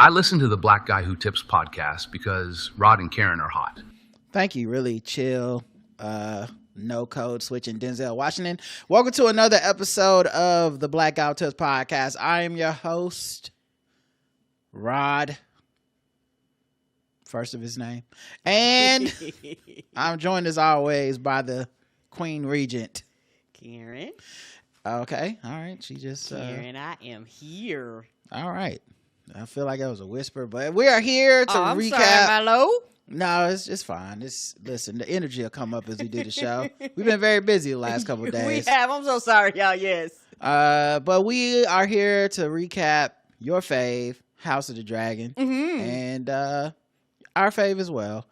I listen to the Black Guy Who Tips podcast because Rod and Karen are hot. Thank you. Really chill. No code switching Denzel Washington. Welcome to another episode of the Black Guy Who Tips podcast. I am your host, Rod. First of his name. And I'm joined as always by the Queen Regent. Karen. Okay. All right. She just... Karen, I am here. All right. I feel like that was a whisper, but we are here to I'm recap. sorry, my low. No, it's just fine. Listen, the energy will come up as we do the show. We've been very busy the last couple of days. We have. I'm so sorry, y'all. Yes. But we are here to recap your fave, House of the Dragon, and our fave as well.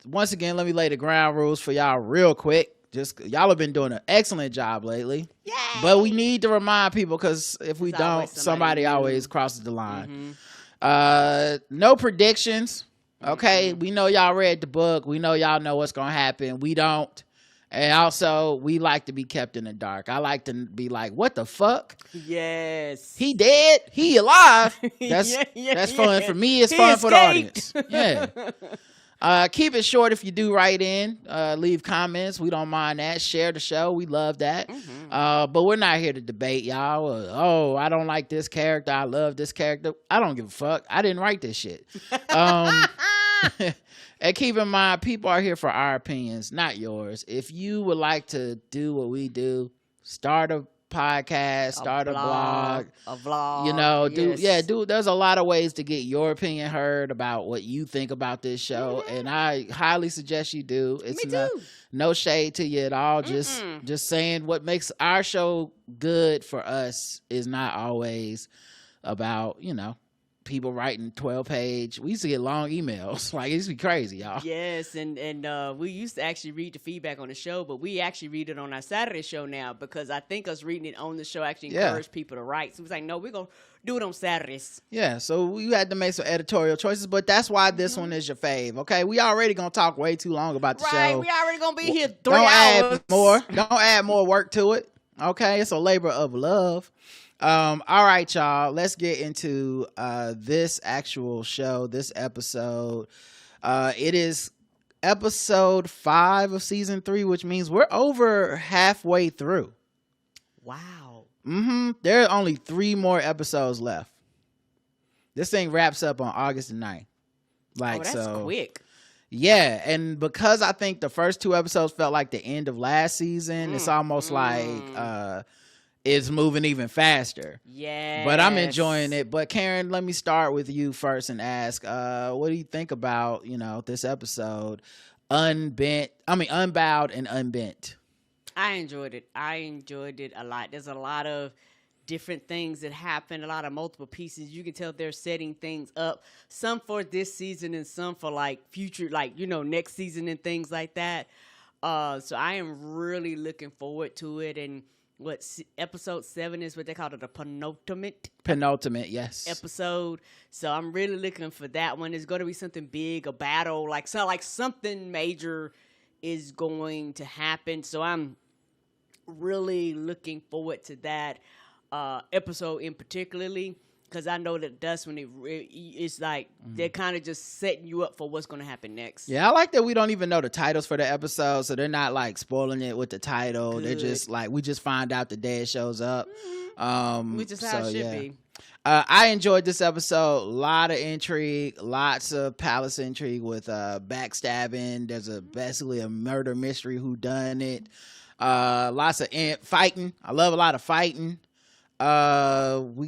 Once again, let me lay the ground rules for y'all real quick. Just y'all have been doing an excellent job lately. Yay! But we need to remind people because if we It's don't, always somebody new. always crosses the line. No predictions. Okay, we know y'all read the book. We know y'all know what's gonna happen. We don't. And also, we like to be kept in the dark. I like to be like, what the fuck? Yes. He dead? He alive? That's Yeah, that's fun yeah. for me. It's He fun for the escaped. audience. Yeah. Keep it short if you do write in. Leave comments. We don't mind that. Share the show. We love that. But we're not here to debate, y'all. Oh, I don't like this character. I love this character. I don't give a fuck. I didn't write this shit. And keep in mind, people are here for our opinions, not yours. If you would like to do what we do, start a podcast, start a blog, a vlog. you know, yes. there's a lot of ways to get your opinion heard about what you think about this show, and I highly suggest you do. It's Me too. no shade to you at all. Just saying what makes our show good for us is not always about, you know, people writing 12-page. We used to get long emails. Like, it used to be crazy, y'all. Yes, and we used to actually read the feedback on the show, but we actually read it on our Saturday show now because I think us reading it on the show actually encouraged people to write. So we was like, no, we're going to do it on Saturdays. Yeah, so we had to make some editorial choices, but that's why this one is your fave, okay? We already going to talk way too long about the show. Right, we already going to be here 3 Don't hours. Don't add more work to it, okay? It's a labor of love. All right, y'all. Let's get into this actual show, this episode. It is episode 5 of season 3, which means we're over halfway through. Wow. There are only 3 more episodes left. This thing wraps up on August the 9th. That's quick. Yeah, and because I think the first 2 episodes felt like the end of last season, it's almost like it's moving even faster. Yeah. But I'm enjoying it. But Karen, let me start with you first and ask, what do you think about, you know, this episode, Unbowed and Unbent? I enjoyed it. I enjoyed it a lot. There's a lot of different things that happen, a lot of multiple pieces. You can tell they're setting things up, some for this season and some for like future, like, you know, next season and things like that. So I am really looking forward to it. And episode 7 is what they call it, a penultimate Yes, episode. So I'm really looking for that one. It's going to be something big, a battle, like something major is going to happen. So I'm really looking forward to that episode in particularly, because I know that that's when it's like they're kind of just setting you up for what's going to happen next. Yeah, I like that we don't even know the titles for the episode, so they're not like spoiling it with the title. Good. They're just like, we just find out the day it shows up. Which is how it should be. I enjoyed this episode. A lot of intrigue, lots of palace intrigue with backstabbing. There's basically a murder mystery whodunit. Lots of fighting. I love a lot of fighting. We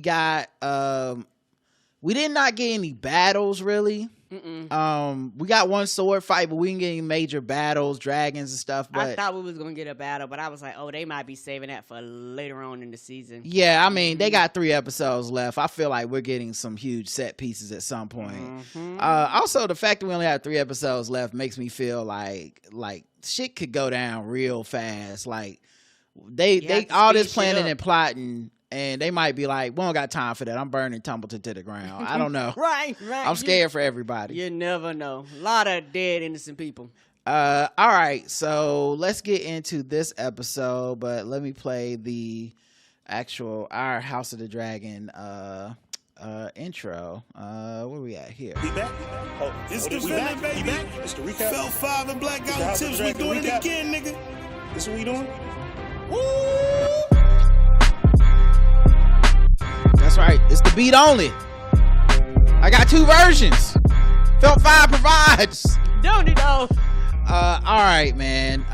did not get any battles really. We got one sword fight, but we didn't get any major battles, dragons and stuff. But I thought we was gonna get a battle, but I was like, oh, they might be saving that for later on in the season. Yeah, I mean, they got 3 episodes left. I feel like we're getting some huge set pieces at some point. Also, the fact that we only have 3 episodes left makes me feel like shit could go down real fast. Like they all this planning and plotting. And they might be like, we don't got time for that. I'm burning Tumbleton to the ground. I don't know. Right. I'm scared for everybody. You never know. A lot of dead innocent people. All right. So let's get into this episode. But let me play the our House of the Dragon intro. Where we at here? We back? Oh, It's we defending, back? We baby. back? It's the recap. Fell 5 and black The out House of tips. We Dragon doing it recap. again, nigga. This what we doing? That's right. It's the beat only. I got 2 versions. Felt 5 provides. Don't it though? All right, man.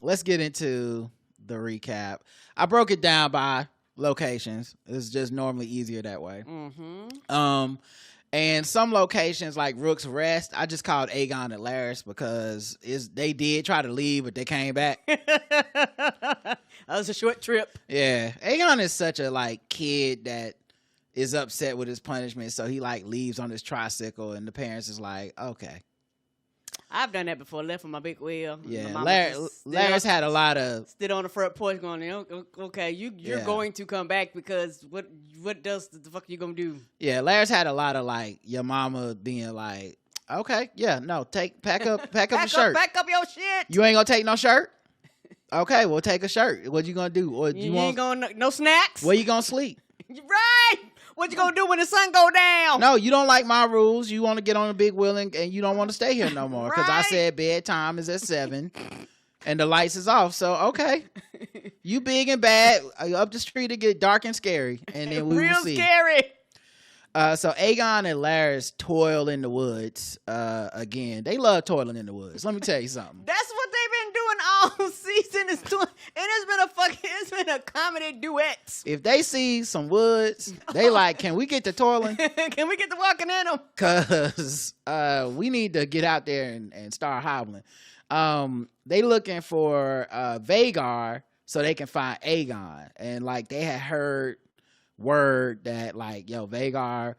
Let's get into the recap. I broke it down by locations. It's just normally easier that way. And some locations like Rook's Rest, I just called Aegon and Larys because they did try to leave, but they came back. That was a short trip. Yeah, Aegon is such a like kid that is upset with his punishment, so he like leaves on his tricycle, and the parents is like, okay. I've done that before. Left on my big wheel. Yeah, My mama just Larys had a lot of. stood on the front porch going, okay, you're Yeah. going to come back because what does the fuck you gonna do? Yeah, Larys had a lot of like your mama being like, okay, yeah, no, pack up your shirt. Back up your shit. You ain't gonna take no shirt? Okay, we'll take a shirt. What you gonna do? Or You ain't gonna no snacks. Where you gonna sleep? Right. What you gonna do when the sun go down? No, you don't like my rules. You want to get on a big wheel and you don't want to stay here no more because I Right. said bedtime is at 7 and the lights is off. So okay, you big and bad. Up the street it get dark and scary, and then we Real will see. scary. So Aegon and Larys toil in the woods again. They love toiling in the woods. Let me tell you something. That's what they've been doing all season. It's been a comedy duet. If they see some woods, they like, can we get to toiling? Can we get to walking in them? Cause we need to get out there and start hobbling. They looking for Vhagar so they can find Aegon, and like they had heard word that like Vhagar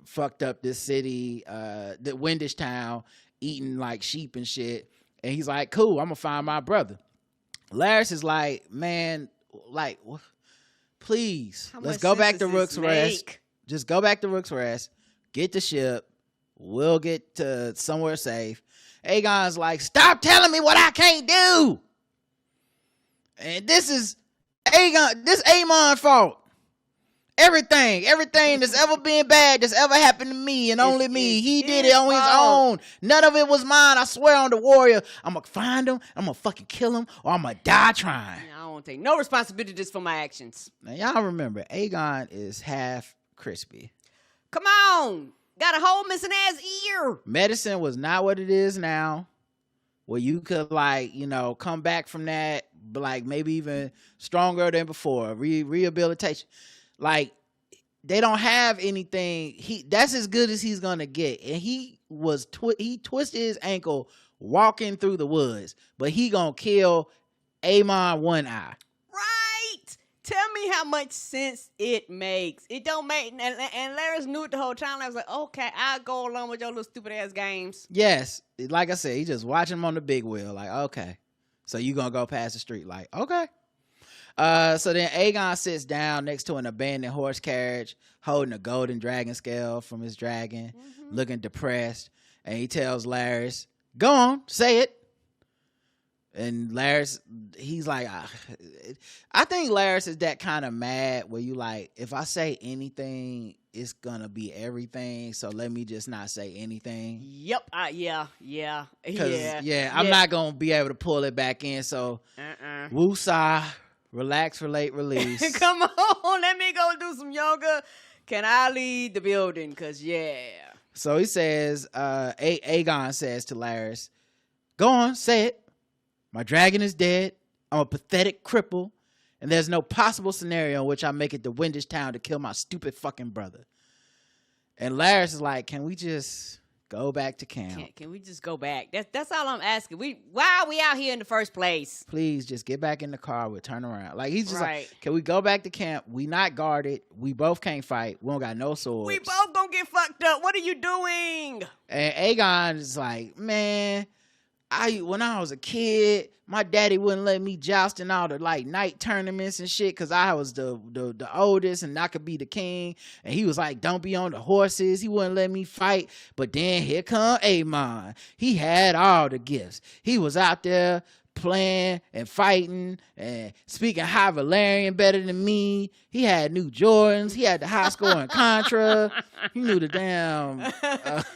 fucked up this city, the Windish town, eating like sheep and shit, and he's like, cool, I'm gonna find my brother. Larys is like, man, like, please, How let's much go sense back does to this Rook's Rest. make? Just go back to Rook's Rest, get the ship, we'll get to somewhere safe. Aegon's like, stop telling me what I can't do. And this is Aemon's fault. Everything that's ever been bad, that's ever happened to me and only me. He did it on his own. None of it was mine. I swear on the warrior. I'm going to find him. I'm going to fucking kill him, or I'm going to die trying. I don't take no responsibility for my actions. Now, y'all remember, Aegon is half crispy. Come on. Got a whole missing ass ear. Medicine was not what it is now, where you could like, come back from that, but like maybe even stronger than before. Rehabilitation. Like, they don't have anything. That's as good as he's gonna get. And he twisted his ankle walking through the woods, but he gonna kill Aemon One Eye. Right. Tell me how much sense it makes. It don't make. And Larys knew it the whole time. I was like, okay, I'll go along with your little stupid ass games. Yes, like I said, he just watching him on the big wheel. Like, okay, so you gonna go past the street? Like, okay. So then Aegon sits down next to an abandoned horse carriage, holding a golden dragon scale from his dragon, looking depressed. And he tells Larys, go on, say it. And Larys, he's like, I think Larys is that kind of mad where you like, if I say anything, it's going to be everything. So let me just not say anything. Yep. Yeah. I'm not going to be able to pull it back in. So woosah. Relax, relate, release. Come on, let me go do some yoga. Can I leave the building? Cause So he says, Aegon says to Larys, go on, say it. My dragon is dead. I'm a pathetic cripple, and there's no possible scenario in which I make it to Windish Town to kill my stupid fucking brother. And Larys is like, can we just go back to camp? Can we just go back? That's all I'm asking. Why are we out here in the first place? Please just get back in the car. We'll turn around. Like, he's just Right. like, can we go back to camp? We not guarded. We both can't fight. We don't got no swords. We both gonna get fucked up. What are you doing? And Aegon is like, man, when I was a kid, my daddy wouldn't let me joust in all the like night tournaments and shit because I was the oldest and I could be the king. And he was like, don't be on the horses. He wouldn't let me fight. But then here come Aemon. He had all the gifts. He was out there playing and fighting and speaking high Valerian better than me. He had new Jordans. He had the high score in Contra. He knew the damn.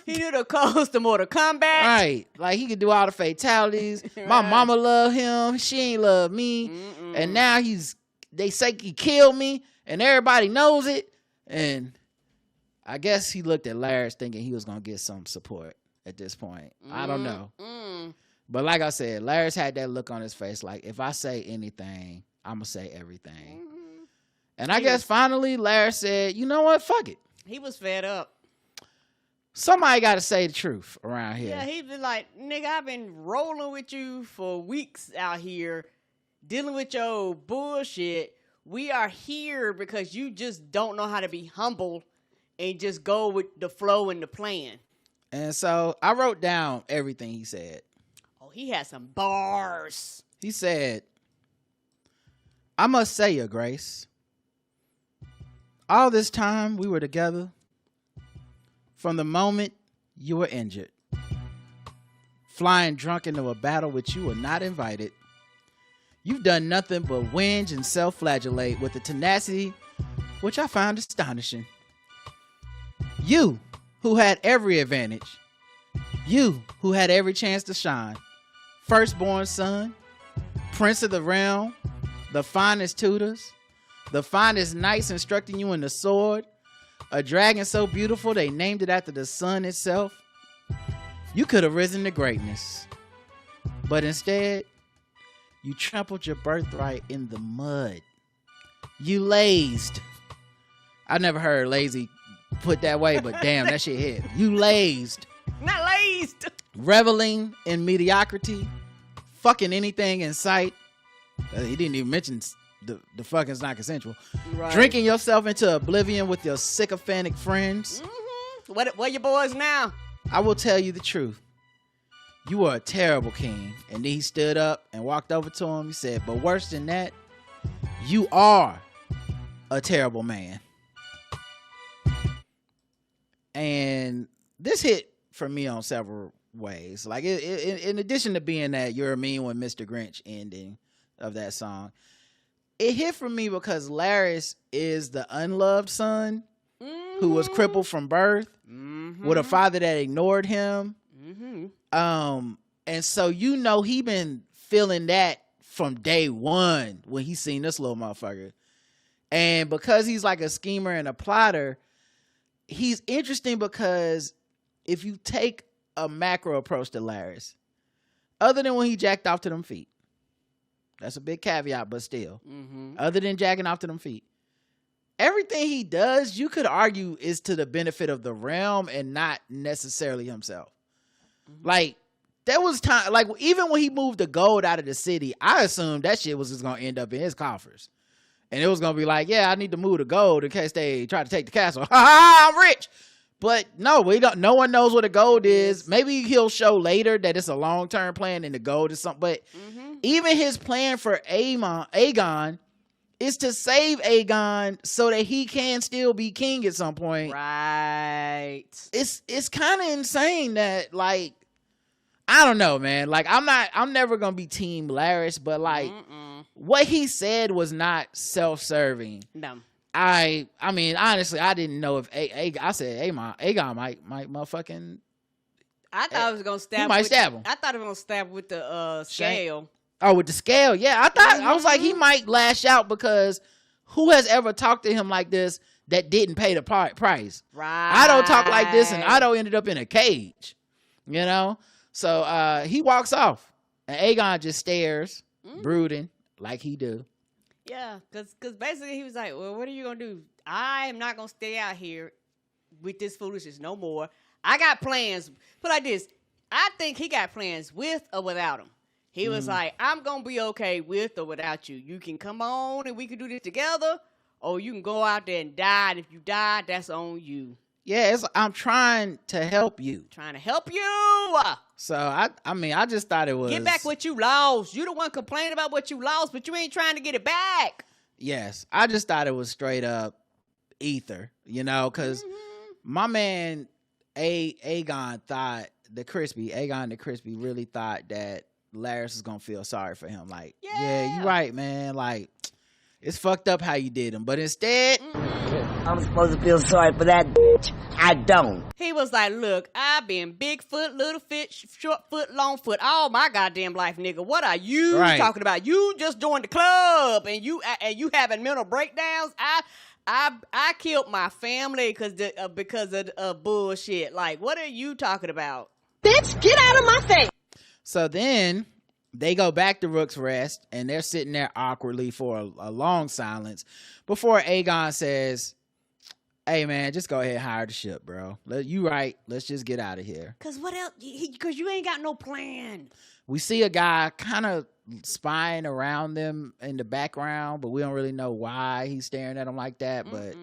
He knew the codes to Mortal Kombat. Right. Like, he could do all the fatalities. Right. My mama loved him. She ain't love me. And now they say he killed me and everybody knows it. And I guess he looked at Larry thinking he was going to get some support at this point. I don't know. But like I said, Larry's had that look on his face like, if I say anything, I'm going to say everything. And I guess finally Larry said, you know what? Fuck it. He was fed up. Somebody got to say the truth around here. Yeah, he been like, nigga, I've been rolling with you for weeks out here, dealing with your bullshit. We are here because you just don't know how to be humble and just go with the flow and the plan. And so I wrote down everything he said. Oh, he had some bars. He said, I must say, Your Grace, all this time we were together, from the moment you were injured, flying drunk into a battle which you were not invited, you've done nothing but whinge and self-flagellate with a tenacity which I find astonishing. You, who had every advantage, you who had every chance to shine, firstborn son, prince of the realm, the finest tutors, the finest knights instructing you in the sword, a dragon so beautiful they named it after the sun itself. You could have risen to greatness, but instead, you trampled your birthright in the mud. You lazed. I never heard lazy put that way, but damn, that shit hit. You lazed. Not lazed. Reveling in mediocrity, fucking anything in sight. He didn't even mention the fucking's not consensual. Right. Drinking yourself into oblivion with your sycophantic friends. Where your boys now? I will tell you the truth. You were a terrible king. And then he stood up and walked over to him. He said, but worse than that, you are a terrible man. And this hit for me on several ways. Like, in addition to being that You're a Mean One, Mr. Grinch ending of that song, it hit for me because Laris is the unloved son who was crippled from birth with a father that ignored him. And so, you know, he been feeling that from day one when he seen this little motherfucker. And because he's like a schemer and a plotter, he's interesting because if you take a macro approach to Laris, other than when he jacked off to them feet, that's a big caveat, but still, other than jacking off to them feet, everything he does, you could argue, is to the benefit of the realm and not necessarily himself. Like, there was time, like, even when he moved the gold out of the city, I assumed that shit was just going to end up in his coffers. And it was going to be like, yeah, I need to move the gold in case they try to take the castle. Ha ha, I'm rich. But no, no one knows what the gold is. Maybe he'll show later that it's a long-term plan and the gold is something. But even his plan for Aegon is to save Aegon so that he can still be king at some point. Right. It's kind of insane that, like, I don't know, man. Like, I'm never going to be Team Laris, but like, what he said was not self-serving. No. I mean, honestly, I didn't know if I said Aegon might motherfucking. I thought it was gonna stab. He might stab him. I thought it was gonna stab with the scale. Oh, with the scale, yeah. I thought I was like, he might lash out because who has ever talked to him like this that didn't pay the price? Right. I don't talk like this, and Otto ended up in a cage. You know, so he walks off, and Aegon just stares, brooding like he do. Yeah, because basically he was like, well, what are you going to do? I am not going to stay out here with this foolishness no more. I got plans. Put like this. I think he got plans with or without him. He was like, I'm going to be okay with or without you. You can come on and we can do this together, or you can go out there and die. And if you die, that's on you. Yeah, I'm trying to help you. Trying to help you. So, I mean, I just thought it was... Get back what you lost. You the one complaining about what you lost, but you ain't trying to get it back. Yes, I just thought it was straight up ether, you know, because my man Aegon the Crispy really thought that Laris is gonna feel sorry for him. Like, yeah, you right, man. Like, it's fucked up how you did him. But instead, I'm supposed to feel sorry for that bitch. I don't. He was like, look, I've been Bigfoot, Littlefoot, Shortfoot, Longfoot, all my goddamn life, nigga. What are you talking about? You just joined the club and you having mental breakdowns. I killed my family because of bullshit. Like, what are you talking about? Bitch, get out of my face. So then they go back to Rook's Rest, and they're sitting there awkwardly for a long silence before Aegon says, hey, man, just go ahead and hire the ship, bro. You right. Let's just get out of here. Because what else? Because you ain't got no plan. We see a guy kind of spying around them in the background, but we don't really know why he's staring at them like that. But,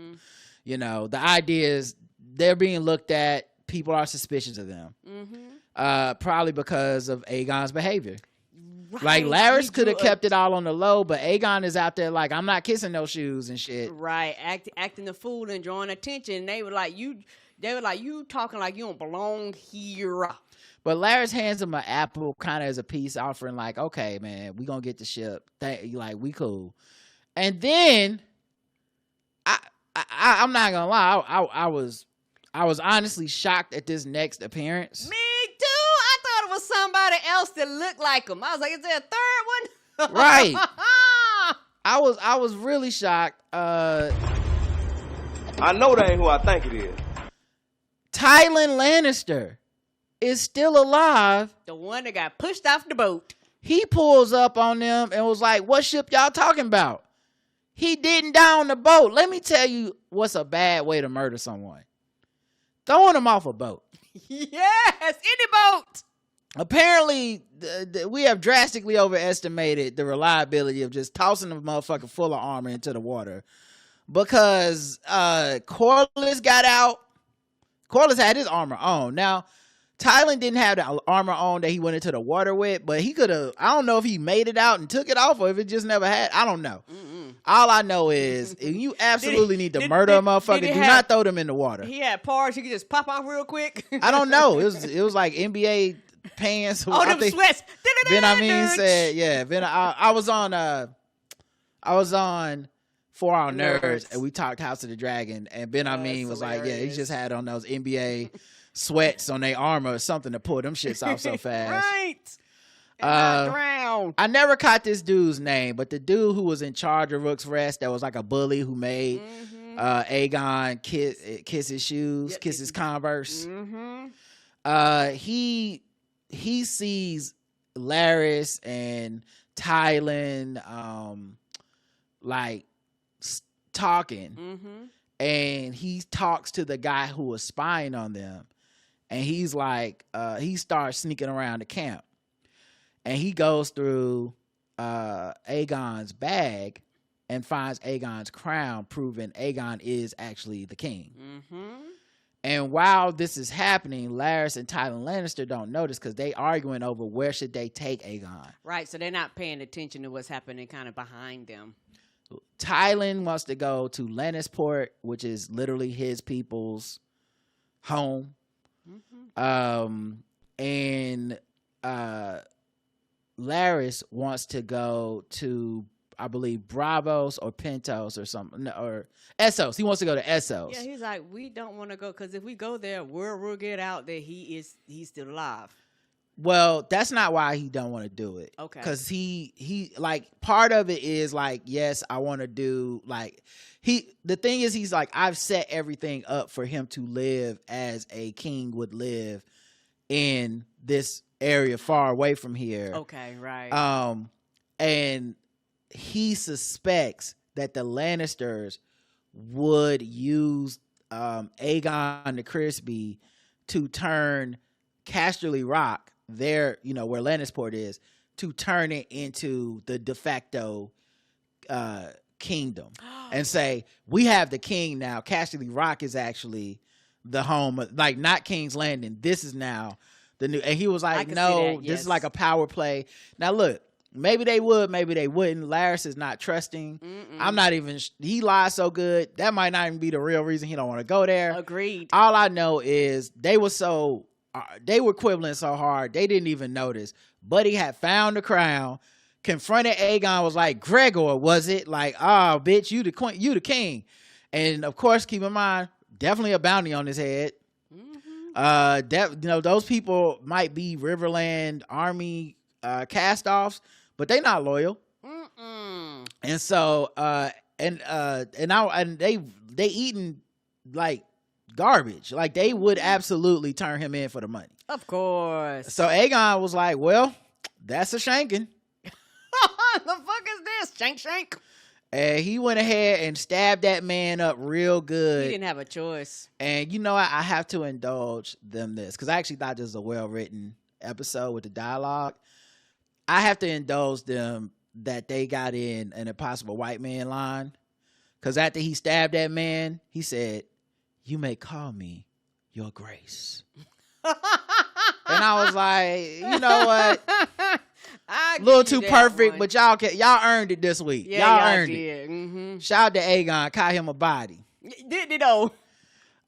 you know, the idea is they're being looked at. People are suspicious of them. Probably because of Aegon's behavior. Right. Like, Laris could have kept it all on the low, but Aegon is out there like, I'm not kissing no shoes and shit. Right, acting the fool and drawing attention. They were like, you talking like you don't belong here. But Laris hands him an apple kind of as a peace offering, like, okay, man, we gonna get the ship. Like, we cool. And then, I'm not gonna lie, I was honestly shocked at this next appearance. Me too. I thought it was somebody else that looked like him. I was like, is there a third one? Right. I was really shocked. I know that ain't who I think it is. Tywin Lannister is still alive. The one that got pushed off the boat. He pulls up on them and was like, what ship y'all talking about? He didn't die on the boat. Let me tell you what's a bad way to murder someone. Throwing them off a boat. Yes, any boat. Apparently, we have drastically overestimated the reliability of just tossing a motherfucker full of armor into the water. Because Corlys got out. Corlys had his armor on. Now, Tywin didn't have the armor on that he went into the water with, but he could have, I don't know if he made it out and took it off or if it just never had. I don't know. All I know is if you absolutely need to murder a motherfucker, do not throw them in the water. He had parts you could just pop off real quick. I don't know. It was like NBA pants. Oh, them sweats. Ben Amin said, yeah. I was on For Our Nerds and we talked House of the Dragon, and Ben Amin was like, yeah, he just had on those NBA sweats on their armor or something to pull them shits off so fast. Right. Drown. I never caught this dude's name, but the dude who was in charge of Rook's Rest that was like a bully who made Aegon kiss his shoes, kiss his Converse. He sees Laris and Tywin like talking, and he talks to the guy who was spying on them, and he's like, he starts sneaking around the camp, and he goes through Aegon's bag and finds Aegon's crown, proving Aegon is actually the king. And while this is happening, Laris and Tywin Lannister don't notice because they arguing over where should they take Aegon. Right, so they're not paying attention to what's happening kind of behind them. Tywin wants to go to Lannisport, which is literally his people's home. And Laris wants to go to, I believe, Bravos or Pentos or something, or Essos. He wants to go to Essos. Yeah, he's like, we don't want to go because if we go there, we'll get out that he's still alive. Well, that's not why he don't want to do it. Okay. Because he like, part of it is like, yes, I want to do, like, the thing is, he's like, I've set everything up for him to live as a king would live in this area far away from here. Okay, right. And he suspects that the Lannisters would use Aegon the Crispy to turn Casterly Rock, there, where Lannisport is, to turn it into the de facto kingdom and say, we have the king now. Casterly Rock is actually the home of, like, not King's Landing. This is now the new. And he was like, no, this is like a power play. Now look, maybe they would, maybe they wouldn't. Laris is not trusting. I'm not even, he lies so good. That might not even be the real reason he don't want to go there. Agreed. All I know is they were so they were quibbling so hard they didn't even notice. Buddy had found the crown, confronted Aegon, was like, Gregor, was it? Like, oh, bitch, you the queen, you the king. And of course, keep in mind, definitely a bounty on his head. Those people might be Riverland Army cast-offs, but they not loyal. And so they eating like garbage. Like they would absolutely turn him in for the money. Of course. So Aegon was like, well, that's a shanking. The fuck is this? Shank. And he went ahead and stabbed that man up real good. He didn't have a choice. And I have to indulge them this, because I actually thought this was a well-written episode with the dialogue. I have to indulge them that they got in an impossible white man line. Because after he stabbed that man, he said, you may call me your grace. And I was like, you know what? A little too perfect, but y'all earned it this week. Yeah, y'all earned it. Mm-hmm. Shout out to Aegon, caught him a body. Did it though?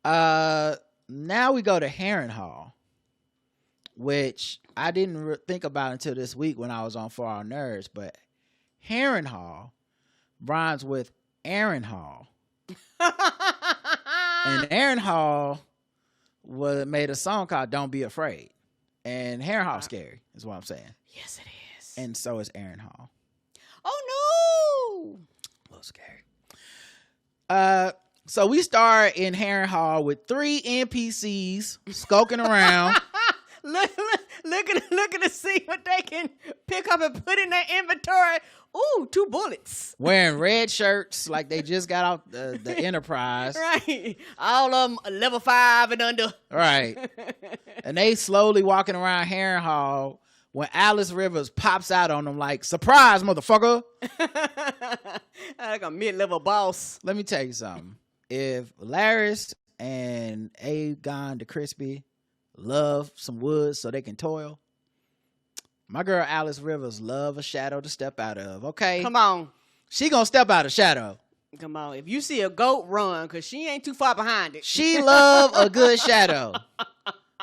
Now we go to Harrenhal, which I didn't think about until this week when I was on For Our Nerds, but Harrenhal rhymes with Aaron Hall. And Aaron Hall made a song called Don't Be Afraid. And Harrenhal's scary, is what I'm saying. Yes, it is. And so is Aaron Hall. Oh, no. A little scary. So we start in Harrenhal with 3 NPCs skulking around. looking to see what they can pick up and put in their inventory. Ooh, 2 bullets. Wearing red shirts like they just got out the Enterprise. Right. All of them level 5 and under. Right. And they slowly walking around Harrenhal when Alice Rivers pops out on them like, surprise, motherfucker. Like a mid-level boss. Let me tell you something. If Larys and Aegon the Crispy love some wood so they can toil, my girl Alice Rivers love a shadow to step out of, okay? Come on. She gonna step out of shadow. Come on. If you see a goat, run, because she ain't too far behind it. She love a good shadow.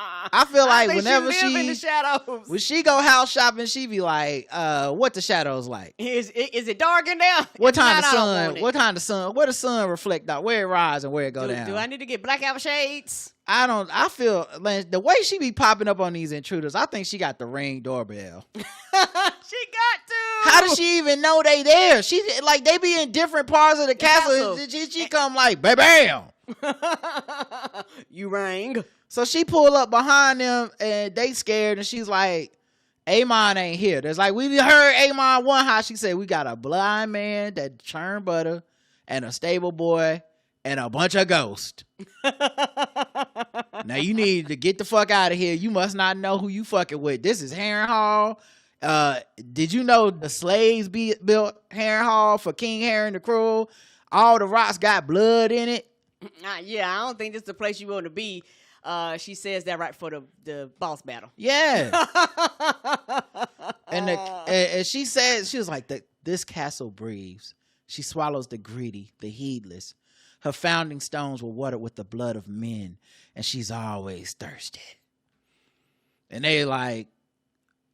I feel like whenever she live in the shadows. When she go house shopping, she be like, what the shadows like? Is it dark in there? What time the sun, where the sun reflect out, where it rise and where it go down? Do I need to get blackout shades? I feel like the way she be popping up on these intruders, I think she got the Ring doorbell. She got to. How does she even know they there? She like they be in different parts of the castle. She come like bam. You rang. So she pull up behind them and they scared and she's like, Aemon ain't here. There's like, we heard Aemon one how she said we got a blind man that churn butter and a stable boy and a bunch of ghosts. Now you need to get the fuck out of here. You must not know who you fucking with. This is Harrenhal. Did you know the slaves built Harrenhal for King Harren the Cruel? All the rocks got blood in it. Yeah, I don't think this is the place you want to be. She says that right for the boss battle. Yeah. and she says, she was like, this castle breathes. She swallows the greedy, the heedless. Her founding stones were watered with the blood of men, and she's always thirsty. And they like,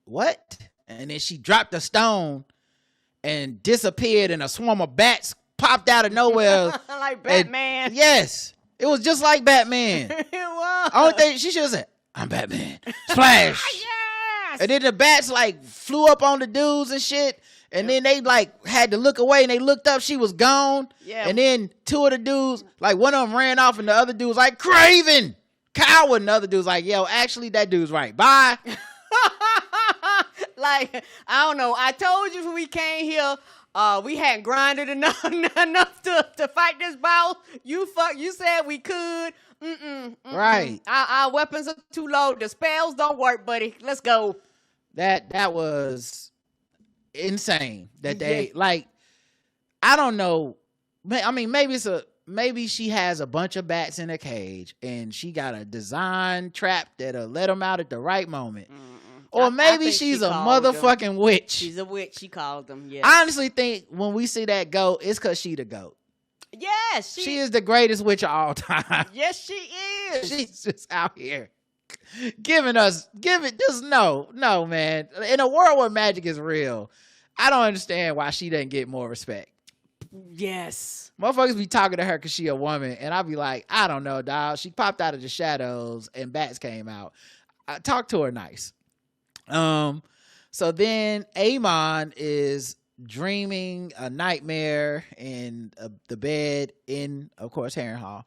what? And then she dropped a stone and disappeared, and a swarm of bats popped out of nowhere. Like Batman. Yes. It was just like Batman. It was. Only thing she should have said, I'm Batman. Splash. Yes. And then the bats like flew up on the dudes and shit. And then they like had to look away and they looked up. She was gone. Yeah. And then 2 of the dudes, like one of them ran off and the other dude was like, Craven, coward. And the other dude's like, yo, actually that dude's right. Bye. Like, I don't know. I told you when we came here, we hadn't grinded enough to fight this boss. You said we could. Right. Our weapons are too low. The spells don't work, buddy. Let's go. That was insane. That they like. I don't know. I mean, maybe she has a bunch of bats in a cage and she got a design trap that'll let them out at the right moment. Or maybe she's a motherfucking witch. She's a witch. She called them. Yeah. I honestly think when we see that goat, it's because she the goat. Yes. She is the greatest witch of all time. Yes, she is. She's just out here. just no, man. In a world where magic is real, I don't understand why she doesn't get more respect. Yes. Motherfuckers be talking to her because she a woman, and I'll be like, I don't know, dog. She popped out of the shadows and bats came out. I talk to her nice. So then Aemon is dreaming a nightmare in the bed in, of course, Harrenhal.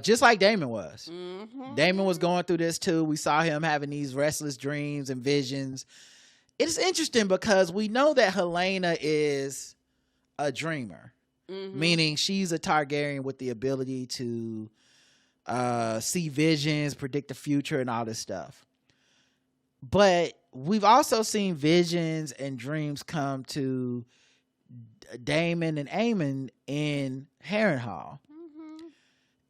Just like Daemon was. Mm-hmm. Daemon was going through this too. We saw him having these restless dreams and visions. It's interesting because we know that Helena is a dreamer, meaning she's a Targaryen with the ability to see visions, predict the future, and all this stuff. But we've also seen visions and dreams come to Daemon and Aemon in Harrenhal.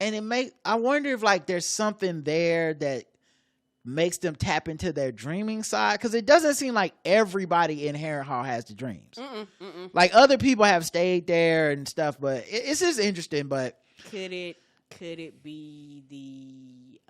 And I wonder if like there's something there that makes them tap into their dreaming side, because it doesn't seem like everybody in Harrenhal has the dreams. Like other people have stayed there and stuff, but it's just interesting. But could it be the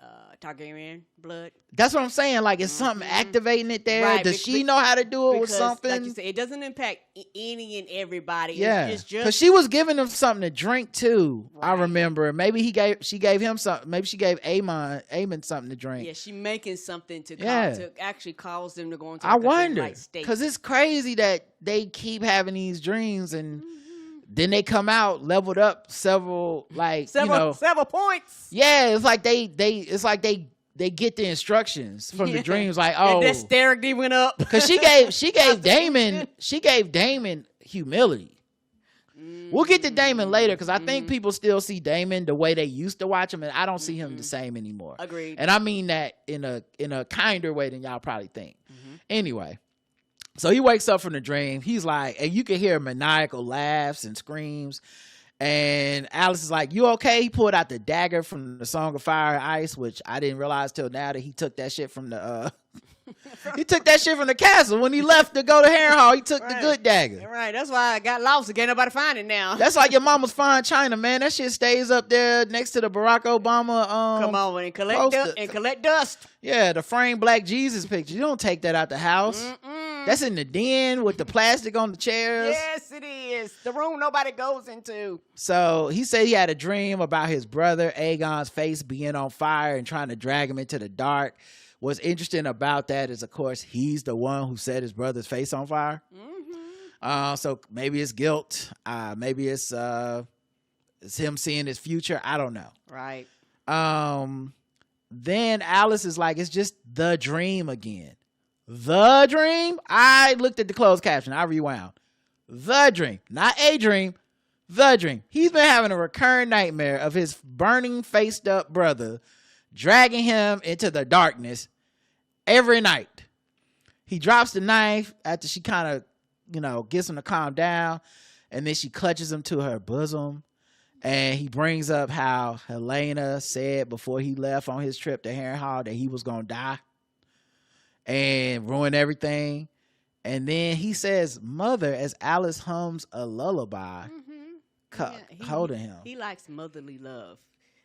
Targaryen blood? That's what I'm saying. Like, is something activating it there? Right, Does she know how to do it with something? Like you said, it doesn't impact any and everybody. Yeah, it's just because she was giving him something to drink too. Right. I remember. Maybe she gave him something. Maybe she gave Aemon something to drink. Yeah, she making something to actually cause them to go into. I wonder, because it's crazy that they keep having these dreams and. Then they come out leveled up several points. Yeah, it's like they get the instructions from the dreams. Like, oh, that dexterity went up because she gave Daemon humility. We'll get to Daemon later because I think people still see Daemon the way they used to watch him, and I don't see him the same anymore. Agreed. And I mean that in a kinder way than y'all probably think. Anyway. So he wakes up from the dream. He's like, and you can hear maniacal laughs and screams. And Alice is like, you okay? He pulled out the dagger from the Song of Fire and Ice, which I didn't realize till now that he took that shit from the he took that shit from the castle. When he left to go to Harrenhal, he took the good dagger. Right. That's why I got lost again. Nobody find it now. That's like your mama's fine china, man. That shit stays up there next to the Barack Obama come on and collect dust. Yeah, the framed Black Jesus picture. You don't take that out the house. That's in the den with the plastic on the chairs. Yes, it is. The room nobody goes into. So he said he had a dream about his brother Aegon's face being on fire and trying to drag him into the dark. What's interesting about that is, of course, he's the one who set his brother's face on fire. So maybe it's guilt. Maybe it's him seeing his future. I don't know. Right. Then Alice is like, it's just the dream again. The dream? I looked at the closed caption. I rewound. The dream. Not a dream. The dream. He's been having a recurring nightmare of his burning, faced up brother dragging him into the darkness every night. He drops the knife after she kind of, gets him to calm down. And then she clutches him to her bosom. And he brings up how Helena said before he left on his trip to Harrenhal that he was going to die and ruin everything. And then he says, mother, as Alice hums a lullaby, holding him. He likes motherly love.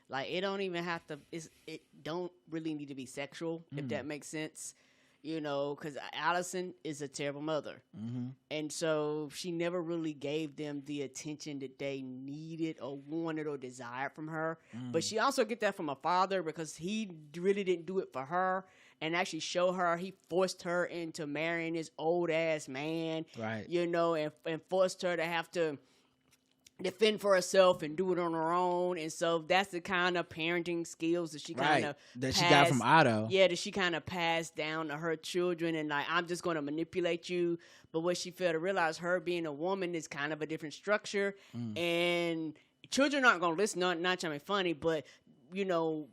Like, it don't even have to, it don't really need to be sexual, if that makes sense. Because Allison is a terrible mother. And so she never really gave them the attention that they needed or wanted or desired from her. But she also get that from her father because he really didn't do it for her and actually show her. He forced her into marrying this old ass man, right? And forced her to have to defend for herself and do it on her own. And so that's the kind of parenting skills that she kind of she got from Otto. Yeah, that she kind of passed down to her children. And like, I'm just going to manipulate you. But what she failed to realize, her being a woman is kind of a different structure. And children aren't going to listen. Not trying to be funny, but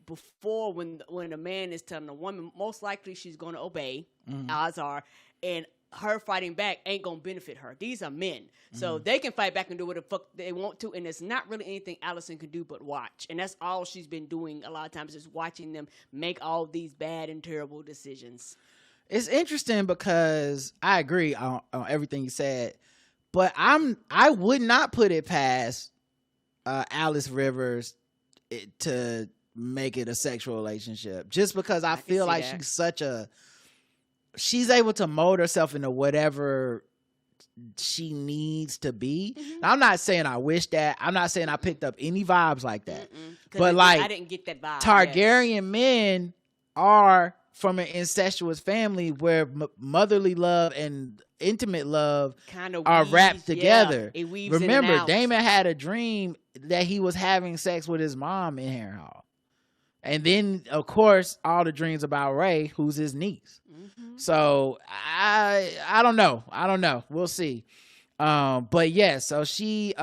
before when a man is telling a woman, most likely she's going to obey. Odds are, and her fighting back ain't gonna benefit her. These are men, so they can fight back and do what the fuck they want to, and it's not really anything Allison can do but watch. And that's all she's been doing a lot of times, is watching them make all these bad and terrible decisions. It's interesting because I agree on everything you said, but I would not put it past Alice Rivers to make it a sexual relationship, just because I feel like that. she's able to mold herself into whatever she needs to be. Now, I'm not saying I wish that. I'm not saying I picked up any vibes like that. But like, I didn't get that vibe. Targaryen men are from an incestuous family where motherly love and intimate love kind of are wrapped together. It weaves Remember, in and out. Daemon had a dream that he was having sex with his mom in Harrenhal. And then, of course, all the dreams about Rey, who's his niece. So I don't know. We'll see. But yeah, so she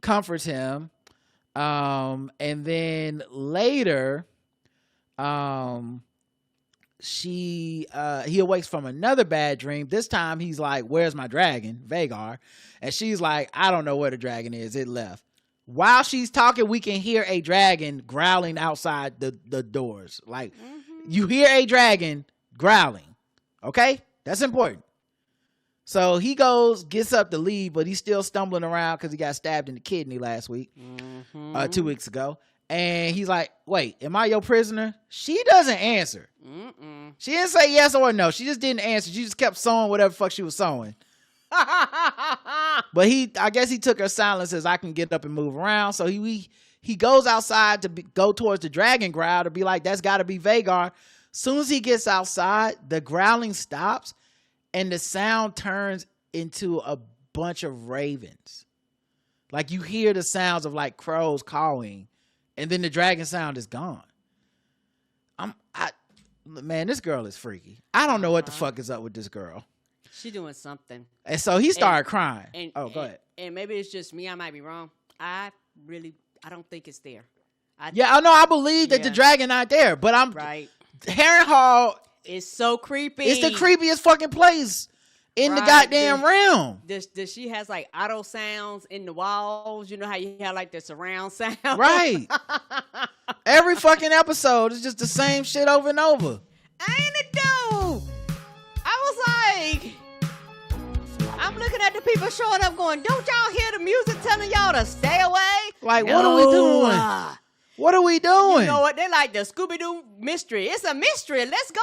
comforts him. And then later, he awakes from another bad dream. This time he's like, "Where's my dragon, Vhagar?" And she's like, "I don't know where the dragon is. It left." While she's talking, we can hear a dragon growling outside the doors. Like, you hear a dragon growling. Okay? That's important. So he gets up to leave, but he's still stumbling around because he got stabbed in the kidney last week, 2 weeks ago. And he's like, "Wait, am I your prisoner?" She doesn't answer. She didn't say yes or no. She just didn't answer. She just kept sewing whatever the fuck she was sewing. But I guess he took her silence as I can get up and move around. So he goes outside to go towards the dragon growl to be like, "That's got to be Vhagar." Soon as he gets outside, the growling stops and the sound turns into a bunch of ravens. Like, you hear the sounds of like crows cawing, and then the dragon sound is gone. Man, this girl is freaky. I don't know what the fuck is up with this girl. She doing something. And so he started crying. Go ahead. And maybe it's just me. I might be wrong. I don't think it's there. I believe that the dragon not there, but I'm right. Harrenhal is so creepy. It's the creepiest fucking place in the goddamn realm. She has like auto sounds in the walls. You know how you have like the surround sound? Right. Every fucking episode is just the same shit over and over. Ain't it though? I was like, I'm looking at the people showing up going, "Don't y'all hear the music telling y'all to stay away?" Like, what are we doing? What are we doing? You know what? They like the Scooby-Doo mystery. It's a mystery. Let's go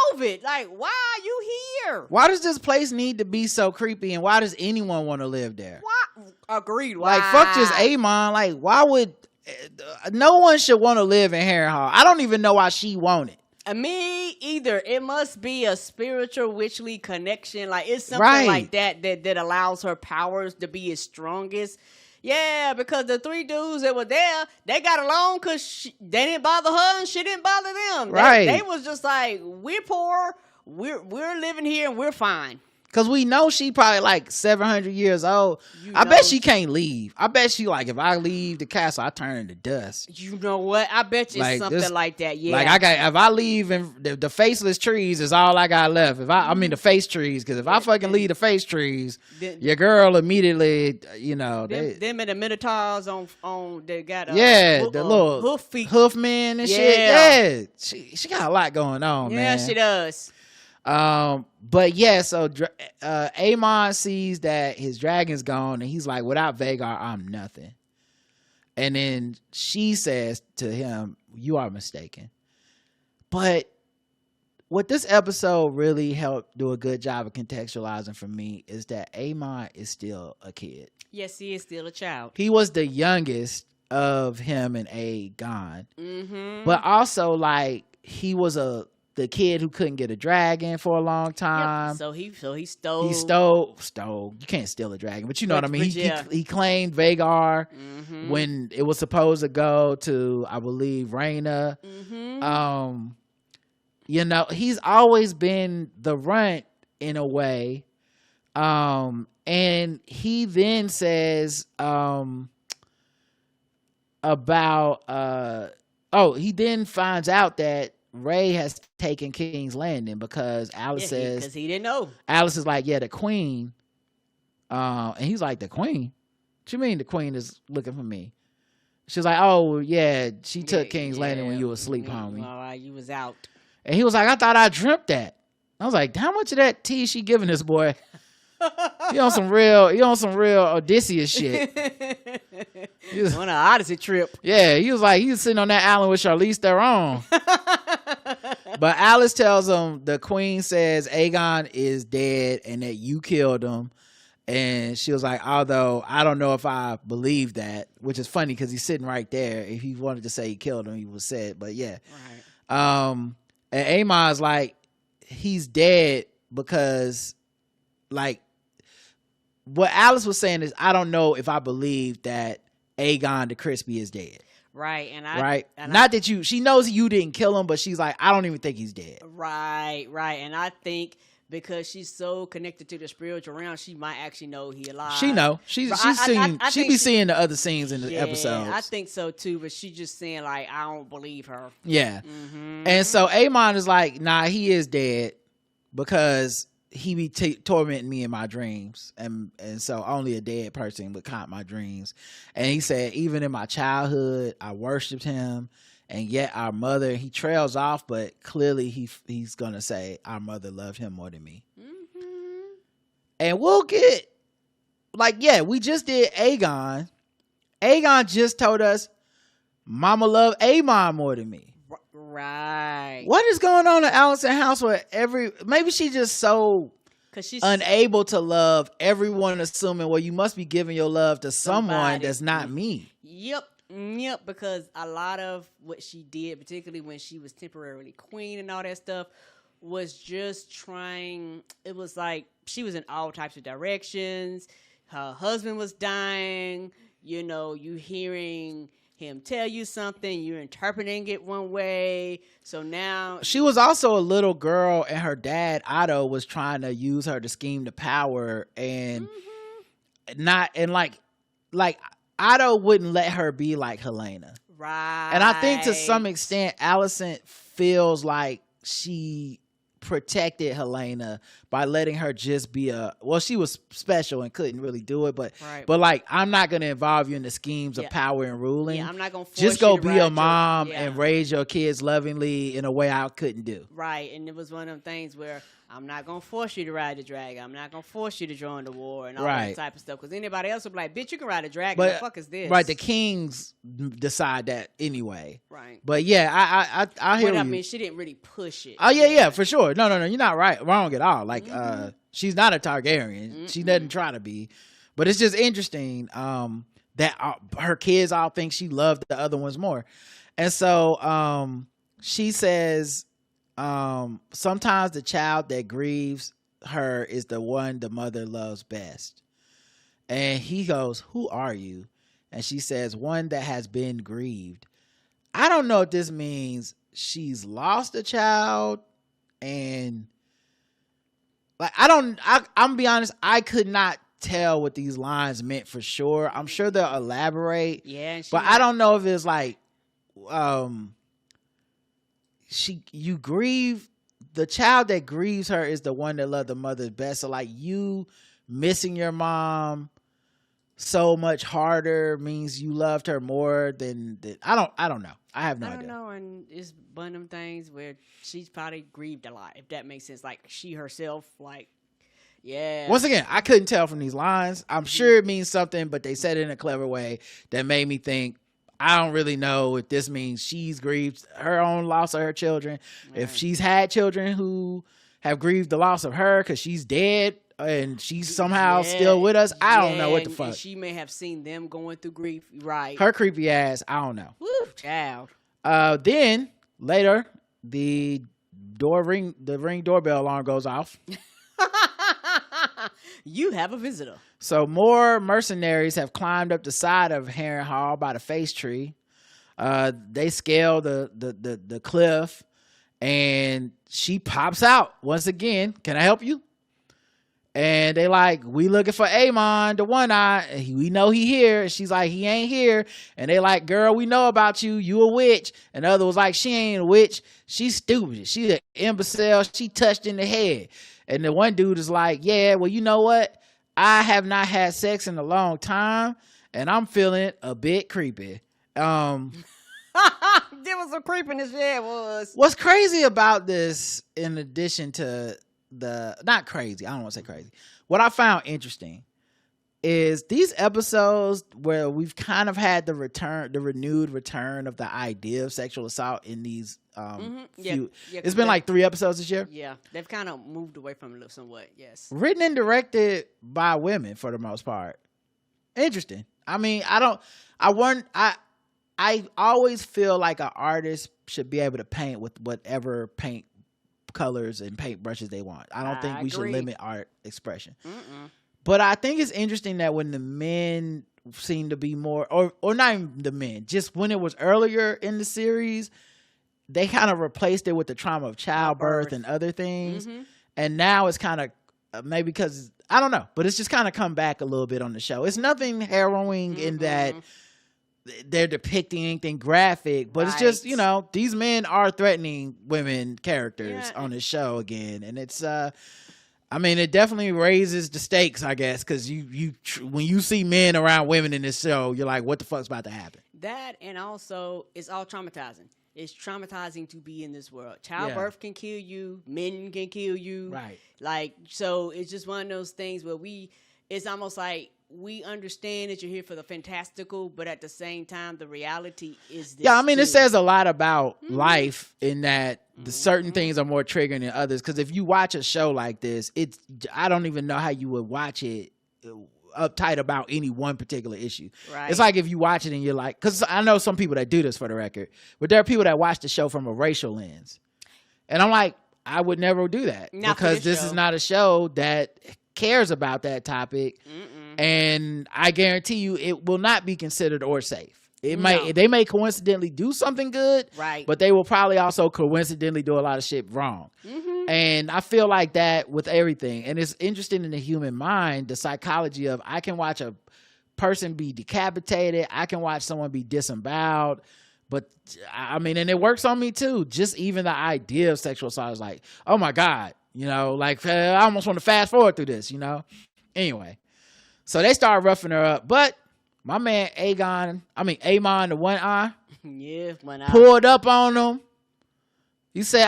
solve it. Like, why are you here? Why does this place need to be so creepy, and why does anyone want to live there? Why? Agreed. Why? Like, fuck just Aemon. Like, why would... no one should want to live in Harrenhal. I don't even know why she wanted. Me either. It must be a spiritual witchly connection. Like, it's something like that allows her powers to be as strongest. Yeah, because the three dudes that were there, they got along because they didn't bother her and she didn't bother them. Right. They was just like, we're poor, we're living here and we're fine. Because we know she probably like 700 years old. I bet she can't leave. I bet she like, if I leave the castle, I turn into dust. You know what? I bet you like something like that. Yeah. Like if I leave and the faceless trees is all I got left. I mean the face trees, because if I fucking leave the face trees, your girl immediately, you know. Them and the Minotaurs on they got the little hoof men and shit. Yeah. She got a lot going on, man. Yeah, she does. But yeah, so Aemon sees that his dragon's gone, and he's like, "Without Vhagar, I'm nothing." And then she says to him, "You are mistaken." But what this episode really helped do a good job of contextualizing for me is that Aemon is still a kid. Yes, he is still a child. He was the youngest of him and Aegon. But also, like, he was the kid who couldn't get a dragon for a long time. Yep. So he stole. He stole. You can't steal a dragon, but you know what I mean. He claimed Vhagar when it was supposed to go to, I believe, Rhaena. You know, he's always been the runt in a way. And he then says he then finds out that Rey has taken King's Landing because Alice says, because he didn't know. Alice is like, "Yeah, the queen," and he's like, "The queen? What you mean the queen is looking for me?" She's like, "Oh yeah, she took King's Landing when you were asleep, homie. While you was out." And he was like, "I thought I dreamt that." I was like, "How much of that tea is she giving this boy?" You on some real Odysseus shit. On an Odyssey trip. Yeah, he was sitting on that island with Charlize Theron. But Alice tells him the queen says Aegon is dead and that you killed him. And she was like, although I don't know if I believe that, which is funny because he's sitting right there. If he wanted to say he killed him, he would say it. But yeah. Right. And Aemon's like, he's dead because, like, what Alice was saying is, I don't know if I believe that Aegon the Crispy is dead. Right. She knows you didn't kill him, but she's like, I don't even think he's dead. Right. And I think because she's so connected to the spiritual realm, she might actually know he alive. She know. She be seeing the other scenes in the episodes. I think so too, but she's just saying like, I don't believe her. Yeah. Mm-hmm. And so Aemon is like, nah, he is dead because he be tormenting me in my dreams. And so only a dead person would count my dreams. And he said, even in my childhood, I worshiped him. And yet our mother, he trails off, but clearly he's going to say our mother loved him more than me. Mm-hmm. And we'll get, like, yeah, we just did Aegon. Aegon just told us mama loved Aemon more than me. Right. What is going on in Allison house where maybe she just so unable to love everyone, assuming, well, you must be giving your love to someone that's not me. Yep, because a lot of what she did, particularly when she was temporarily queen and all that stuff, was just trying. It was like she was in all types of directions. Her husband was dying. You know, you hearing him tell you something, you're interpreting it one way. So now she was also a little girl, and her dad Otto was trying to use her to scheme the power, and like Otto wouldn't let her be like Helena. Right. And I think to some extent, Allison feels like she protected Helena by letting her just be she was special and couldn't really do it, but like, I'm not going to involve you in the schemes of power and ruling. Yeah, I'm not going to force just go be a mom and and raise your kids lovingly in a way I couldn't do. Right. And it was one of them things where I'm not going to force you to ride the dragon. I'm not going to force you to join the war and all that type of stuff. Because anybody else would be like, bitch, you can ride a dragon. What the fuck is this? Right. The kings decide that anyway. Right. But yeah, I hear you. I mean, she didn't really push it. Oh, yeah, for sure. No, you're not wrong at all. Like, she's not a Targaryen. Mm-hmm. She doesn't try to be. But it's just interesting that her kids all think she loved the other ones more. And so she says, sometimes the child that grieves her is the one the mother loves best. And he goes, who are you? And she says, one that has been grieved. I don't know if this means she's lost a child, and like, I'm gonna be honest, I could not tell what these lines meant for sure. I'm sure they'll elaborate. Yeah. But I don't know if it's like, you grieve, the child that grieves her is the one that loved the mother best. So like, you missing your mom so much harder means you loved her more than I don't know. I have no idea. I don't know. And it's one of them things where she's probably grieved a lot, if that makes sense. Like, she herself, like, yeah. Once again, I couldn't tell from these lines. I'm sure it means something, but they said it in a clever way that made me think, I don't really know if this means she's grieved her own loss of her children. Right. If she's had children who have grieved the loss of her because she's dead and she's somehow still with us. I don't know what the fuck. And she may have seen them going through grief. Right. Her creepy ass. I don't know. Woo, child. Then later, the ring doorbell alarm goes off. You have a visitor. So more mercenaries have climbed up the side of Harrenhal by the face tree. They scale the cliff, and she pops out once again. Can I help you? And they like, we looking for Aemon, the one eye. We know he here. And she's like, he ain't here. And they like, girl, we know about you. You a witch. And the other was like, she ain't a witch. She's stupid. She's an imbecile. She touched in the head. And the one dude is like, yeah, well, you know what? I have not had sex in a long time, and I'm feeling a bit creepy. There was some creepiness. Yeah, it was. What's crazy about this, in addition to not crazy. I don't want to say crazy. What I found interesting is these episodes where we've kind of had the renewed return of the idea of sexual assault in these it's been like 3 episodes this year. Yeah, they've kind of moved away from it somewhat. Yes, written and directed by women for the most part. Interesting. I mean, I always feel like an artist should be able to paint with whatever paint colors and paint brushes they want. I don't think we should limit art expression. But I think it's interesting that when the men seem to be more, or not even the men, just when it was earlier in the series, they kind of replaced it with the trauma of childbirth and other things. And now it's kind of, maybe because, I don't know, but it's just kind of come back a little bit on the show. It's nothing harrowing in that they're depicting anything graphic, but it's just, you know, these men are threatening women characters on this show again. And it's, I mean, it definitely raises the stakes, I guess, because when you see men around women in this show, you're like, what the fuck's about to happen? That, and also, it's all traumatizing. It's traumatizing to be in this world. Childbirth can kill you. Men can kill you. Right. Like, so it's just one of those things where it's almost like we understand that you're here for the fantastical, but at the same time, the reality is this. Yeah, I mean, it says a lot about life in that the certain things are more triggering than others. Because if you watch a show like this, I don't even know how you would watch it uptight about any one particular issue. Right. It's like if you watch it and you're like, because I know some people that do this for the record, but there are people that watch the show from a racial lens. And I'm like, I would never do that because this is not a show that cares about that topic. And I guarantee you it will not be considered or safe. They may coincidentally do something good, right? But they will probably also coincidentally do a lot of shit wrong. And I feel like that with everything. And it's interesting in the human mind, the psychology of I can watch a person be decapitated, I can watch someone be disemboweled, but I mean, and it works on me too. Just even the idea of sexual assault is like, oh my God, you know, like I almost want to fast forward through this, you know? Anyway. So they started roughing her up, but my man Amon, the one eye, one eye, pulled up on him. He said,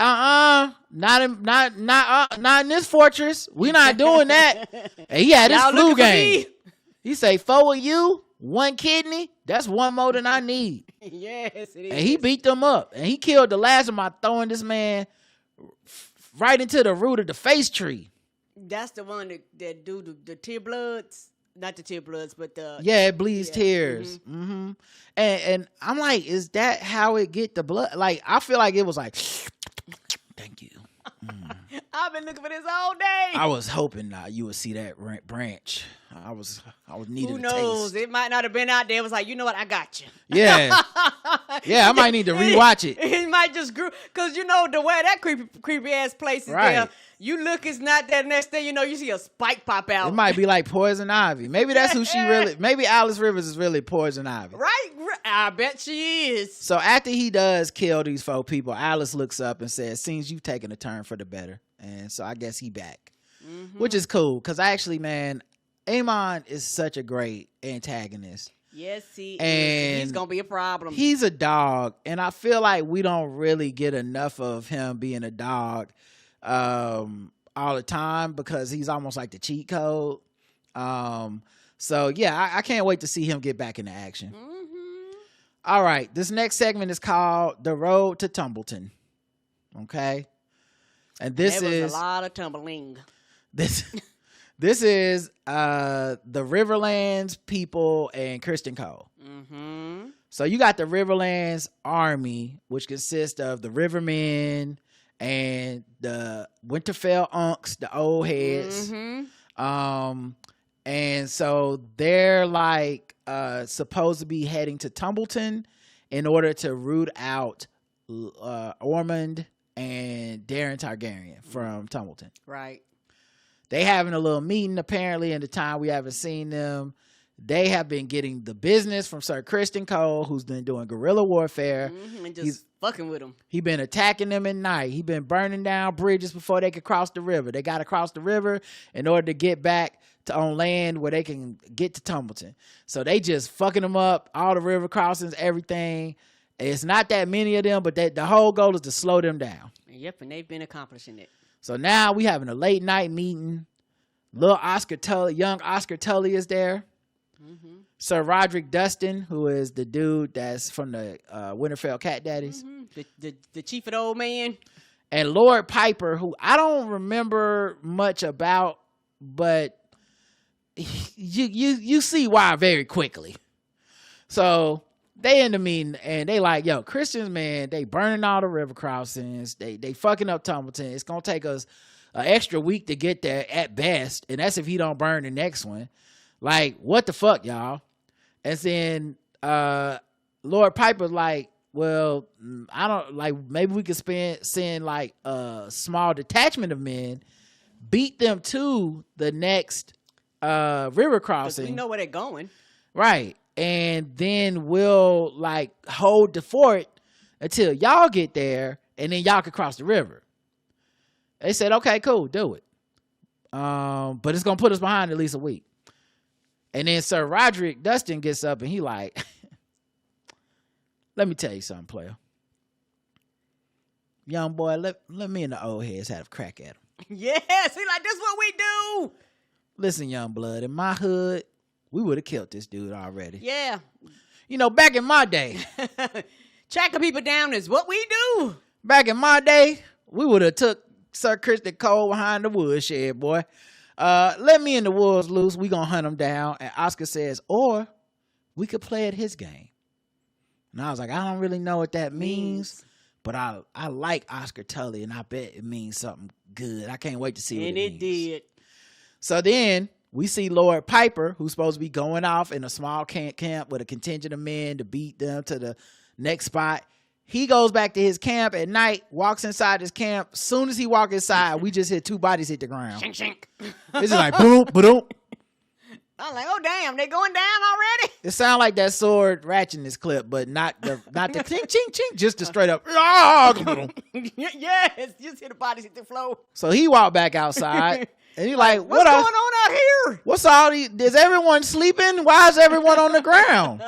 not in this fortress. We not doing that. And he had his flu game. He say, 4 of you, 1 kidney, that's 1 more than I need. Yes, it is. And he beat them up. And he killed the last of them by throwing this right into the root of the face tree. That's the one that do the tear bloods. Not the tear bloods, but the... Yeah, it bleeds tears. And I'm like, is that how it get the blood? Like, I feel like it was like, thank you. I've been looking for this all day. I was hoping you would see that branch. I was needing Who knows? A taste. It might not have been out there. It was like, you know what? I got you. Yeah. Yeah, I might need to rewatch it. It might just grew. Because, you know, the way that creepy ass place is there. You look, it's not that. Next thing you know, you see a spike pop out. It might be like Poison Ivy. Maybe that's who she really... Maybe Alice Rivers is really Poison Ivy. Right? I bet she is. So after he does kill these 4 people, Alice looks up and says, seems you've taken a turn for the better. And so I guess he back. Which is cool. Because actually, man, Amon is such a great antagonist. Yes, he is. He's going to be a problem. He's a dog. And I feel like we don't really get enough of him being a dog all the time because he's almost like the cheat code. So yeah, I can't wait to see him get back into action. All right, this next segment is called The Road to Tumbleton. Okay, and this is a lot of tumbling. This is the Riverlands people and Kristen Cole. So you got the Riverlands army, which consists of the Rivermen and the Winterfell unks, the old heads. And so they're like supposed to be heading to Tumbleton in order to root out Ormond and Daeron Targaryen from Tumbleton. Right. They having a little meeting apparently in the time we haven't seen them. They have been getting the business from Sir Kristen Cole, who's been doing guerrilla warfare. And just fucking with them. He been attacking them at night. He been burning down bridges before they could cross the river. They got to cross the river in order to get back to on land where they can get to Tumbleton. So they just fucking them up, all the river crossings, everything. It's not that many of them, but the whole goal is to slow them down. Yep, and they've been accomplishing it. So now we having a late night meeting. Little Oscar Tully, young Oscar Tully is there. Mm-hmm. Sir Roderick Dustin, who is the dude that's from the Winterfell Cat Daddies. Mm-hmm. The chief of the old man. And Lord Piper, who I don't remember much about, but you see why very quickly. So they in the meeting and they like, yo, Christians, man, they burning all the river crossings. They fucking up Tumbleton. It's gonna take us an extra week to get there at best, and that's if he don't burn the next one. Like, what the fuck, y'all? And then Lord Piper's like, well, I don't like, maybe we could send like a small detachment of men, beat them to the next river crossing. We know where they're going. Right. And then we'll like hold the fort until y'all get there, and then y'all can cross the river. They said, okay, cool, do it. But it's gonna put us behind at least a week. And then Sir Roderick Dustin gets up and he like, let me tell you something, player. Young boy, let me and the old heads have a crack at him. Yes, he like, this what we do. Listen, young blood, in my hood, we would have killed this dude already. Yeah. You know, back in my day. Tracking people down is what we do. Back in my day, we would have took Sir Christian Cole behind the woodshed, boy. Let me and the wolves loose. We gonna hunt him down. And Oscar says, or we could play at his game. And I was like, I don't really know what that means, but I like Oscar Tully, and I bet it means something good. I can't wait to see what it means. And it did. So then we see Lord Piper, who's supposed to be going off in a small camp with a contingent of men to beat them to the next spot. He goes back to his camp at night, walks inside his camp. Soon as he walks inside, we just hit two bodies hit the ground. Shink, shink. It's just like boom, boom. I'm like, oh damn, they going down already? It sounds like that sword ratcheting this clip, but not the chink, chink, chink, just the straight up. Yes, just hit the bodies hit the floor. So he walked back outside. And he's like, what's going on out here? What's all these? Is everyone sleeping? Why is everyone on the ground?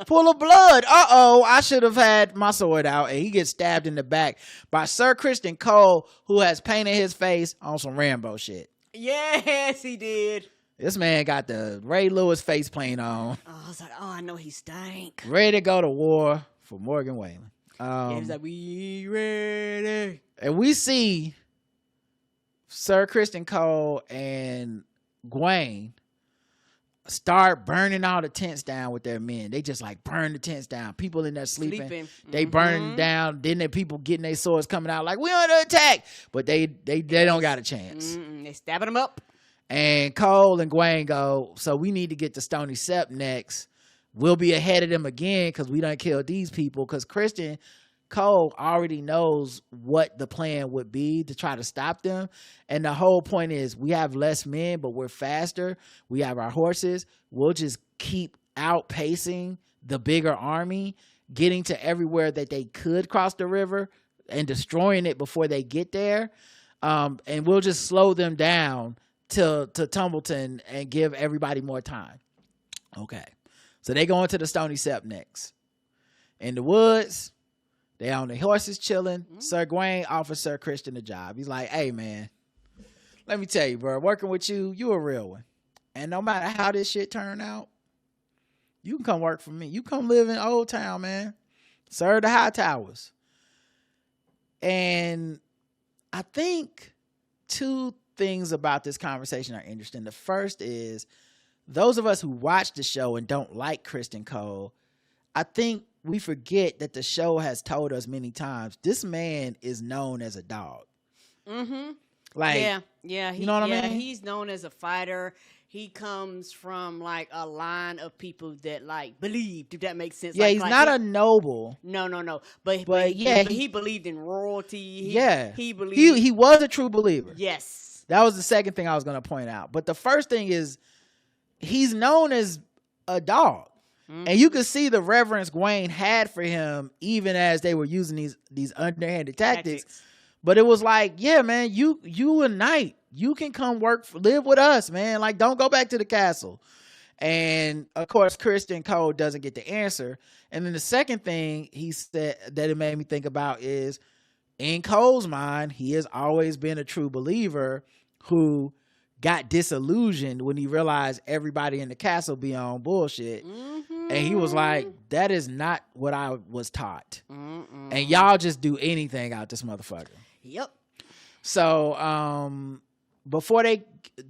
Full of blood. Uh-oh, I should have had my sword out. And he gets stabbed in the back by Sir Christian Cole, who has painted his face on some Rambo shit. Yes, he did. This man got the Ray Lewis face paint on. Oh, I was like, oh, I know he stank. Ready to go to war for Morgan Whalen. He was like, we ready. And we see Sir Christian Cole and Gwaine start burning all the tents down with their men. They just like burn the tents down. People in there sleeping. They burn down. Then the people getting their swords coming out like, we under attack. But they don't got a chance. They stabbing them up. And Cole and Gwaine go, so we need to get to Stony Sept next. We'll be ahead of them again because we done killed these people. Because Christian Cole already knows what the plan would be to try to stop them. And the whole point is we have less men, but we're faster. We have our horses. We'll just keep outpacing the bigger army, getting to everywhere that they could cross the river and destroying it before they get there. And we'll just slow them down to Tumbleton and give everybody more time. Okay. So they go into the Stony Sept next. In the woods, they on the horses chilling. Sir Gwaine offers Sir Christian a job. He's like, hey, man, let me tell you, bro, working with you a real one. And no matter how this shit turn out, you can come work for me. You come live in Old Town, man. Serve the high towers. And I think two things about this conversation are interesting. The first is those of us who watch the show and don't like Christian Cole, I think we forget that the show has told us many times this man is known as a dog. Mm-hmm. Like, yeah. You know what I mean? He's known as a fighter. He comes from like a line of people that like believed, if that makes sense. Yeah, he's not a noble. No. But he believed in royalty. He believed. He was a true believer. Yes. That was the second thing I was going to point out. But the first thing is he's known as a dog. Mm-hmm. And you could see the reverence Gwaine had for him even as they were using these underhanded tactics. But it was like, yeah, man, you a knight. You can come live with us, man. Like, don't go back to the castle. And of course, Christian Cole doesn't get the answer. And then the second thing he said that it made me think about is in Cole's mind, he has always been a true believer who got disillusioned when he realized everybody in the castle be on bullshit. And he was like, that is not what I was taught. And y'all just do anything out this motherfucker. Yep. So before they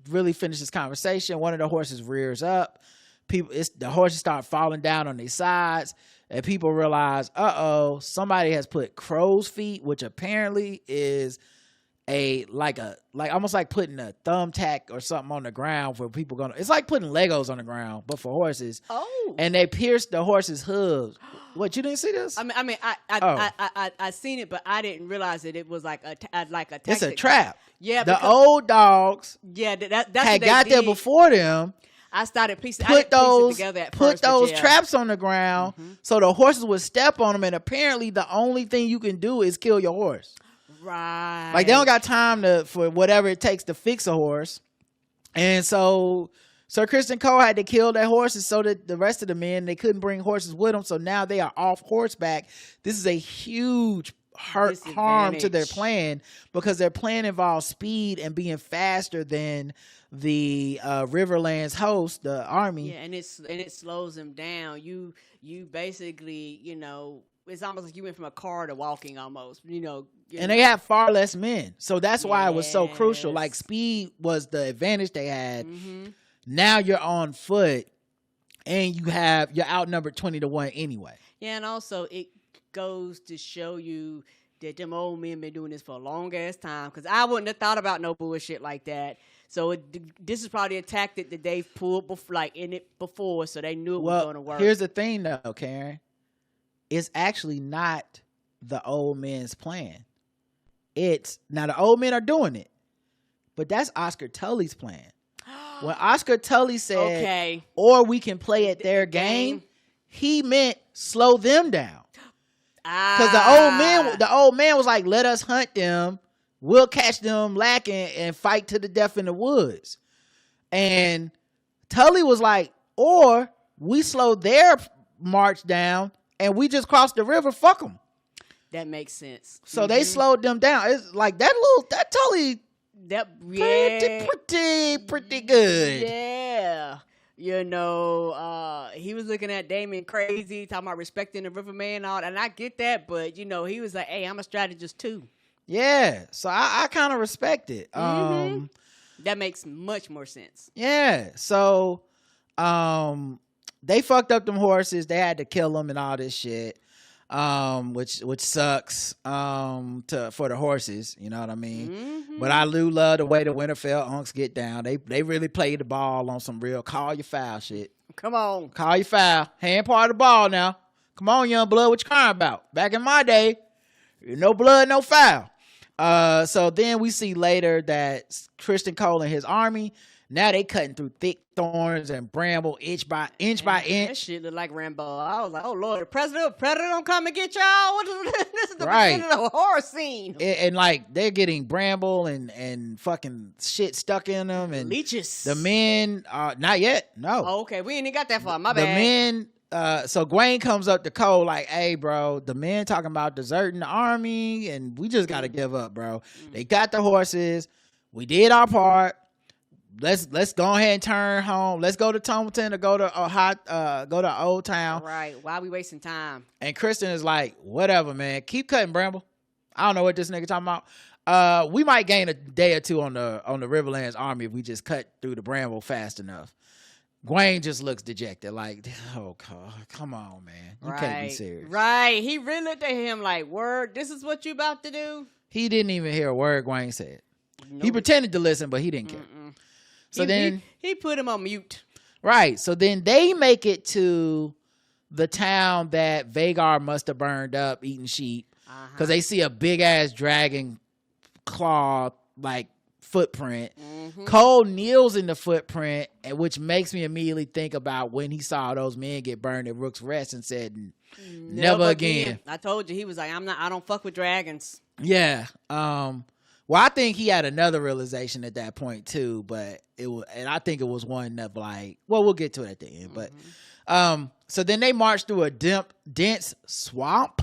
really finish this conversation, one of the horses rears up. The horses start falling down on their sides, and people realize, somebody has put crow's feet, which apparently is almost like putting a thumbtack or something on the ground for people it's like putting Legos on the ground, but for horses. Oh. And they pierced the horse's hooves. What, you didn't see this? I seen it, but I didn't realize that it was like a tactic. It's a trap. Yeah. The old dogs that's had got there before them. I started piecing put those together at first, traps on the ground so the horses would step on them, and apparently the only thing you can do is kill your horse. Right. Like, they don't got time for whatever it takes to fix a horse. And so Sir Kristen Cole had to kill their horses so that the rest of the men, they couldn't bring horses with them. So now they are off horseback. This is a huge harm to their plan, because their plan involves speed and being faster than the Riverlands host, the army. Yeah, and it slows them down. You basically, it's almost like you went from a car to walking almost, And they have far less men. So that's why it was so crucial. Like, speed was the advantage they had. Now you're on foot, and you're outnumbered 20-1 anyway. Yeah, and also it goes to show you that them old men been doing this for a long ass time, because I wouldn't have thought about no bullshit like that. So this is probably a tactic that they've pulled before, so they knew it was going to work. Here's the thing, though, Karen. It's actually not the old men's plan. Now the old men are doing it, but that's Oscar Tully's plan. When Oscar Tully said, or we can play at their game, he meant slow them down. Because the old man was like, let us hunt them. We'll catch them lacking and fight to the death in the woods. And Tully was like, or we slow their march down and we just cross the river. Fuck them. That makes sense. So they slowed them down. It's like that Tully, pretty good. Yeah. He was looking at Damon crazy, talking about respecting the riverman and all, and I get that, but he was like, hey, I'm a strategist too. Yeah, so I kind of respect it. That makes much more sense. Yeah, so they fucked up them horses. They had to kill them and all this shit, which sucks for the horses. You know what I mean? But I do love the way the Winterfell unks get down. They really played the ball on some real call your foul shit. Come on, call your foul. Hand part of the ball now. Come on, young blood. What you crying about? Back in my day, no blood, no foul. So then we see later that Kristen Cole and his army, now they cutting through thick thorns and bramble inch by inch. That shit look like Rambo. I was like, oh Lord, the Predator don't come and get y'all. This is the beginning of the horror scene. And like they're getting bramble and fucking shit stuck in them and leeches. The men, not yet. No. Oh, okay, we ain't even got that far. My bad. The men. So Gwaine comes up to Cole like, hey, bro, the men talking about deserting the army, and we just got to give up, bro. They got the horses. We did our part. Let's go ahead and turn home. Let's go to Tumbleton or go to Old Town. Right. Why are we wasting time? And Kristen is like, whatever, man. Keep cutting, Bramble. I don't know what this nigga talking about. We might gain a day or two on the Riverlands army if we just cut through the Bramble fast enough. Gwaine just looks dejected, like, oh, God, come on, man. You can't be serious. Right. He really looked at him like, word, this is what you about to do? He didn't even hear a word Gwaine said. Nope. He pretended to listen, but he didn't care. So he put him on mute. Right. So then they make it to the town that Vagar must have burned up eating sheep, because they see a big-ass dragon claw, like, footprint. Cole kneels in the footprint, which makes me immediately think about when he saw those men get burned at Rook's Rest and said, never again. I told you, he was like, I don't fuck with dragons. Yeah. Well, I think he had another realization at that point too, but I think it was one of like, well, we'll get to it at the end. But so then they march through a dense swamp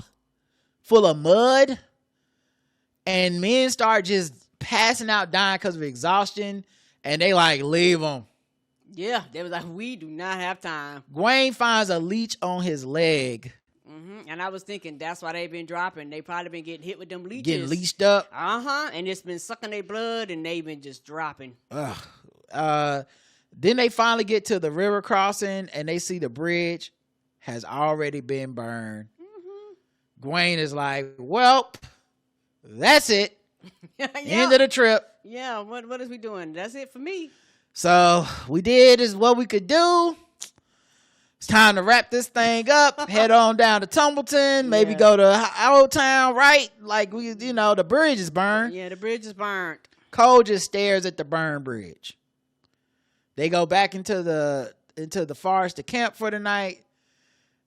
full of mud. and men start just passing out, dying because of exhaustion, and they like leave them. Yeah, they was like, we do not have time. Gwaine finds a leech on his leg. And I was thinking that's why they've been dropping. They probably been getting hit with them leeches. Getting leeched up. And it's been sucking their blood, and they've been just dropping. Then they finally get to the river crossing, and they see the bridge has already been burned. Gwaine is like, well, that's it. End of the trip. Yeah, what is we doing? That's it for me. So we did is what we could do. It's time to wrap this thing up. Head on down to Tumbleton. Maybe go to Old Town, right? Like the bridge is burned. Yeah, the bridge is burned. Cole just stares at the burned bridge. They go back into the forest to camp for the night.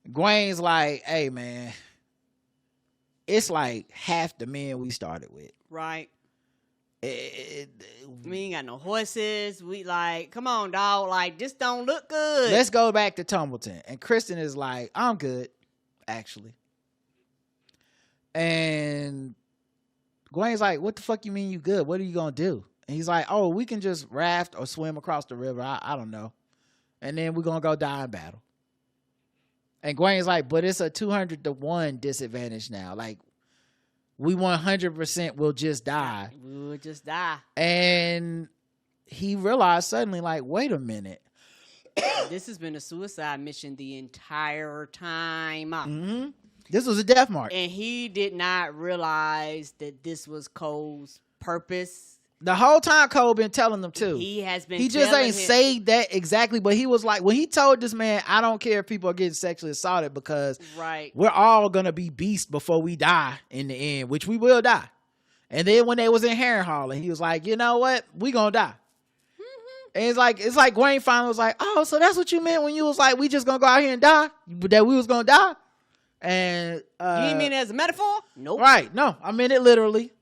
Gwaine's like, hey man, it's like half the men we started with. Right. We ain't got no horses. We like, come on, dog. Like, this don't look good. Let's go back to Tumbleton. And Kristen is like, I'm good, actually. And Gwaine's like, what the fuck you mean you good? What are you going to do? And he's like, oh, we can just raft or swim across the river. I don't know. And then we're going to go die in battle. And Gwaine's like, but it's a 200-1 disadvantage now. Like, we 100% will just die. We will just die. And he realized suddenly, like, wait a minute. This has been a suicide mission the entire time. This was a death march. And he did not realize that this was Cole's purpose. The whole time Cole been telling them too. He has been. He just ain't say that exactly, but he was like, when he told this man, I don't care if people are getting sexually assaulted because we're all gonna be beasts before we die in the end, which we will die. And then when they was in Harrenhal, and he was like, you know what, we gonna die. And it's like Gwaine finally was like, oh, so that's what you meant when you was like, we just gonna go out here and die, that we was gonna die. And you mean it as a metaphor? Nope. Right? No, I meant it literally.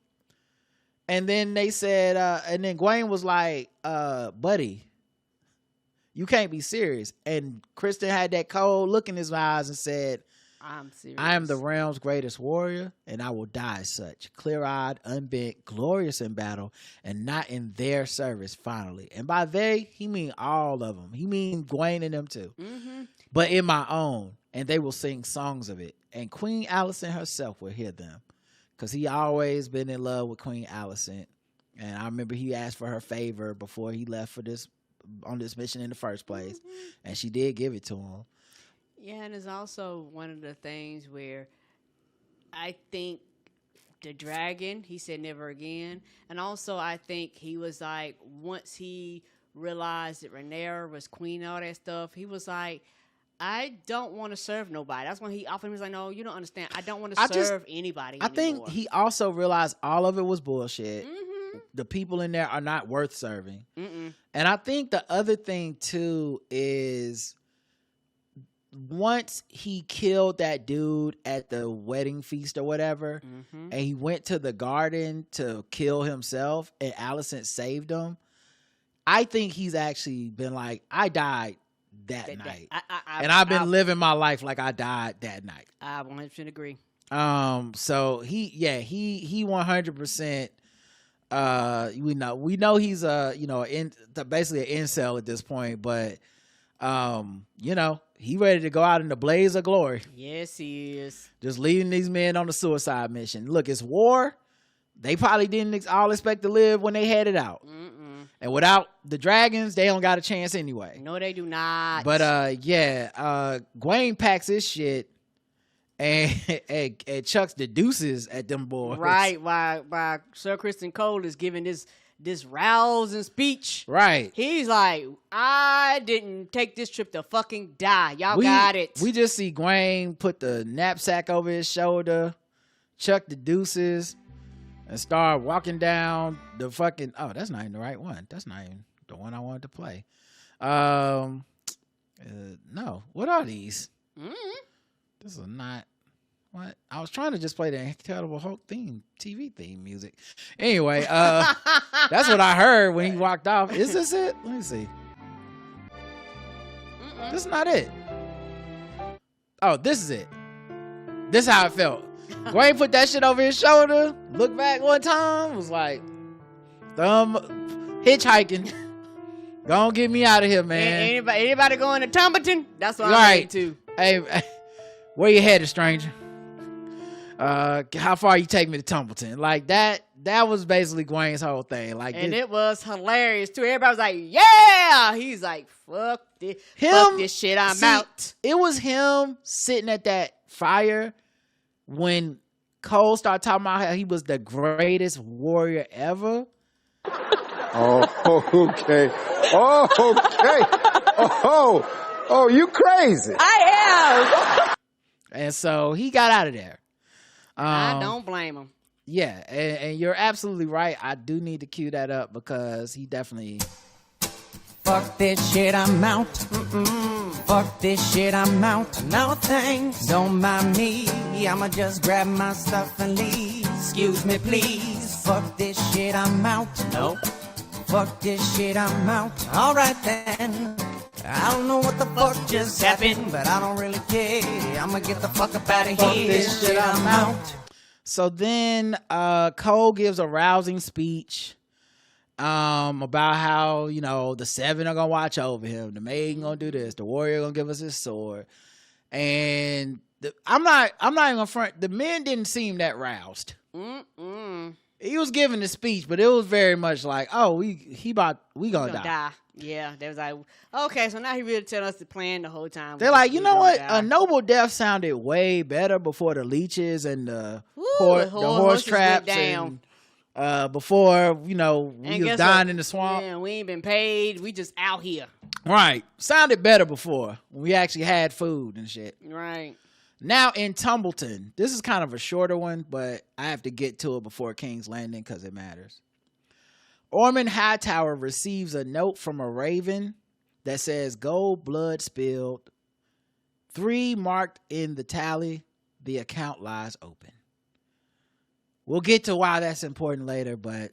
And then they said, and then Gwaine was like, buddy, you can't be serious. And Kristen had that cold look in his eyes and said, I'm serious. I am the realm's greatest warrior, and I will die as such, clear-eyed, unbent, glorious in battle, and not in their service, finally. And by they, he mean all of them. He mean Gwaine and them too. But in my own, and they will sing songs of it. And Queen Alicent herself will hear them. Because he always been in love with Queen Alicent. And I remember he asked for her favor before he left on this mission in the first place. And she did give it to him. Yeah, and it's also one of the things where I think the dragon, he said never again. And also I think he was like, once he realized that Rhaenyra was queen and all that stuff, he was like, I don't want to serve nobody. That's when he offered me, he was like, no, you don't understand. I don't want to serve anybody anymore. I think he also realized all of it was bullshit. The people in there are not worth serving. And I think the other thing, too, is once he killed that dude at the wedding feast or whatever, and he went to the garden to kill himself, and Alicent saved him, I think he's actually been like, I died that night. I've been living my life like I died that night. I 100% agree. So he 100%. We know he's basically an incel at this point, but he ready to go out in the blaze of glory. Yes, he is. Just leading these men on a suicide mission. Look, it's war. They probably didn't all expect to live when they headed out. And without the dragons, they don't got a chance anyway. No, they do not. But Gwaine packs his shit and chucks the deuces at them boys. Right, while Sir Kristen Cole is giving this rousing speech. Right. He's like, I didn't take this trip to fucking die. Y'all got it. We just see Gwaine put the knapsack over his shoulder, chuck the deuces, and start walking down the fucking... Oh, that's not even the right one. That's not even the one I wanted to play. No. What are these? This is not... What? I was trying to just play the Incredible Hulk TV theme music. Anyway, that's what I heard when he walked off. Is this it? Let me see. This is not it. Oh, this is it. This is how it felt. Gray put that shit over his shoulder, looked back one time, was like, hitchhiking. Gonna get me out of here, man. Anybody going to Tumbleton? That's what I'm Right. to. Hey, where you headed, stranger? How far you take me to Tumbleton? Like that was basically Gwen's whole thing. Like, and it was hilarious too. Everybody was like, yeah. He's like, fuck this shit, I'm out. It was him sitting at that fire when Cole started talking about how he was the greatest warrior ever. Oh, okay. Oh, okay. Oh, you crazy. I am. And so he got out of there. I don't blame him. Yeah, and you're absolutely right. I do need to cue that up because he definitely... Fuck this shit, I'm out. Fuck this shit, I'm out. No thanks, don't mind me. I'ma just grab my stuff and leave. Excuse me, please. Fuck this shit, I'm out. Nope. Fuck this shit, I'm out. Alright then. I don't know what the fuck just happened, but I don't really care. I'ma get the fuck up out of here. Fuck this shit, I'm out. So then Cole gives a rousing speech about how, you know, the 7 are gonna watch over him, the maiden gonna do this, the warrior gonna give us his sword. And I'm not even gonna front, the men didn't seem that roused. He was giving the speech, but it was very much like, oh, we gonna die. Yeah, they was like, okay, so now he really telling us the plan the whole time. They're like, you know what? A noble death sounded way better before the leeches and the horse traps and before, you know, we was dying in the swamp. Yeah, we ain't been paid. We just out here. Right. Sounded better before when we actually had food and shit. Right. Now in Tumbleton, this is kind of a shorter one, but I have to get to it before King's Landing because it matters. Ormond Hightower receives a note from a raven that says gold blood spilled. 3 marked in the tally. The account lies open. We'll get to why that's important later, but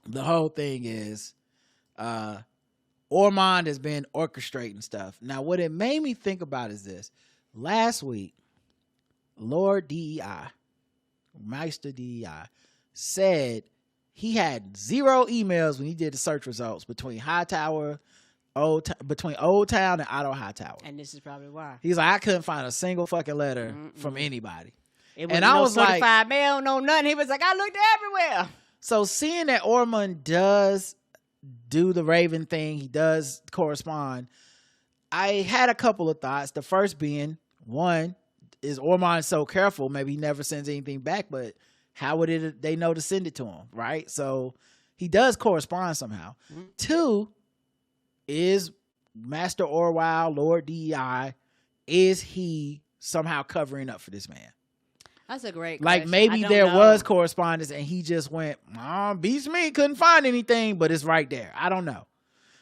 the whole thing is Ormond has been orchestrating stuff. Now, what it made me think about is this. Last week, Lord DEI, Meister DEI, said he had 0 emails when he did the search results between Hightower, between Old Town and Otto Hightower. And this is probably why. He's like, I couldn't find a single fucking letter from anybody. And I was like, certified mail, no nothing. He was like, I looked everywhere. So seeing that Ormond does do the Raven thing, he does correspond, I had a couple of thoughts. The first being, one, is Ormond so careful, maybe he never sends anything back, but how would they know to send it to him, right? So he does correspond somehow. 2, is Master Orwell, Lord DEI, is he somehow covering up for this man? That's a great question. Like maybe there was correspondence and he just went, beats me, couldn't find anything, but it's right there. I don't know.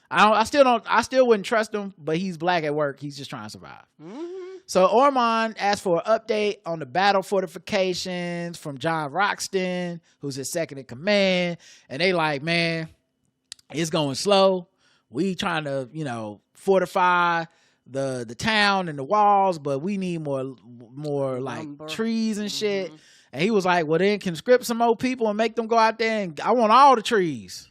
I still wouldn't trust him, but he's black at work. He's just trying to survive. So Ormond asked for an update on the battle fortifications from John Roxton, who's his second in command. And they like, man, it's going slow. We trying to, you know, fortify the town and the walls, but we need more like lumber, trees and shit. And he was like, well, then conscript some more people and make them go out there, and I want all the trees.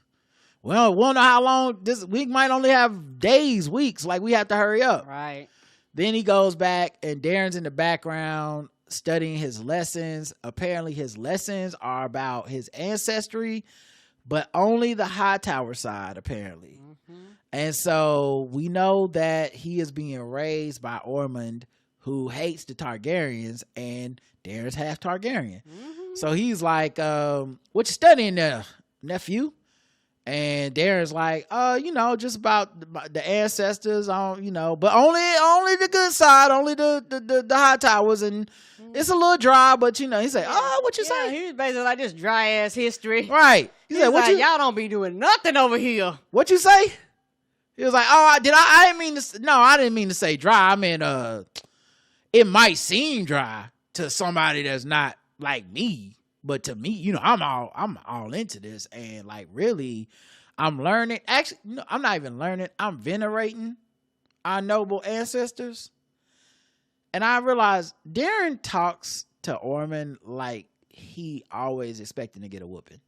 Well, we'll know how long this week might only have days, weeks. Like, we have to hurry up. Right. Then he goes back and Darren's in the background studying his lessons. Apparently his lessons are about his ancestry, but only the Hightower side, apparently. And so we know that he is being raised by Ormond, who hates the Targaryens, and Darren's half Targaryen. So he's like, what you studying there, nephew? And Darren's like, you know, just about the ancestors, you know, but only the good side, only the Hightowers, and it's a little dry, but you know, he said, what you say? He was basically like this dry ass history. Right. He said, what y'all don't be doing nothing over here. What you say? He was like, I didn't mean to say dry. I mean, it might seem dry to somebody that's not like me, but to me, you know, I'm all into this, and like really, I'm learning. Actually, no, I'm not even learning. I'm venerating our noble ancestors, and I realized Darren talks to to Ormond like he always expecting to get a whooping.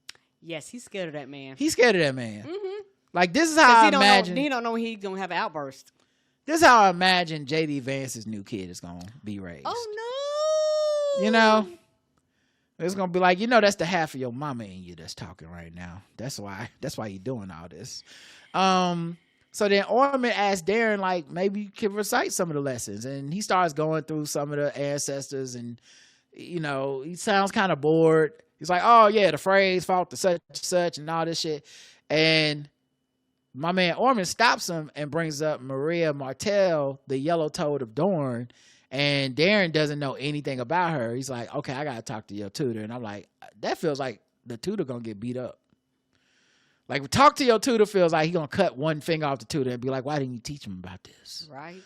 Yes, he's scared of that man. He's scared of that man. Mm-hmm. Like, this is how I imagine. He don't know he's going to have an outburst. This is how I imagine J.D. Vance's new kid is going to be raised. Oh, no. You know? It's going to be like, that's the half of your mama in you that's talking right now. That's why you're doing all this. So then Ormond asked Darren, like, maybe you could recite some of the lessons. And he starts going through some of the ancestors and, he sounds kind of bored. He's like, oh, yeah, the phrase fought the such and all this shit. And my man Ormond stops him and brings up Maria Martell, the Yellow Toad of Dorne. And Darren doesn't know anything about her. He's like, okay, I got to talk to your tutor. And I'm like, that feels like the tutor going to get beat up. Like, talk to your tutor feels like he going to cut one finger off the tutor and be like, why didn't you teach him about this? Right.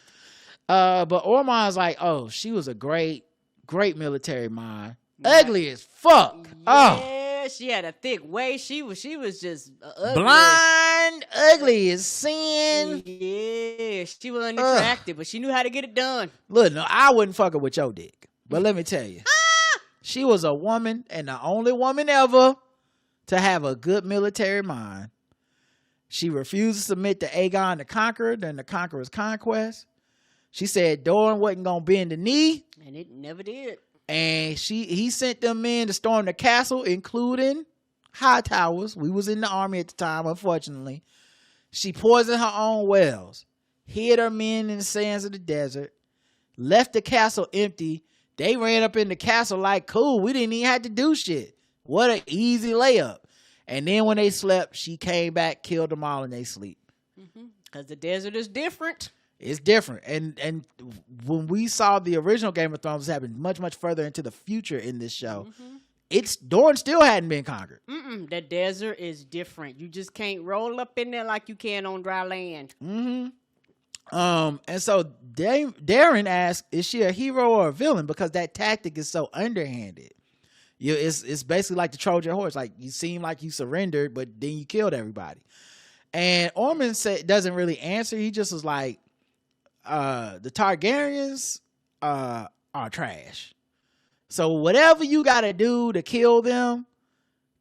But Ormond's like, oh, she was a great military mind. Right. Ugly as fuck. Yeah, she had a thick waist. She was just ugly. Blind, ugly as sin. Yeah, she was unattractive, but she knew how to get it done. Look, no, I wouldn't fuck her with your dick. But let me tell you, she was a woman and the only woman ever to have a good military mind. She refused to submit to Aegon the Conqueror during the Conqueror's conquest. She said Dorne wasn't going to bend the knee. And it never did. And he sent them men to storm the castle, including Hightowers. We was in the army at the time, unfortunately. She poisoned her own wells, hid her men in the sands of the desert, left the castle empty. They ran up in the castle like, cool, we didn't even have to do shit. What an easy layup. And then when they slept, she came back, killed them all in their sleep. Because the desert is different. It's different. And when we saw the original Game of Thrones happen much, much further into the future in this show, Dorne still hadn't been conquered. The desert is different. You just can't roll up in there like you can on dry land. And so Darren asked, is she a hero or a villain? Because that tactic is so underhanded. It's basically like the Trojan horse. Like, you seem like you surrendered, but then you killed everybody. And Ormond doesn't really answer. He just was like, the Targaryens are trash. So whatever you got to do to kill them,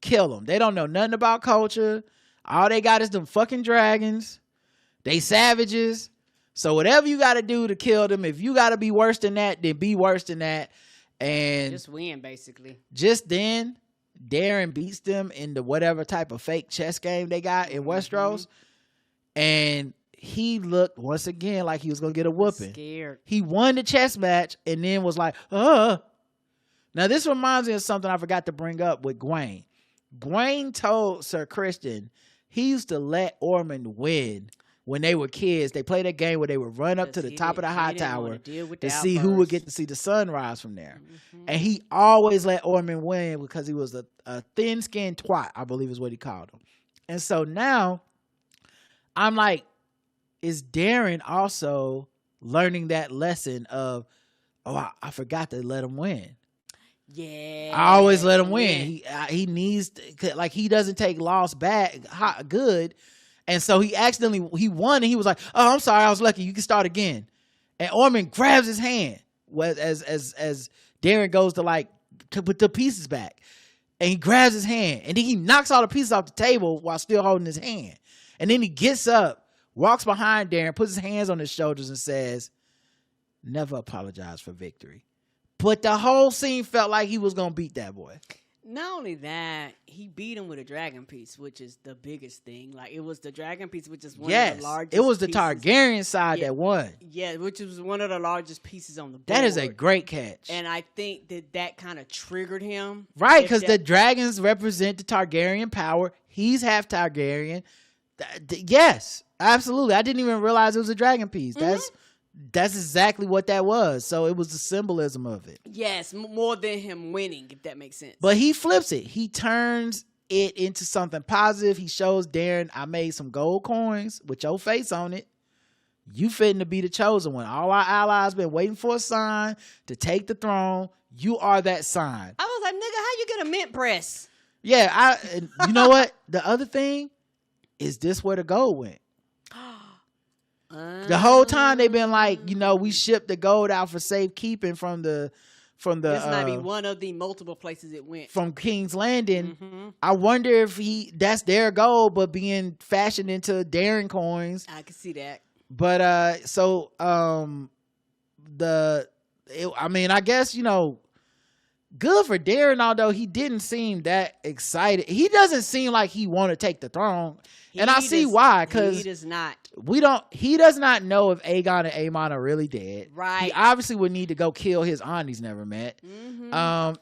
kill them. They don't know nothing about culture. All they got is them fucking dragons. They savages. So whatever you got to do to kill them, if you got to be worse than that, then be worse than that. And just win, basically. Just then, Darren beats them in the whatever type of fake chess game they got in Westeros. And he looked once again like he was going to get a whooping. Scared. He won the chess match and then was like, Now, this reminds me of something I forgot to bring up with Gwaine. Gwaine told Sir Christian he used to let Ormond win when they were kids. They played a game where they would run up to the top of the high tower to see who would get to see the sunrise from there. And he always let Ormond win because he was a thin-skinned twat, I believe is what he called him. And so now I'm like, is Darren also learning that lesson of, I forgot to let him win. Yeah, I always let him win. He needs to, like, he doesn't take loss back good, and so he won, and he was like, "Oh, I'm sorry, I was lucky. You can start again." And Ormond grabs his hand as Darren goes to put the pieces back, and he grabs his hand, and then he knocks all the pieces off the table while still holding his hand, and then he gets up, walks behind Darren, puts his hands on his shoulders, and says, "Never apologize for victory." But the whole scene felt like he was going to beat that boy. Not only that, he beat him with a dragon piece, which is the biggest thing. Like, it was the dragon piece, which is one of the largest. It was the pieces. Targaryen side that won. Yeah, which was one of the largest pieces on the board. That is a great catch. And I think that kind of triggered him. Right, because the dragons represent the Targaryen power. He's half Targaryen. Yes, absolutely. I didn't even realize it was a dragon piece. That's exactly what that was. So it was the symbolism of it. Yes, more than him winning, if that makes sense. But he flips it. He turns it into something positive. He shows Darren, I made some gold coins with your face on it. You fitting to be the chosen one. All our allies been waiting for a sign to take the throne. You are that sign. I was like, nigga, how you get a mint press? Yeah, you know what? The other thing is this where the gold went. The whole time they've been like, we shipped the gold out for safekeeping from the from the this might be one of the multiple places it went from King's Landing. I wonder if that's their goal, but being fashioned into Darren coins. I can see that. But I guess, good for Darren, although he didn't seem that excited. He doesn't seem like he want to take the throne. And I see why, because he does not. He does not know if Aegon and Aemon are really dead. Right. He obviously would need to go kill his aunt he's never met.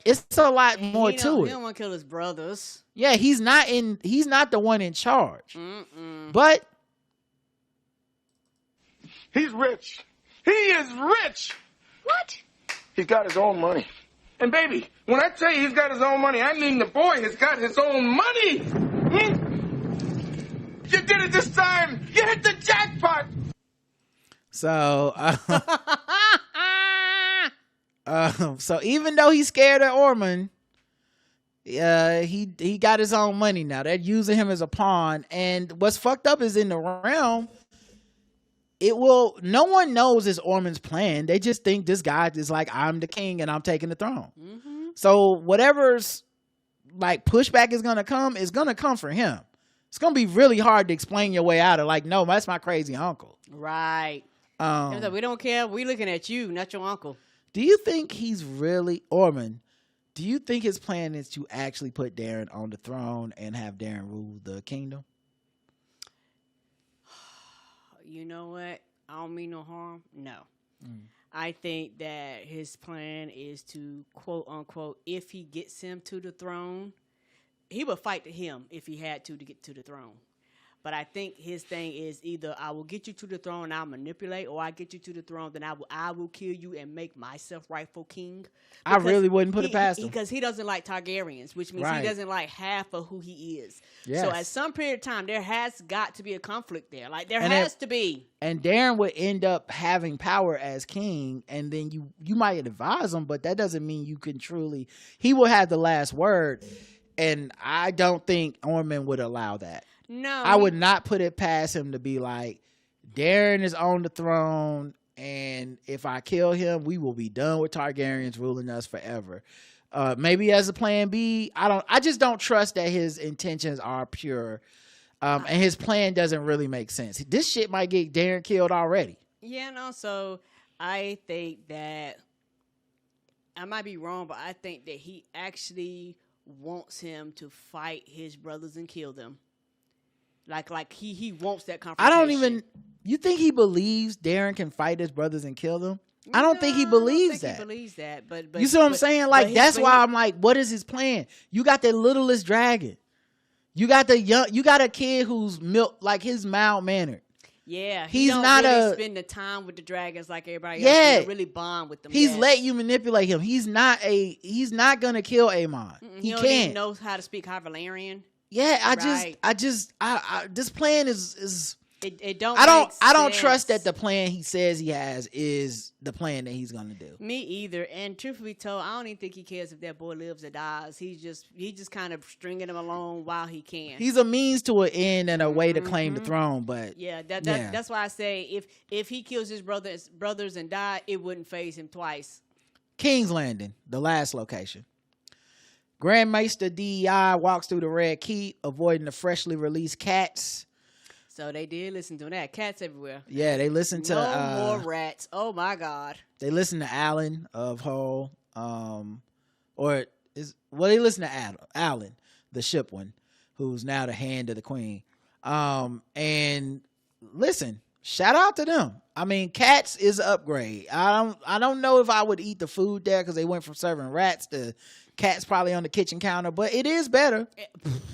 It's a lot more to it. He don't want to kill his brothers. Yeah, he's not the one in charge. But He's rich. He is rich. What? He's got his own money. And baby, when I tell you he's got his own money, I mean the boy has got his own money. You did it this time. You hit the jackpot. so, so even though he's scared of Ormond, he got his own money now. They're using him as a pawn. And what's fucked up is in the realm, no one knows it's Ormond's plan. They just think this guy is like, I'm the king and I'm taking the throne. So whatever's like pushback is gonna come for him. It's gonna be really hard to explain your way out of, like, no, that's my crazy uncle. Right. We don't care. We looking at you, not your uncle. Do you think he's really Ormond? Do you think his plan is to actually put Darren on the throne and have Darren rule the kingdom? You know what? I don't mean no harm. No. I think that his plan is to, quote unquote, if he gets him to the throne, he would fight him if he had to get to the throne. But I think his thing is either I will get you to the throne and I'll manipulate, or I get you to the throne, then I will kill you and make myself rightful king. I really wouldn't put it past him. Because he doesn't like Targaryens, which means he doesn't like half of who he is. Yes. So at some period of time, there has got to be a conflict there. Like, there has to be. And Darren would end up having power as king, and then you might advise him, but that doesn't mean you can truly... He will have the last word, and I don't think Ormond would allow that. No. I would not put it past him to be like, Darren is on the throne, and if I kill him, we will be done with Targaryens ruling us forever. Maybe as a plan B. I just don't trust that his intentions are pure. And his plan doesn't really make sense. This shit might get Darren killed already. Yeah, no, so I think that, I might be wrong, but I think that he actually wants him to fight his brothers and kill them. Like he wants that confrontation. You think he believes Darren can fight his brothers and kill them? I don't think he believes that. He believes that, but you see what I'm saying? Like, that's why I'm like, what is his plan? You got the littlest dragon. You got a kid who's like, his mild mannered. Yeah, he's don't not really spend the time with the dragons like everybody else. He don't really bond with them. He's let you manipulate him. He's not gonna kill Aemon. He don't can't. even know how to speak High Valyrian. Yeah, this plan is. It don't. I don't trust that the plan he says he has is the plan that he's gonna do. Me either. And truth be told, I don't even think he cares if that boy lives or dies. He's just kind of stringing him along while he can. He's a means to an end and a way to claim the throne. But that's why I say if he kills his brothers and die, it wouldn't faze him twice. King's Landing, the last location. Grand Maester DEI walks through the Red Keep, avoiding the freshly released cats. So they did listen to that. Cats everywhere. Yeah, they listened to... No more rats. Oh, my God. They listened to Alan of Hull. They listened to Alan, the ship one, who's now the hand of the queen. And listen, shout out to them. I mean, cats is an upgrade. I don't know if I would eat the food there because they went from serving rats to cats probably on the kitchen counter, but it is better.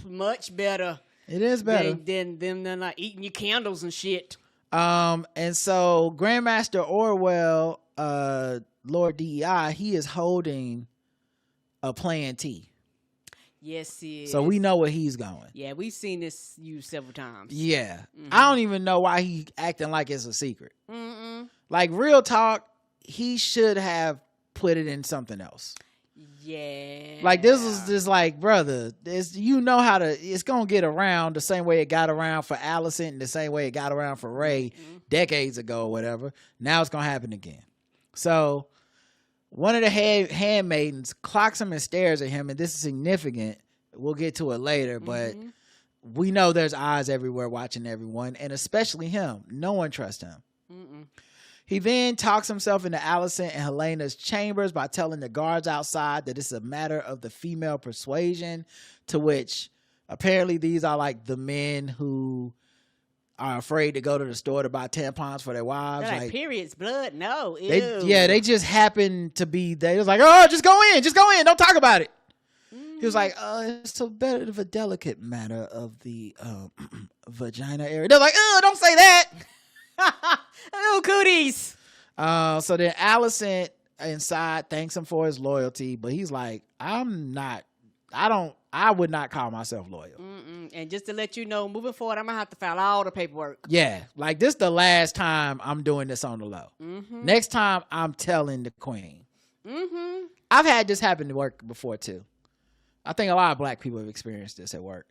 Much better. It is better than them not eating your candles and shit. And so Grandmaster Orwell, Lord DEI, he is holding a Plan T. Yes, he is. So we know where he's going. Yeah, we've seen this used several times. Yeah. I don't even know why he acting like it's a secret. Like, real talk, he should have put it in something else. Yeah. Like, this was just like, brother, it's gonna get around the same way it got around for Alicent and the same way it got around for Rey decades ago or whatever. Now it's gonna happen again. So One of the handmaidens clocks him and stares at him, and this is significant. We'll get to it later, but we know there's eyes everywhere watching everyone, and especially him. No one trusts him. He then talks himself into Alicent and Helena's chambers by telling the guards outside that it's a matter of the female persuasion, to which apparently these are like the men who are afraid to go to the store to buy tampons for their wives. They're like, periods, blood, no. Ew. They just happen to be, they was like, oh, just go in, don't talk about it. He was like, it's a bit of a delicate matter of the vagina area. They're like, oh, don't say that. Oh, cooties. So then Alicent inside thanks him for his loyalty, but he's like, I would not call myself loyal. And just to let you know, moving forward, I'm going to have to file all the paperwork. Yeah, like this the last time I'm doing this on the low. Next time I'm telling the queen. I've had this happen to work before too. I think a lot of black people have experienced this at work,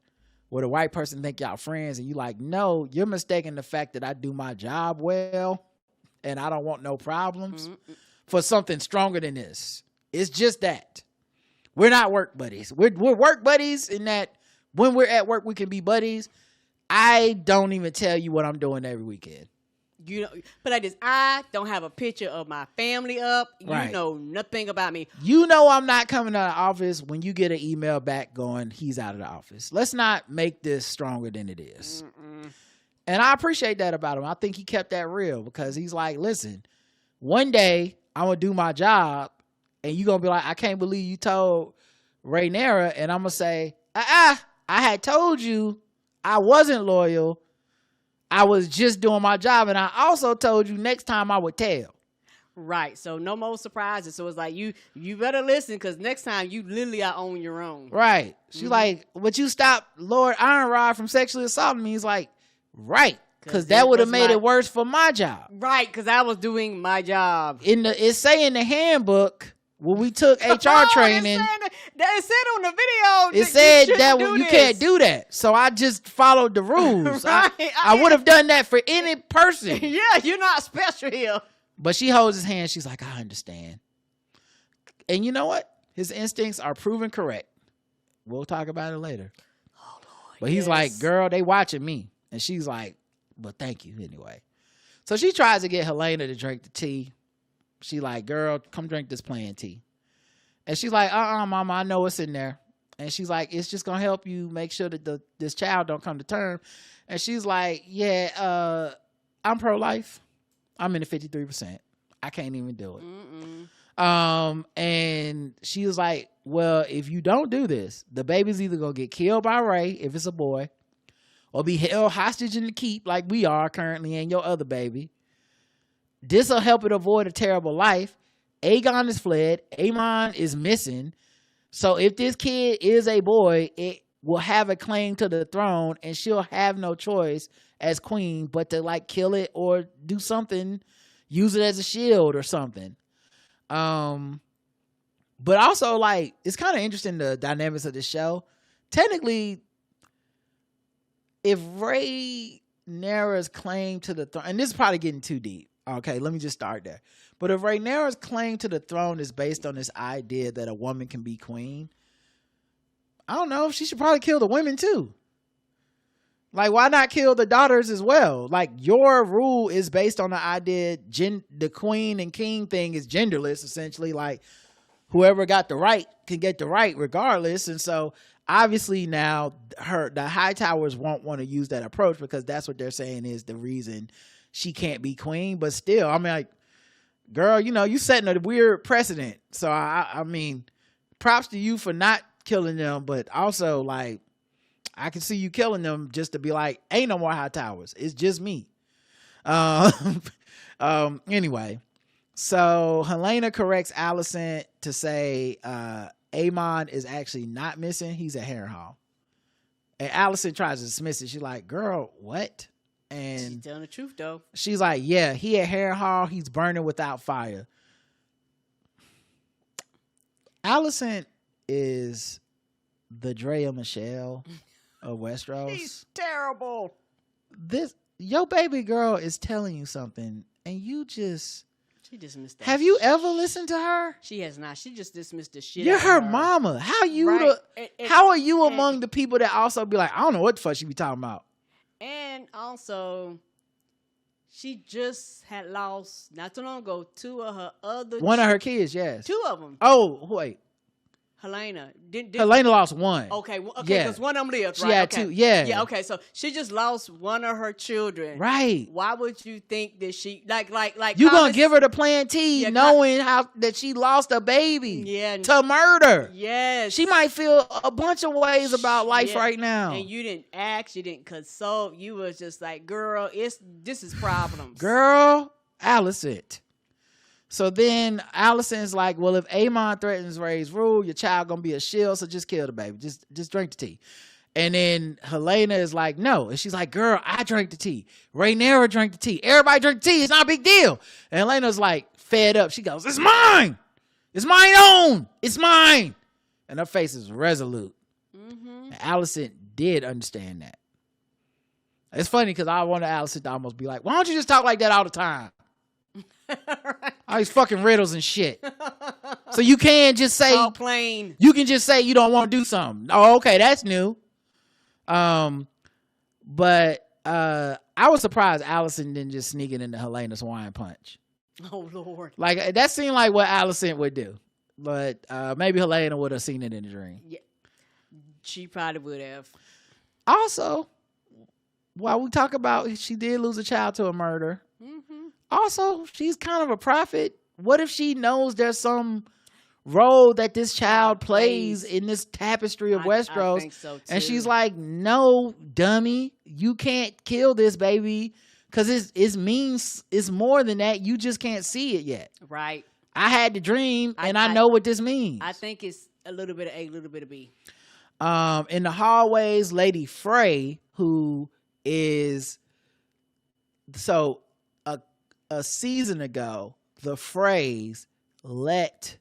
where the white person think y'all friends and you like, no, you're mistaking the fact that I do my job well and I don't want no problems for something stronger than this. It's just that. We're not work buddies. We're work buddies in that when we're at work, we can be buddies. I don't even tell you what I'm doing every weekend. You know, but I don't have a picture of my family up. Right. You know nothing about me. You know I'm not coming out of the office when you get an email back going, he's out of the office. Let's not make this stronger than it is. And I appreciate that about him. I think he kept that real because he's like, listen, one day I'm going to do my job and you're going to be like, I can't believe you told Rhaenyra. And I'm going to say, I had told you I wasn't loyal. I was just doing my job. And I also told you next time I would tell. Right. So no more surprises. So it's like, you better listen because next time you literally are on your own. Right. She's like, would you stop Lord Ironrod from sexually assaulting me? He's like, right. Because that would have made it worse for my job. Right. Because I was doing my job. It say in the handbook when we took HR training. It said on the video. It said that you can't do that. So I just followed the rules. Right. I would have done that for any person. Yeah, you're not special here. But she holds his hand. She's like, I understand. And you know what? His instincts are proven correct. We'll talk about it later. Oh, Lord, but he's like, girl, they watching me. And she's like, but thank you anyway. So she tries to get Helena to drink the tea. She like, girl, come drink this plain tea. And she's like, mama, I know what's in there. And she's like, it's just going to help you make sure that this child don't come to term. And she's like, yeah, I'm pro-life. I'm in the 53%. I can't even do it. And she was like, well, if you don't do this, the baby's either going to get killed by Ray, if it's a boy, or be held hostage in the keep like we are currently and your other baby. This will help it avoid a terrible life. Aegon is fled. Aemon is missing. So if this kid is a boy, it will have a claim to the throne and she'll have no choice as queen but to like kill it or do something, use it as a shield or something. But also like it's kind of interesting the dynamics of the show. Technically, if Rhaenyra's claim to the throne, and this is probably getting too deep. Okay, let me just start there. But if Rhaenyra's claim to the throne is based on this idea that a woman can be queen, I don't know, she should probably kill the women too. Like, why not kill the daughters as well? Like, your rule is based on the idea the queen and king thing is genderless, essentially. Like, whoever got the right can get the right regardless. And so, obviously now, the Hightowers won't want to use that approach because that's what they're saying is the reason she can't be queen. But still, I mean, like, girl, you know, you setting a weird precedent. So, I mean, props to you for not killing them, but also, like, I can see you killing them just to be like, ain't no more Hightowers. It's just me. Anyway, so Helena corrects Alicent to say Aemon is actually not missing. He's at Harrenhal. And Alicent tries to dismiss it. She's like, girl, what? And she's telling the truth, though. She's like, yeah, he at Harrenhal. He's burning without fire. Alicent is the Draya Michele of Westeros. He's terrible. Your baby girl is telling you something and you just She dismissed that. Have you ever listened to her? She has not. She just dismissed the shit. You're out her of mama. How you Right. how are you among the people that also be like, I don't know what the fuck she be talking about? And also, she just had lost not too long ago One of her kids, yes. 2 of them. Oh, wait. Helena. Helena lost one. Okay, Yeah. because one of them lived, She right? had okay. 2, yeah. Yeah, okay, so she just lost one of her children. Right. Why would you think that she, like You gonna comments- give her the plan T, Yeah, knowing how that she lost a baby Yeah. to murder. Yes. She might feel a bunch of ways about life Yeah. right now. And you didn't ask, you didn't consult. You was just like, girl, this is problems. Girl, Allison. So then Allison's like, well, if Aemon threatens Ray's rule, your child gonna be a shield, so just kill the baby. Just drink the tea. And then Helena is like, no. And she's like, girl, I drank the tea. Rhaenyra drank the tea. Everybody drank the tea. It's not a big deal. And Helena's like fed up. She goes, it's mine. It's mine own. It's mine. And her face is resolute. Mm-hmm. And Allison did understand that. It's funny because I wanted Allison to almost be like, why don't you just talk like that all the time? All these fucking riddles and shit. So you can just say Talk plain. You can just say you don't want to do something. Oh, okay, that's new. But I was surprised Allison didn't just sneak it into Helena's wine punch. Oh Lord. Like that seemed like what Allison would do. But maybe Helena would have seen it in a dream. Yeah. She probably would have. Also, while we talk about she did lose a child to a murder. Mm-hmm. Also, she's kind of a prophet. What if she knows there's some role that this child plays in this tapestry of Westeros? I think so too. And she's like, no, dummy, you can't kill this baby because it means it's more than that. You just can't see it yet. Right. I had the dream and I know what this means. I think it's a little bit of A, a little bit of B. In the hallways, Lady Frey, who is a season ago, the Freys let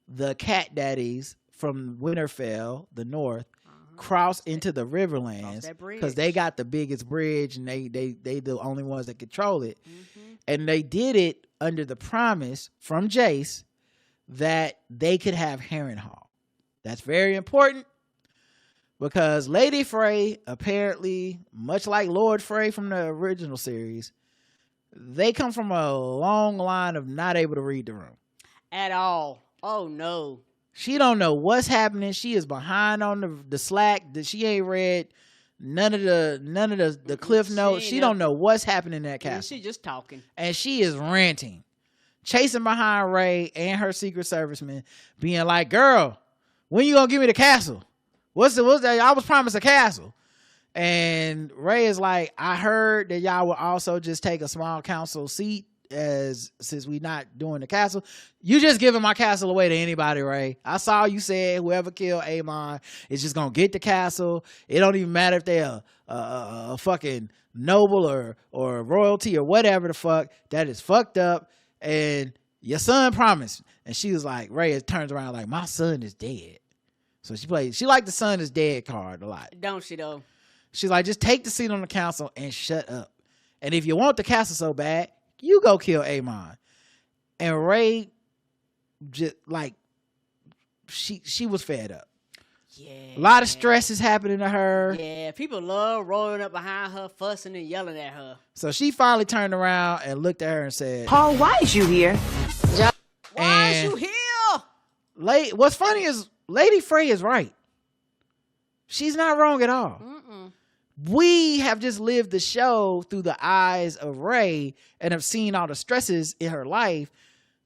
the cat daddies from Winterfell, the north, cross into the Riverlands because they got the biggest bridge and they the only ones that control it. Mm-hmm. And they did it under the promise from Jace that they could have Harrenhal. That's very important because Lady Frey, apparently, much like Lord Frey from the original series, they come from a long line of not able to read the room at all. Oh no. She don't know what's happening. She is behind on the slack. That she ain't read none of the cliff notes. She don't know what's happening in that castle. She just talking. And she is ranting, chasing behind Ray and her Secret Servicemen, being like, girl, when you gonna give me the castle? What's that? I was promised a castle. And Ray is like, I heard that y'all will also just take a small council seat since we not doing the castle. You just giving my castle away to anybody, Ray. I saw you said whoever killed Aemon is just gonna get the castle. It don't even matter if they're a fucking noble or royalty or whatever the fuck. That is fucked up. And your son promised. And she was like, Ray turns around like, my son is dead. So she liked the son is dead card a lot. Don't she though? She's like, just take the seat on the council and shut up. And if you want the castle so bad, you go kill Aemon. And Ray just like she was fed up. Yeah. A lot of stress is happening to her. Yeah, people love rolling up behind her, fussing and yelling at her. So she finally turned around and looked at her and said, Paul, why is you here? Why is you here? What's funny is Lady Frey is right. She's not wrong at all. Mm-mm. We have just lived the show through the eyes of Ray and have seen all the stresses in her life.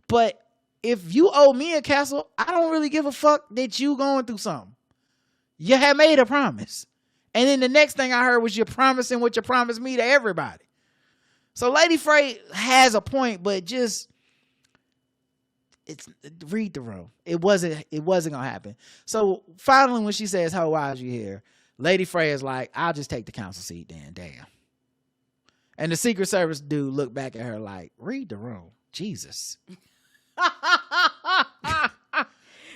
But if you owe me a castle, I don't really give a fuck that you going through something. You have made a promise. And then the next thing I heard was you're promising what you promised me to everybody. So Lady Frey has a point, but just read the room. It wasn't gonna happen. So finally when she says, how wise you here? Lady Frey is like, I'll just take the council seat then, damn. And the Secret Service dude looked back at her like, read the room. Jesus.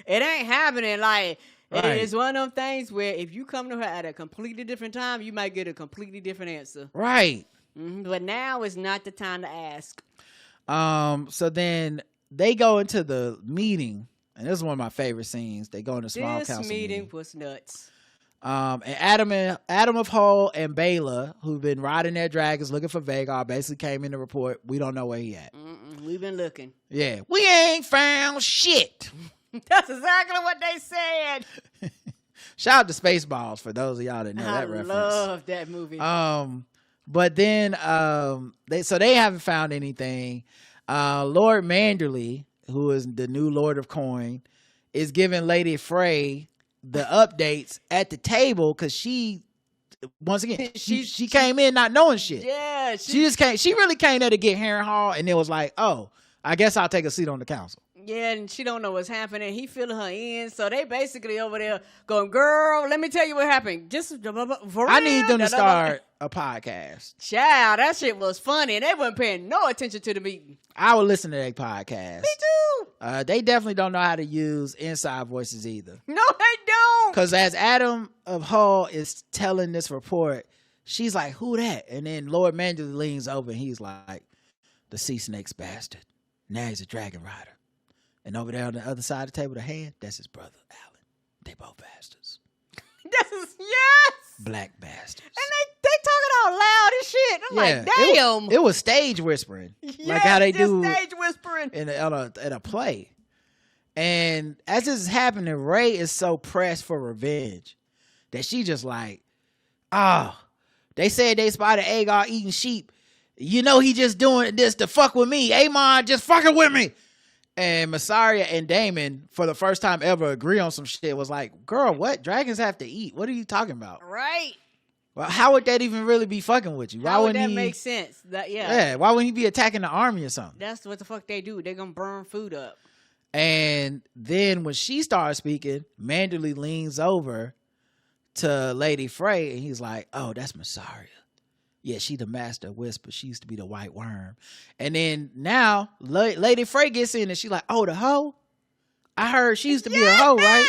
It ain't happening. Like, Right. it's one of them things where if you come to her at a completely different time, you might get a completely different answer. Right. Mm-hmm. But now is not the time to ask. So then they go into the meeting, and this is one of my favorite scenes. They go into small This council meeting was nuts. And Adam of Hull and Baylor, who've been riding their dragons looking for Vagar, basically came in to report, we don't know where he at. We've been looking. Yeah, we ain't found shit. That's exactly what they said. Shout out to Spaceballs for those of y'all that know that reference. I love that movie. But then they haven't found anything. Lord Manderley, who is the new Lord of Coin, is giving Lady Frey the updates at the table because she came in not knowing shit. Yeah, she really came there to get Harrenhal, and it was like, oh, I guess I'll take a seat on the council. Yeah, and she don't know what's happening. He filling her in, so they basically over there going, "Girl, let me tell you what happened." Just for I need them to start a podcast. Child, that shit was funny, and they weren't paying no attention to the meeting. I would listen to their podcast. Me too. They definitely don't know how to use inside voices either. No, they don't. Because as Adam of Hull is telling this report, she's like, "Who that?" And then Lord Manderley leans over and he's like, "The Sea Snake's bastard. Now he's a dragon rider. And over there on the other side of the table, the hand, that's his brother, Alan. They both bastards. Yes. Black bastards." And they talking out loud and shit. I'm like, damn. It was stage whispering. Yes, like how they just do stage whispering. in a play. And as this is happening, Ray is so pressed for revenge that she just like, they said they spotted Aegar eating sheep. You know he just doing this to fuck with me. Aemon just fucking with me. And Mysaria and Daemon, for the first time ever, agree on some shit. Was like, girl, what? Dragons have to eat. What are you talking about? Right. Well, how would that even really be fucking with you? Why How would wouldn't that make sense? Yeah, why wouldn't he be attacking the army or something? That's what the fuck they do. They're going to burn food up. And then when she starts speaking, Manderley leans over to Lady Frey and he's like, "Oh, that's Mysaria. Yeah, she the master of whisper. She used to be the white worm." And then now Lady Frey gets in and she's like, "Oh, the hoe? I heard she used to be a hoe, right?"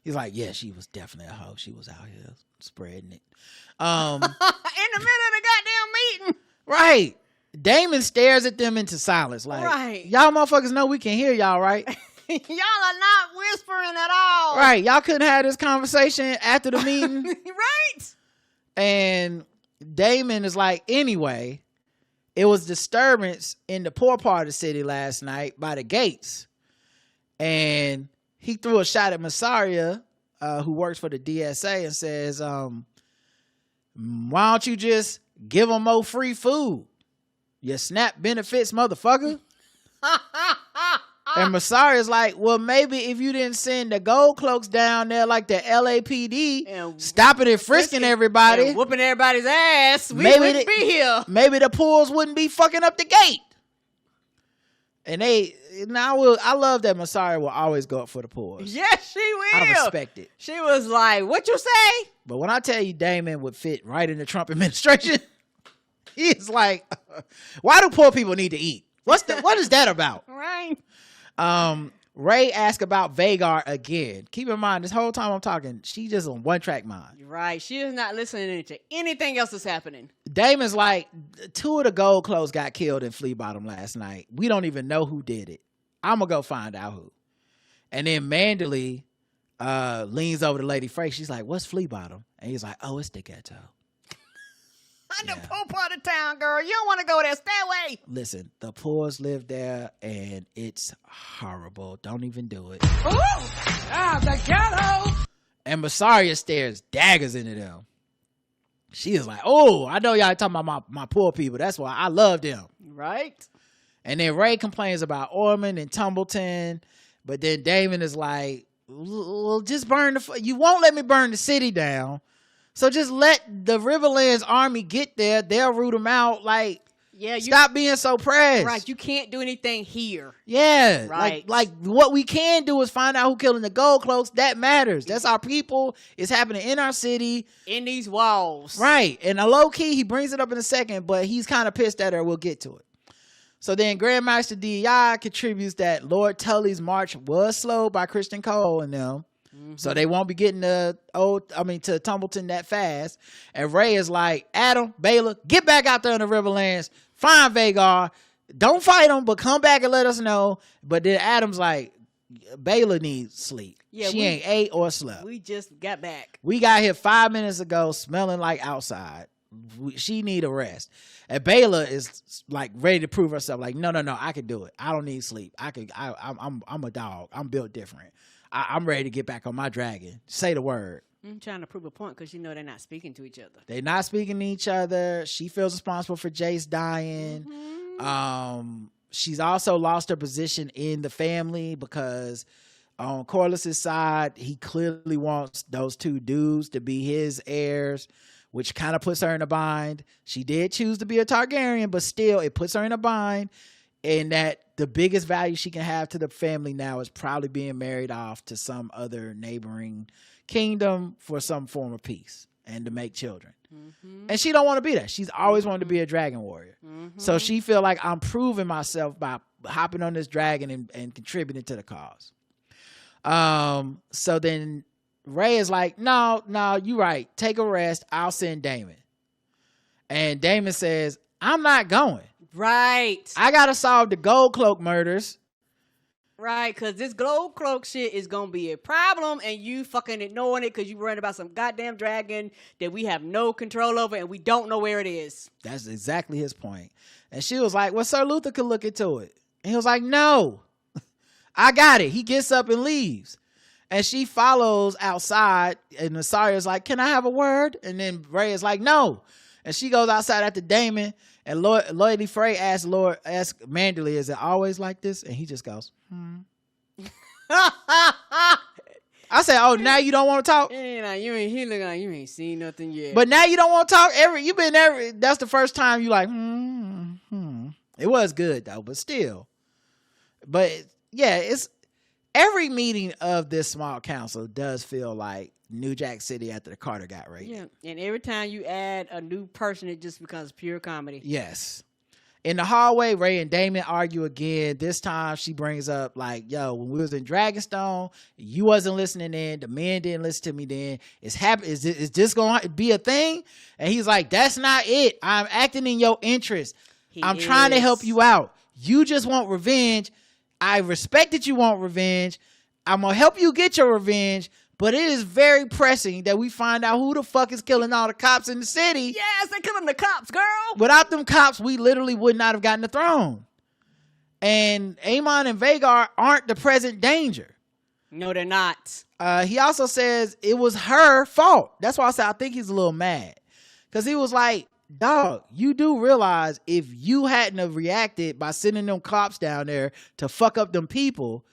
He's like, "Yeah, she was definitely a hoe. She was out here spreading it." In the middle of the goddamn meeting. Right. Daemon stares at them into silence. Like, right. Y'all motherfuckers know we can hear y'all, right? Y'all are not whispering at all. Right. Y'all couldn't have this conversation after the meeting. Right. And Daemon is like, anyway, it was disturbance in the poor part of the city last night by the gates. And he threw a shot at Mysaria, who works for the DSA, and says, "Why don't you just give them more free food? You SNAP benefits, motherfucker." And Mysaria is like, "Well, maybe if you didn't send the gold cloaks down there like the LAPD, and stopping and frisking everybody, and whooping everybody's ass, we wouldn't be here. Maybe the pools wouldn't be fucking up the gate." And I love that Mysaria will always go up for the pools. Yes, she will. I respect it. She was like, "What you say?" But when I tell you Daemon would fit right in the Trump administration, he's like, why do poor people need to eat? What is that about? Right. Ray asked about Vagar again. Keep in mind, this whole time I'm talking, she just on one track mind. Right. She is not listening to anything else that's happening. Damon's like, 2 of the gold clothes got killed in Flea Bottom last night. We don't even know who did it. I'm going to go find out who. And then Manderley leans over to Lady Frey. She's like, "What's Flea Bottom?" And he's like, "Oh, it's the ghetto." The poor part of town, girl. You don't want to go there. Stay away. Listen, the poors live there, and it's horrible. Don't even do it. The ghetto. And Mysaria stares daggers into them. She is like, "Oh, I know y'all talking about my poor people. That's why I love them." Right. And then Ray complains about Ormond and Tumbleton. But then Daemon is like, "Well, just burn you won't let me burn the city down. So just let the Riverlands army get there. They'll root them out. Like, stop being so pressed." Right. You can't do anything here. Yeah. Right. Like what we can do is find out who killing the gold cloaks. That matters. That's our people. It's happening in our city. In these walls. Right. And a low key, he brings it up in a second, but he's kind of pissed at her. We'll get to it. So then Grandmaster DEI contributes that Lord Tully's march was slowed by Christian Cole and them. Mm-hmm. So they won't be getting to Tumbleton that fast. And Ray is like, "Adam, Baylor, get back out there in the Riverlands, find Vagar, don't fight him, but come back and let us know. But then Adam's like, Baylor needs sleep. Yeah, she ain't ate or slept. We just got back. We got here 5 minutes ago, smelling like outside. She need a rest. And Baylor is like ready to prove herself. Like, no, I can do it. I don't need sleep. I'm a dog. I'm built different. I'm ready to get back on my dragon. Say the word. I'm trying to prove a point because they're not speaking to each other. They're not speaking to each other. She feels responsible for Jace dying. She's also lost her position in the family because on Corliss's side, he clearly wants those two dudes to be his heirs, which kind of puts her in a bind. She did choose to be a Targaryen, but still it puts her in a bind, and that the biggest value she can have to the family now is probably being married off to some other neighboring kingdom for some form of peace and to make children. And she don't want to be that. She's always wanted to be a dragon warrior. So she feel like I'm proving myself by hopping on this dragon and contributing to the cause. So then Ray is like, no, you right. Take a rest. I'll send Damon. And Damon says, I'm not going. Right. I got to solve the Gold Cloak murders. Right, because this Gold Cloak shit is going to be a problem, and you fucking ignoring it because you worried about some goddamn dragon that we have no control over, and we don't know where it is. That's exactly his point. And she was like, well, Sir Luther could look into it. And he was like, no, I got it. He gets up and leaves. And she follows outside, and Asarya's like, can I have a word? And then Ray is like, no. And she goes outside after Damon, and Lady Frey asks Manderly, is it always like this? And he just goes, I said, oh, now you don't want to talk? He look like you ain't seen nothing yet. But now you don't want to talk? That's the first time you like, It was good, though, but still. But, yeah, it's every meeting of this small council does feel like New Jack City after the Carter got raided. Yeah, and every time you add a new person, it just becomes pure comedy. Yes. In the hallway, Ray and Damon argue again. This time she brings up like, yo, when we was in Dragonstone, you wasn't listening then. The men didn't listen to me then. Is this going to be a thing? And he's like, that's not it. I'm acting in your interest. I'm trying to help you out. You just want revenge. I respect that you want revenge. I'm going to help you get your revenge. But it is very pressing that we find out who the fuck is killing all the cops in the city. Yes, they're killing the cops, girl. Without them cops, we literally would not have gotten the throne. And Aemon and Vhagar aren't the present danger. No, they're not. He also says it was her fault. That's why I said I think he's a little mad. Because he was like, dog, you do realize if you hadn't have reacted by sending them cops down there to fuck up them people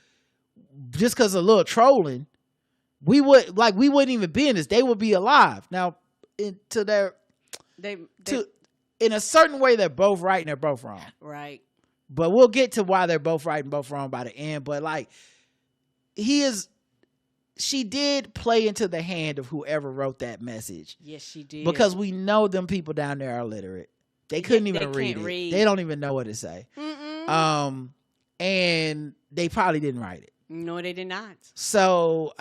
just because of a little trolling, we wouldn't even be in this. They would be alive. Now, in a certain way, they're both right and they're both wrong. Right. But we'll get to why they're both right and both wrong by the end. But like, she did play into the hand of whoever wrote that message. Yes, she did. Because we know them people down there are illiterate. They couldn't even read it. They don't even know what to say. And they probably didn't write it. No, they did not. So,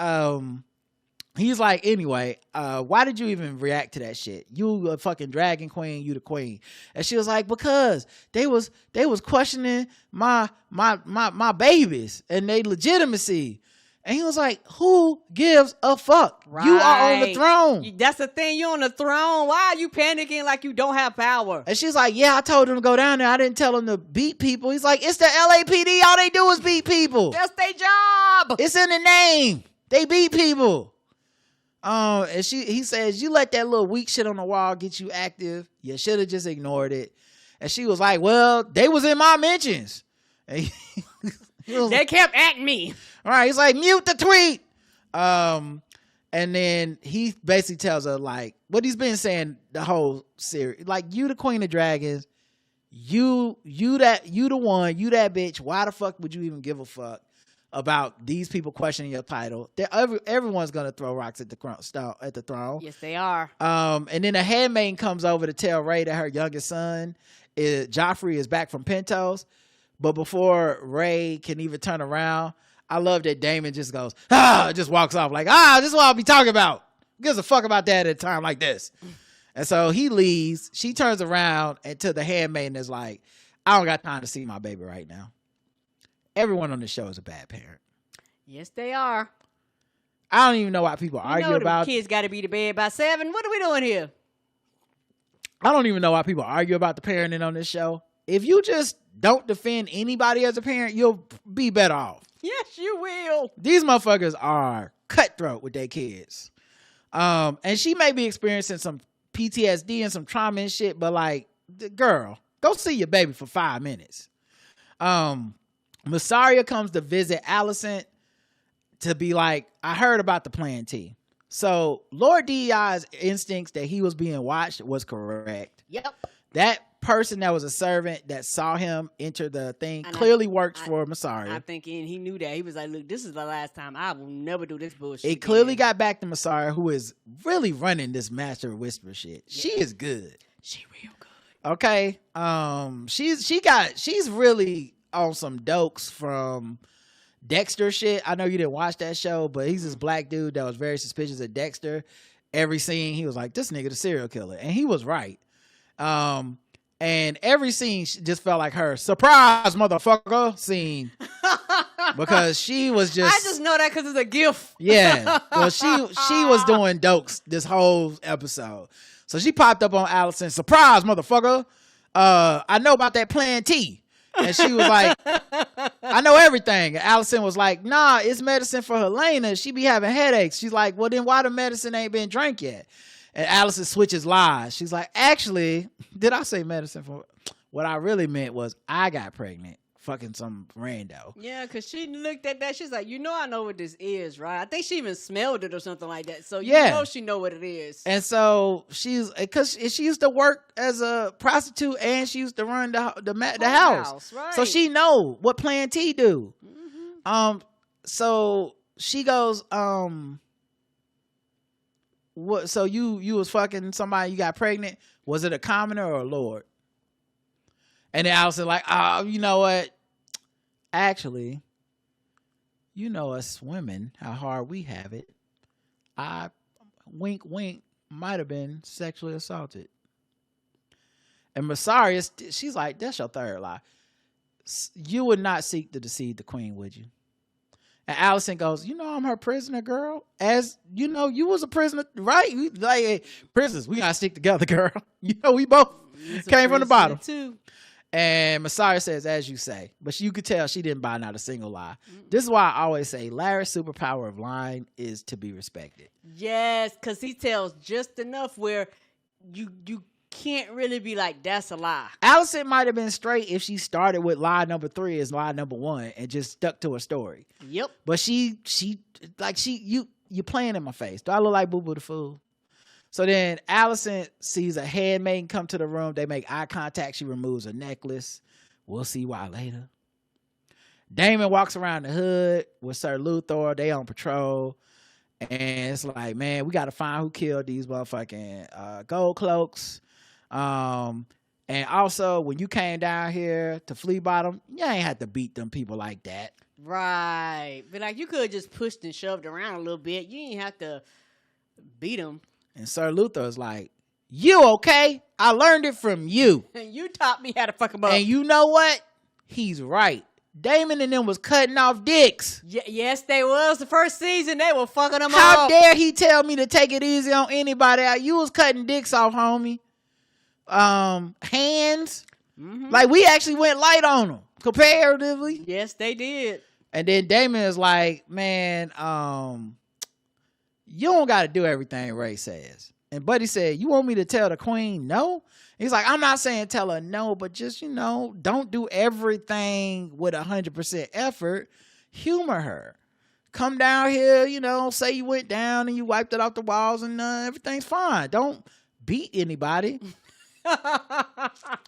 he's like, anyway, why did you even react to that shit? You a fucking dragon queen, you the queen. And she was like, because they was questioning my babies and their legitimacy. And he was like, who gives a fuck? Right. You are on the throne. That's the thing. You're on the throne. Why are you panicking like you don't have power? And she's like, yeah, I told them to go down there. I didn't tell them to beat people. He's like, it's the LAPD. All they do is beat people. That's their job. It's in the name. They beat people. And he says, you let that little weak shit on the wall get you active. You should have just ignored it. And she was like, well, they was in my mentions. And they kept at me. All right, he's like, mute the tweet. And then he basically tells her like what he's been saying the whole series. Like, you the queen of dragons. You the one. You that bitch. Why the fuck would you even give a fuck about these people questioning your title? Everyone's gonna throw rocks at the throne. Yes, they are. And then a handmaiden comes over to tell Ray that her youngest son, Joffrey, is back from Pentos. But before Ray can even turn around, I love that Damon just goes, just walks off like, this is what I'll be talking about. Who gives a fuck about that at a time like this? And so he leaves. She turns around and to the handmaiden is like, I don't got time to see my baby right now. Everyone on the show is a bad parent. Yes, they are. I don't even know why people argue about kids got to be to bed by 7. What are we doing here? I don't even know why people argue about the parenting on this show. If you just don't defend anybody as a parent, you'll be better off. Yes, you will. These motherfuckers are cutthroat with their kids. And she may be experiencing some PTSD and some trauma and shit, but like, girl, go see your baby for 5 minutes. Massaria comes to visit Alicent to be like, I heard about the Plan T. So Lord DEI's instincts that he was being watched was correct. Yep. That person that was a servant that saw him enter the thing clearly worked for Massaria. I'm thinking he knew that. He was like, look, this is the last time. I will never do this bullshit. It clearly got back to Massaria, who is really running this Master of Whisper shit. Yeah. She is good. She real good. Okay. She's really on some dokes from Dexter shit. I know you didn't watch that show, but he's this black dude that was very suspicious of Dexter. Every scene he was like, this nigga the serial killer, and he was right. And every scene just felt like her surprise motherfucker scene because she was just. I just know that because it's a gift. Yeah, well, she was doing dokes this whole episode, so she popped up on Alicent, surprise motherfucker. I know about that Plan T. And she was like, I know everything. And Alicent was like, nah, it's medicine for Helena. She be having headaches. She's like, well, then why the medicine ain't been drank yet? And Alicent switches lies. She's like, actually, did I say medicine for? What I really meant was I got pregnant. Fucking some rando. Yeah, because she looked at that. She's like, I know what this is, right? I think she even smelled it or something like that. So she know what it is. And so because she used to work as a prostitute and she used to run the house. Right. So she know what Plan T do. Mm-hmm. So she goes, what? So you was fucking somebody, you got pregnant. Was it a commoner or a lord? And then Alicent like, oh, you know what? Actually, you know us women, how hard we have it. I, wink, wink, might have been sexually assaulted. And Massaria, she's like, that's your third lie. You would not seek to deceive the queen, would you? And Alicent goes, I'm her prisoner, girl. As you know, you was a prisoner, right? Like, hey, prisoners, we gotta stick together, girl. We both came from the bottom. Too. And Massaria says, as you say. But you could tell she didn't buy not a single lie. This is why I always say Larry's superpower of lying is to be respected. Yes, because he tells just enough where you can't really be like, that's a lie. Alicent might have been straight if she started with lie number 3 as lie number 1 and just stuck to her story. Yep. But you playing in my face. Do I look like Boo Boo the Fool? So then Alicent sees a handmaiden come to the room. They make eye contact. She removes a necklace. We'll see why later. Daemon walks around the hood with Sir Luthor. They on patrol. And it's like, man, we got to find who killed these motherfucking gold cloaks. And also, when you came down here to Flea Bottom, you ain't had to beat them people like that. Right. But like, you could have just pushed and shoved around a little bit. You ain't have to beat them. And Sir Luthor is like, you okay? I learned it from you. And you taught me how to fuck him up. And you know what? He's right. Daemon and them was cutting off dicks. Yes, they was. The first season, they were fucking them up. How dare he tell me to take it easy on anybody? You was cutting dicks off, homie. Hands. Mm-hmm. Like, we actually went light on them, comparatively. Yes, they did. And then Daemon is like, man, you don't got to do everything Ray says. And Buddy said, you want me to tell the queen no? He's like, I'm not saying tell her no, but just, don't do everything with 100% effort. Humor her. Come down here, say you went down and you wiped it off the walls and everything's fine. Don't beat anybody.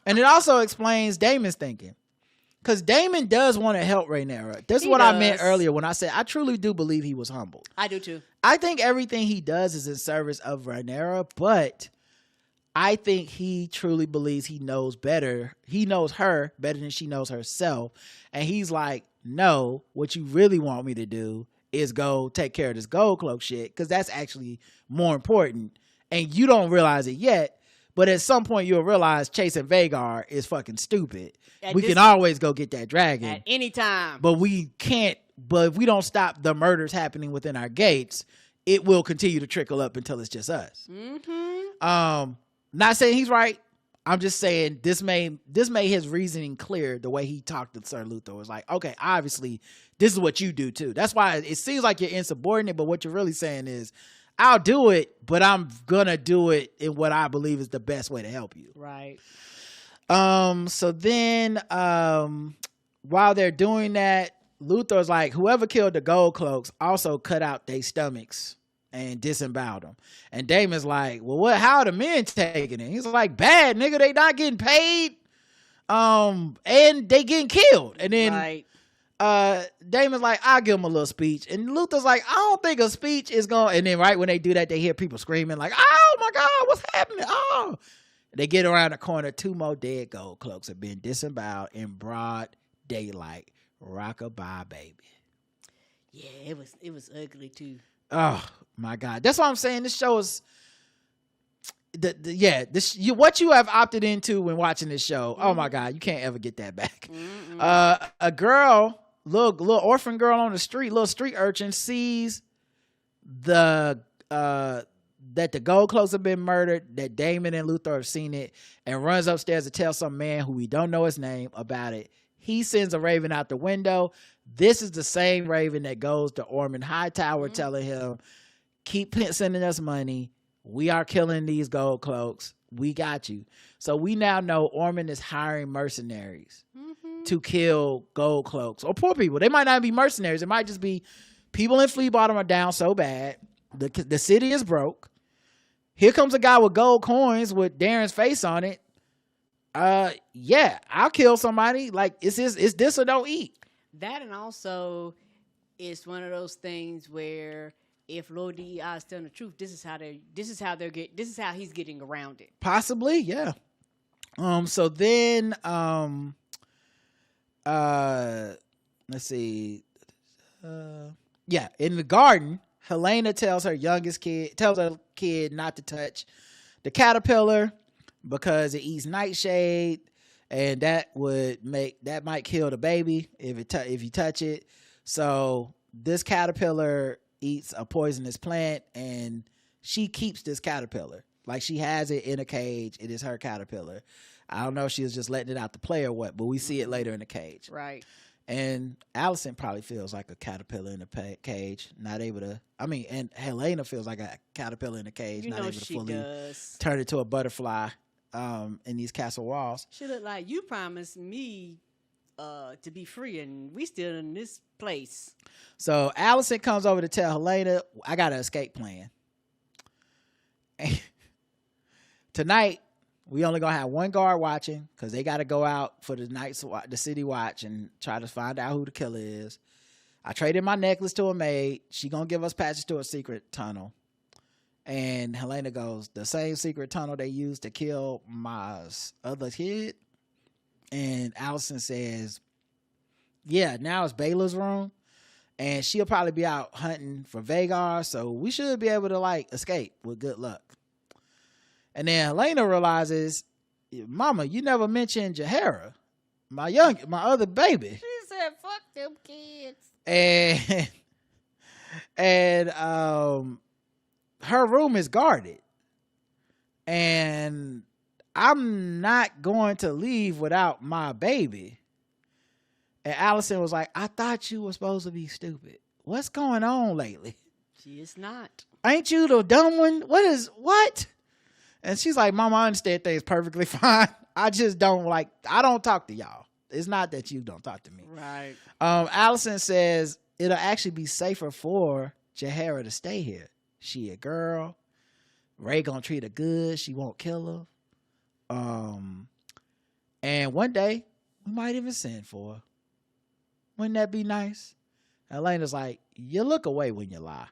And it also explains Daemon's thinking. Because Daemon does want to help Rhaenyra. This is what I meant earlier when I said I truly do believe he was humbled. I do too. I think everything he does is in service of Rhaenyra, but I think he truly believes he knows better. He knows her better than she knows herself. And he's like, no, what you really want me to do is go take care of this gold cloak shit, because that's actually more important. And you don't realize it yet, But at some point, you'll realize chasing Vhagar is fucking stupid. At We this- can always go get that dragon. At any time. But we can't. But if we don't stop the murders happening within our gates, it will continue to trickle up until it's just us. Not saying he's right. I'm just saying this made his reasoning clear. The way he talked to Sir Luthor was like, okay, obviously this is what you do too. That's why it seems like you're insubordinate, but what you're really saying is, I'll do it, but I'm gonna do it in what I believe is the best way to help you. Right. So then, while they're doing that, Luthor's like, whoever killed the gold cloaks also cut out their stomachs and disemboweled them. And Damon's like, well, what? How are the men taking it? He's like, bad, nigga. They not getting paid, and they getting killed. And then, Right. Damon's like, I'll give him a little speech. And Luthor's like, I don't think a speech is going. And then right when they do that, they hear people screaming like, oh my God, what's happening? Oh. They get around the corner. 2 more dead gold cloaks have been disemboweled in broad daylight. Rockabye, baby. Yeah, it was ugly too. Oh my God. That's what I'm saying. This show is what you have opted into when watching this show. Oh my God, you can't ever get that back. A girl, little orphan girl on the street, little street urchin, sees that the gold cloaks have been murdered, that Damon and Luthor have seen it, and runs upstairs to tell some man who we don't know his name about it. He sends a raven out the window. This is the same raven that goes to Ormond Hightower telling him, keep sending us money. We are killing these gold cloaks. We got you. So we now know Ormond is hiring mercenaries to kill gold cloaks or poor people. They might not be mercenaries. It might just be people in Flea Bottom are down so bad. The city is broke. Here comes a guy with gold coins with Darren's face on it. Yeah, I'll kill somebody. Like, it's this or don't eat. That, and also it's one of those things where if Lord DEI is telling the truth, this is how he's getting around it. Possibly, yeah. So then let's see. Yeah, in the garden, Helena tells her kid not to touch the caterpillar because it eats nightshade, and that might kill the baby if you touch it. So this caterpillar eats a poisonous plant, and she keeps this caterpillar. Like, she has it in a cage. It is her caterpillar. I don't know if she was just letting it out to play or what, but we see it later in the cage. Right. And Allison probably feels like a caterpillar in a cage, not able to. And Helena feels like a caterpillar in a cage, not able to fully turn into a butterfly in these castle walls. She look like, you promised me to be free, and we still in this place. So Allison comes over to tell Helena, I got an escape plan. Tonight, we only gonna have one guard watching because they got to go out for the city watch and try to find out who the killer is. I traded my necklace to a maid. She gonna give us passage to a secret tunnel. And Helena goes, the same secret tunnel they used to kill my other kid. And Allison says, yeah, now it's Baylor's room. And she'll probably be out hunting for Vhagar. So we should be able to escape with good luck. And then Helena realizes, Mama, you never mentioned Jahara, my other baby. She said, fuck them kids. And her room is guarded. And I'm not going to leave without my baby. And Allison was like, I thought you were supposed to be stupid. What's going on lately? She is not. Ain't you the dumb one? What? And she's like, Mama, I understand things perfectly fine. I just I don't talk to y'all. It's not that you don't talk to me. Right. Allison says it'll actually be safer for Jahara to stay here. She a girl. Ray gonna treat her good. She won't kill her. And one day we might even send for her. Wouldn't that be nice? Elena's like, you look away when you lie.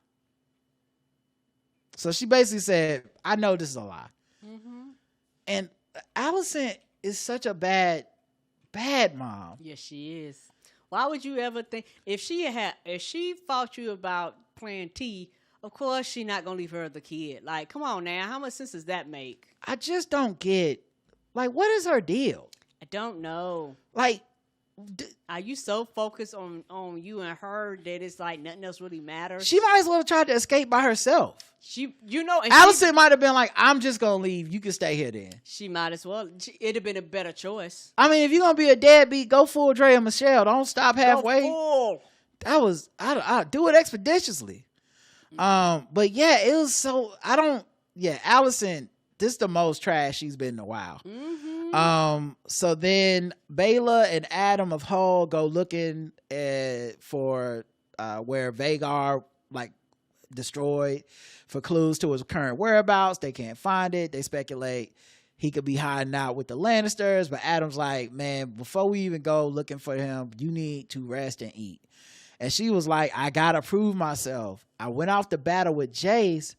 So she basically said, I know this is a lie. Mm-hmm. And Allison is such a bad mom. Yes, she is. Why would you ever think if she fought you about playing T, Of course, she not gonna leave her other kid. Like, come on now, how much sense does that make? I just don't get, like, what is her deal? I don't know. Like, Are you so focused on you and her that it's like nothing else really matters? she might as well have tried to escape by herself. And Allison might have been like, I'm just gonna leave. You can stay here then. she might as well. It'd have been a better choice. I mean, if you're gonna be a deadbeat, go full Draya and Michele. Don't stop halfway. Go full. That was I do it expeditiously. But yeah, it was so Allison, this is the most trash she's been in a while. So then Bela and Adam of Hull go looking for where Vagar like destroyed for clues to his current whereabouts. They can't find it. They speculate he could be hiding out with the Lannisters, but Adam's like, man, before we even go looking for him, you need to rest and eat. And she was like, I gotta prove myself. I went off the battle with Jace,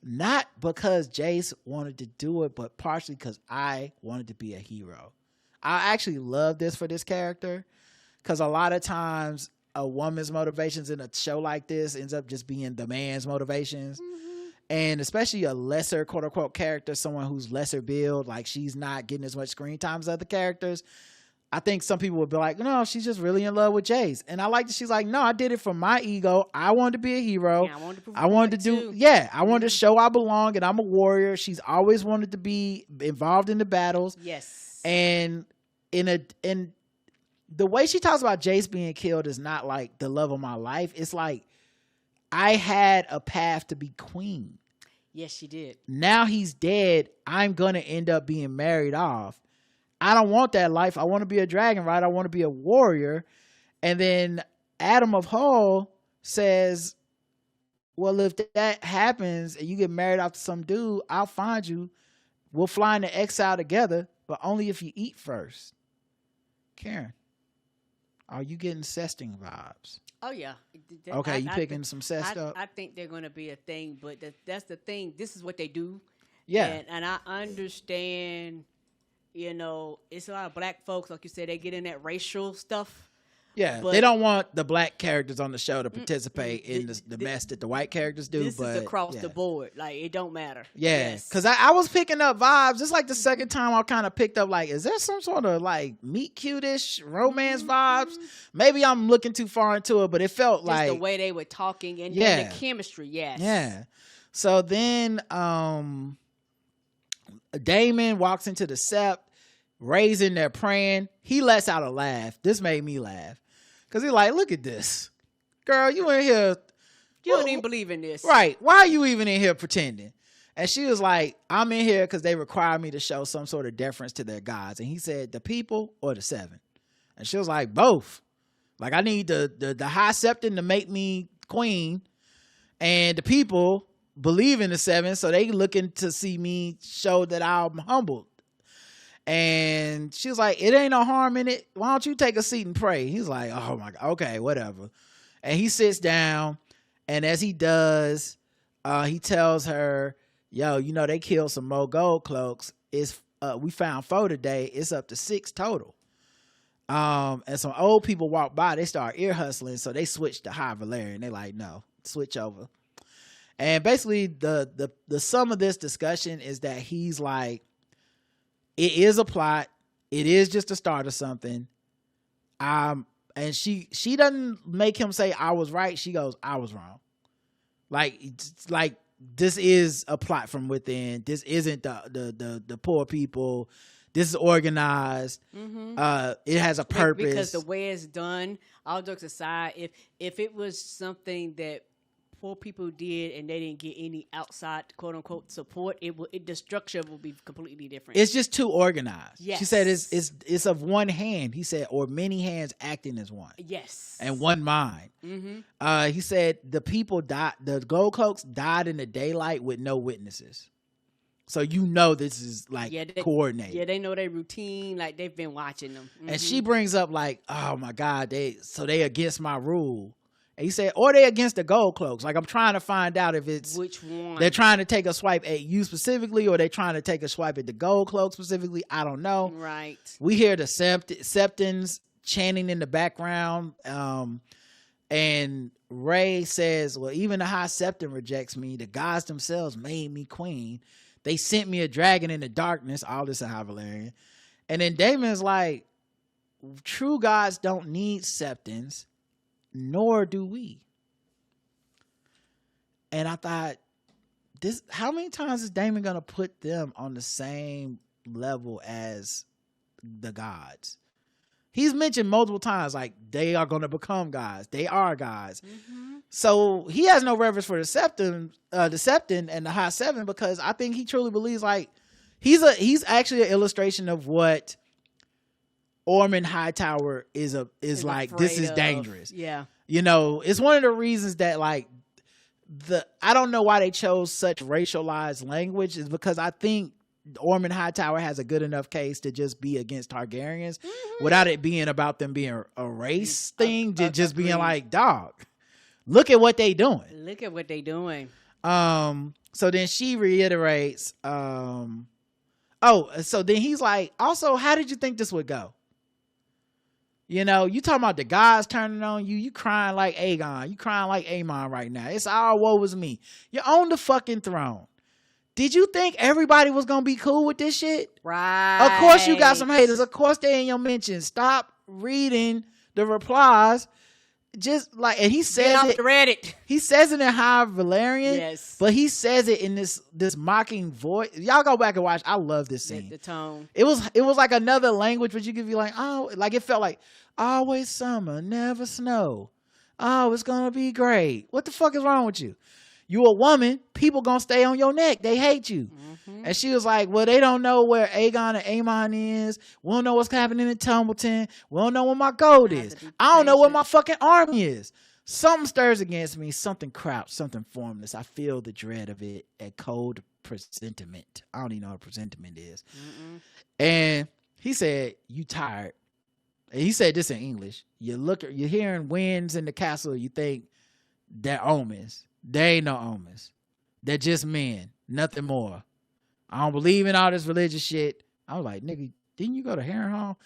not because Jace wanted to do it, but partially because I wanted to be a hero. I actually love this for this character, because a lot of times a woman's motivations in a show like this ends up just being the man's motivations. And especially a lesser quote unquote character, someone who's lesser build, like she's not getting as much screen time as other characters. I think some people would be like, no, she's just really in love with Jace. And I like that she's like, no, I did it for my ego. I wanted to be a hero. Yeah, I wanted to show I belong and I'm a warrior. She's always wanted to be involved in the battles. Yes. And in the way she talks about Jace being killed is not like the love of my life. It's like, I had a path to be queen. Yes, she did. Now he's dead. I'm going to end up being married off. I don't want that life. I want to be a dragon, right? I want to be a warrior. And then Adam of Hull says, well, if that happens and you get married off to some dude, I'll find you. We'll fly into exile together, but only if you eat first. Karen, are you getting sexting vibes? Oh, yeah. Okay, you picking some sex stuff? I think they're going to be a thing, but that's the thing. This is what they do. Yeah. And I understand... You know, it's a lot of black folks, like you said, they get in that racial stuff. Yeah, but they don't want the black characters on the show to participate in the mess that the white characters do. This is across the board. Like, it don't matter. Yeah, because I was picking up vibes. It's like the second time I kind of picked up, like, is there some sort of, like, meet cute-ish romance vibes? Maybe I'm looking too far into it, but it felt just like... the way they were talking and the chemistry, yes. Yeah. So then... Damon walks into the sept, raising there praying. He lets out a laugh. This made me laugh. Because he's like, look at this. Girl, you in here. You don't even believe in this. Right. Why are you even in here pretending? And she was like, I'm in here because they require me to show some sort of deference to their gods. And he said, the people or the seven? And she was like, both. Like, I need the high septon to make me queen. And the people... believe in the seven, so they looking to see me show that I'm humbled. And she was like, it ain't no harm in it. Why don't you take a seat and pray? He's like, oh my God, okay, whatever. And he sits down, and as he does, he tells her, yo, you know, they killed some more gold cloaks. We found 4 today. It's up to 6 total. And some old people walk by, they start ear hustling, so they switch to High Valerian. They like, no, switch over. And basically the sum of this discussion is that he's like, it is a plot. It is just the start of something. And she doesn't make him say I was right. She goes, I was wrong. Like this is a plot from within. This isn't the poor people. This is organized. It has a purpose. Because the way it's done, all jokes aside, if it was something that poor people did and they didn't get any outside quote unquote support, the structure will be completely different. It's just too organized. Yes. She said it's of one hand. He said, or many hands acting as one. Yes. And one mind. He said the people died, the gold cloaks died in the daylight with no witnesses. So you know this is like coordinated. Yeah, they know their routine, like they've been watching them. And she brings up like, oh my God, they against my rule. And he said, or they against the gold cloaks. Like, I'm trying to find out if it's which one. They're trying to take a swipe at you specifically, or they're trying to take a swipe at the gold cloak specifically. I don't know. Right. We hear the septons chanting in the background. And Ray says, well, even the High Septon rejects me. The gods themselves made me queen. They sent me a dragon in the darkness. All this is High Valyrian. And then Daemon's like, true gods don't need septons, nor do we. And I thought, how many times is Daemon gonna put them on the same level as the gods? He's mentioned multiple times, like, they are gonna become gods. They are gods. Mm-hmm. So he has no reverence for the Septon and the High Seven, because I think he truly believes, like, he's actually an illustration of what Ormond Hightower is like. This is dangerous. Yeah. You know, it's one of the reasons that, like, I don't know why they chose such racialized language, is because I think Ormond Hightower has a good enough case to just be against Targaryens without it being about them being a race thing, just being like, dog, look at what they doing. Look at what they doing. So then she reiterates, so then he's like, also, how did you think this would go? You know, you talking about the gods turning on you. You crying like Aegon. You crying like Aemon right now. It's all woe is me. You're on the fucking throne. Did you think everybody was going to be cool with this shit? Right. Of course you got some haters. Of course they in your mentions. Stop reading the replies. Just like, and he says Get off the Reddit. He says it in High Valyrian. Yes. But he says it in this mocking voice. Y'all go back and watch. I love this scene. The tone. It was like another language, but you could be like, oh, like it felt like always summer, never snow. Oh, it's gonna be great. What the fuck is wrong with you? You a woman, people gonna stay on your neck. They hate you. Mm-hmm. And she was like, well, they don't know where Aegon and Aemon is. We don't know what's happening in Tumbleton. We don't know where my gold is. I don't know where my fucking army is. Something stirs against me. Something crouched, something formless. I feel the dread of it, a cold presentiment. I don't even know what presentiment is. Mm-mm. And he said, you tired. And he said this in English. You're hearing winds in the castle. You think they're omens. They ain't no omens. They're just men. Nothing more. I don't believe in all this religious shit. I was like, nigga, didn't you go to Harrenhal?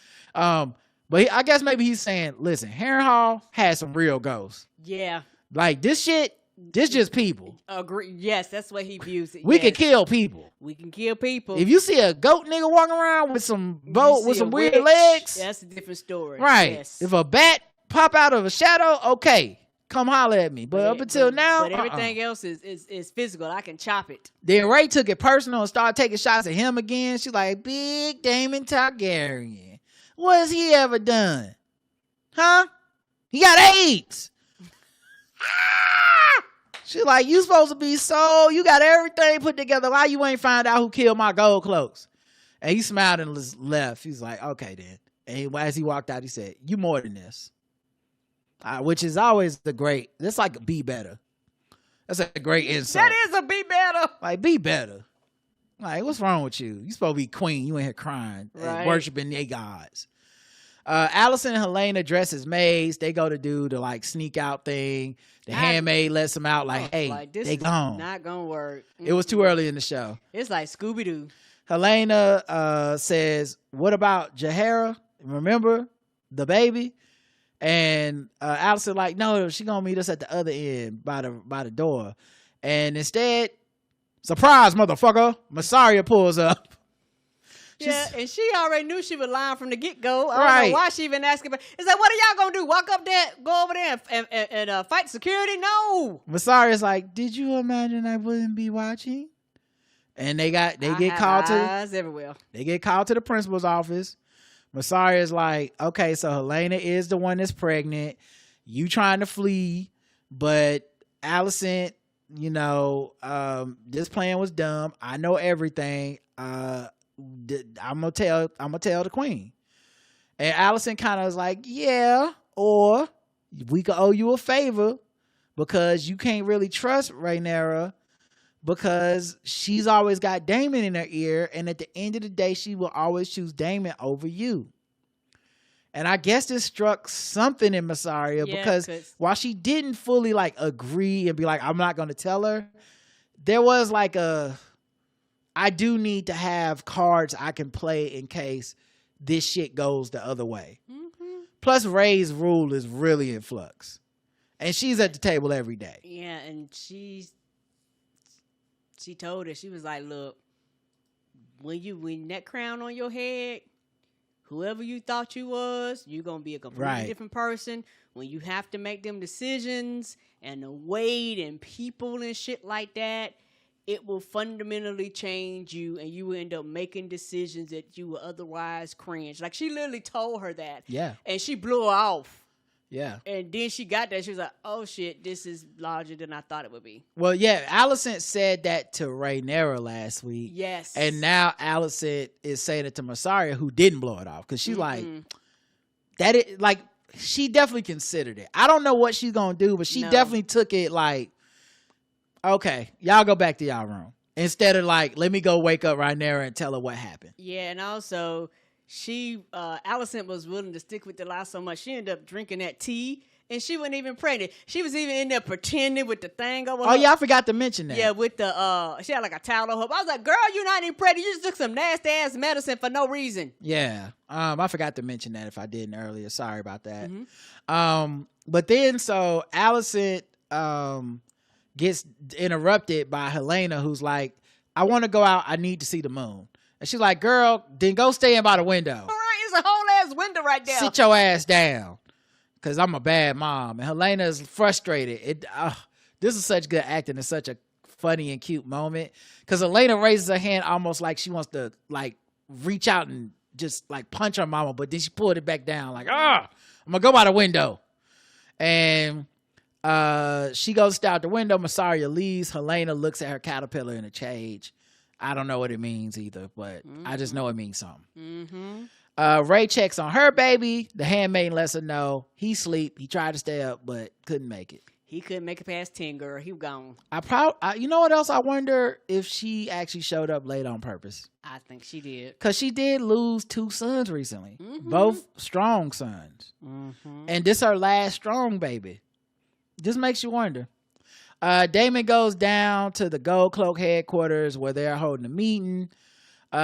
But I guess maybe he's saying, listen, Harrenhal has some real ghosts. Yeah. Like this shit, this just people. Agree. Yes, that's what he views it. We can kill people. We can kill people. If you see a goat nigga walking around with some weird legs, that's a different story. Right. Yes. If a bat pop out of a shadow, okay. Come holler at me. But up until now. But everything else is physical. I can chop it. Then Ray took it personal and started taking shots at him again. She's like, Big Daemon Targaryen. What has he ever done? Huh? He got AIDS. She's like, you supposed to be you got everything put together. Why you ain't find out who killed my gold cloaks? And he smiled and left. He's like, okay then. And as he walked out, he said, you more than this. Which is always that's like be better. That's a great insult. That is a be better. Like, be better. Like, what's wrong with you? You supposed to be queen. You in here crying and worshiping their gods. Alicent and Helena dress as maids. They go to do the like sneak out thing. The handmaid lets them out like, hey, like, this they gone. Not gonna work. It was too early in the show. It's like Scooby-Doo. Helena says, what about Jaehaera? Remember the baby? And Alicent like, no, she gonna meet us at the other end by the door. And instead, surprise, motherfucker, Mysaria pulls up. Yeah, and she already knew she was lying from the get-go. I don't know why she even asking. But it's like, what are y'all gonna do? Walk up there, go over there and fight security? No. Mysaria's like, did you imagine I wouldn't be watching? And they get called to eyes everywhere. They get called to the principal's office. Mysaria's like, okay, so Helena is the one that's pregnant. You trying to flee, but Alicent, you know, this plan was dumb. I know everything. I'm gonna tell the queen. And Alicent kind of was like, yeah, or we could owe you a favor because you can't really trust Rhaenyra because she's always got Daemon in her ear, and at the end of the day, she will always choose Daemon over you. And I guess this struck something in Mysaria because while she didn't fully like agree and be like, I'm not going to tell her, there was like I do need to have cards I can play in case this shit goes the other way. Mm-hmm. Plus Ray's rule is really in flux. And she's at the table every day. Yeah, and she told her, she was like, look, when that crown on your head, whoever you thought you was, you're going to be a completely different person. When you have to make them decisions and the weight and people and shit like that, it will fundamentally change you, and you will end up making decisions that you would otherwise cringe. Like, she literally told her that. Yeah. And she blew her off. Yeah. And then she got that. She was like, oh, shit, this is larger than I thought it would be. Well, yeah, Allison said that to Rhaenyra last week. Yes. And now Allison is saying it to Mysaria, who didn't blow it off. Because she's like, she definitely considered it. I don't know what she's going to do, but she definitely took it like, okay, y'all go back to y'all room. Instead of like, let me go wake up Rhaenyra and tell her what happened. Yeah, and also, Allison was willing to stick with the lie so much, she ended up drinking that tea, and she wasn't even pregnant. She was even in there pretending with the thing over her. Oh, yeah, I forgot to mention that. Yeah, with the, she had like a towel on her. I was like, girl, you're not even pregnant. You just took some nasty-ass medicine for no reason. Yeah, I forgot to mention that if I didn't earlier. Sorry about that. But then, so Allison gets interrupted by Helena, who's like, I want to go out. I need to see the moon. And she's like, girl, then go stay in by the window. All right, it's a whole ass window right there. Sit your ass down, because I'm a bad mom. And Helena is frustrated. This is such good acting. It's such a funny and cute moment, because Helena raises her hand almost like she wants to like reach out and just like punch her mama, but then she pulled it back down like, I'm going to go by the window. And she goes out the window. Mysaria leaves. Helena looks at her caterpillar in a cage. I don't know what it means either, but I just know it means something. Ray checks on her baby. The handmaiden lets her know he sleep. He tried to stay up, but couldn't make it. He couldn't make it past 10, girl. He was gone. You know what else? I wonder if she actually showed up late on purpose. I think she did. Because she did lose 2 sons recently. Both strong sons. And this her last strong baby. Just makes you wonder. Daemon goes down to the Gold Cloak headquarters where they're holding a meeting.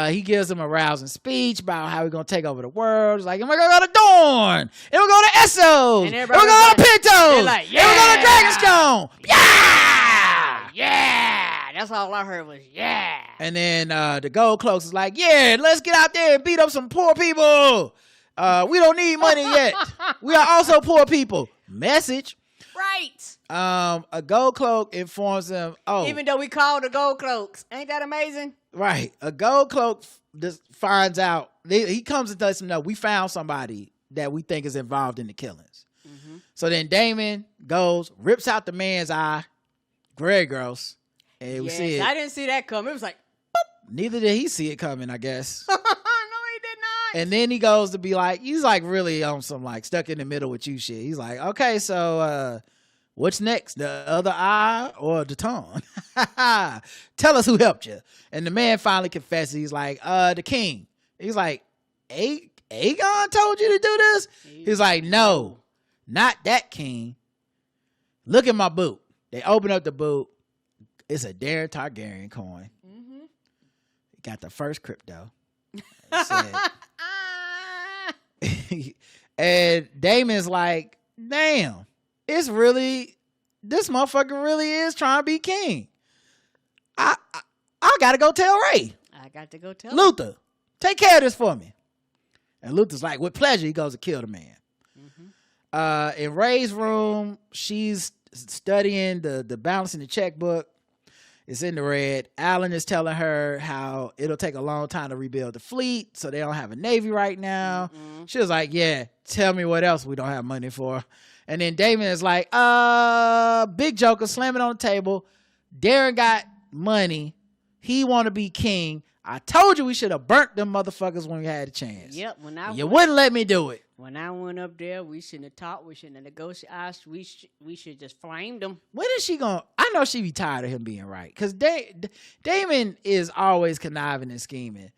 He gives them a rousing speech about how we're going to take over the world. It's like, and we're going to go to Dorne. And we're going to Essos. And we're going to go to Pintos. Like, yeah. And we're going to Dragonstone. Yeah. Yeah. That's all I heard was, yeah. And then the Gold Cloaks is like, yeah, let's get out there and beat up some poor people. We don't need money yet. We are also poor people. Message. Right. A Gold Cloak informs them, even though we called the Gold Cloaks. Ain't that amazing? Right. A Gold Cloak just finds out, he comes and lets them know, we found somebody that we think is involved in the killings. So then Daemon goes, rips out the man's eye. Very gross. And we see it. I didn't see that coming. It was like, boop. Neither did he see it coming, I guess. No, he did not. And then he goes to be like, he's like really on some like stuck in the middle with you shit. He's like, okay, so what's next? The other eye or the tongue? Tell us who helped you. And the man finally confesses. He's like, the king. He's like, Aegon told you to do this? He's like, no, not that king. Look at my boot. They open up the boot. It's a Darren Targaryen coin. Got the first crypto. And Daemon's like, damn, it's really, this motherfucker really is trying to be king. I gotta go tell Ray. I got to go tell Luther, take care of this for me. And Luther's like, with pleasure. He goes to kill the man. In Ray's room, she's studying the balance in the checkbook. It's in the red. Alan is telling her how it'll take a long time to rebuild the fleet, so they don't have a navy right now. She was like, yeah, tell me what else we don't have money for. And then Daemon is like, big joker, slamming on the table. Darren got money. He want to be king. I told you we should have burnt them motherfuckers when we had a chance. Yep. You wouldn't let me do it. When I went up there, we shouldn't have talked. We shouldn't have negotiated. We should just flamed them. When is she going? I know she be tired of him being right, because Daemon is always conniving and scheming,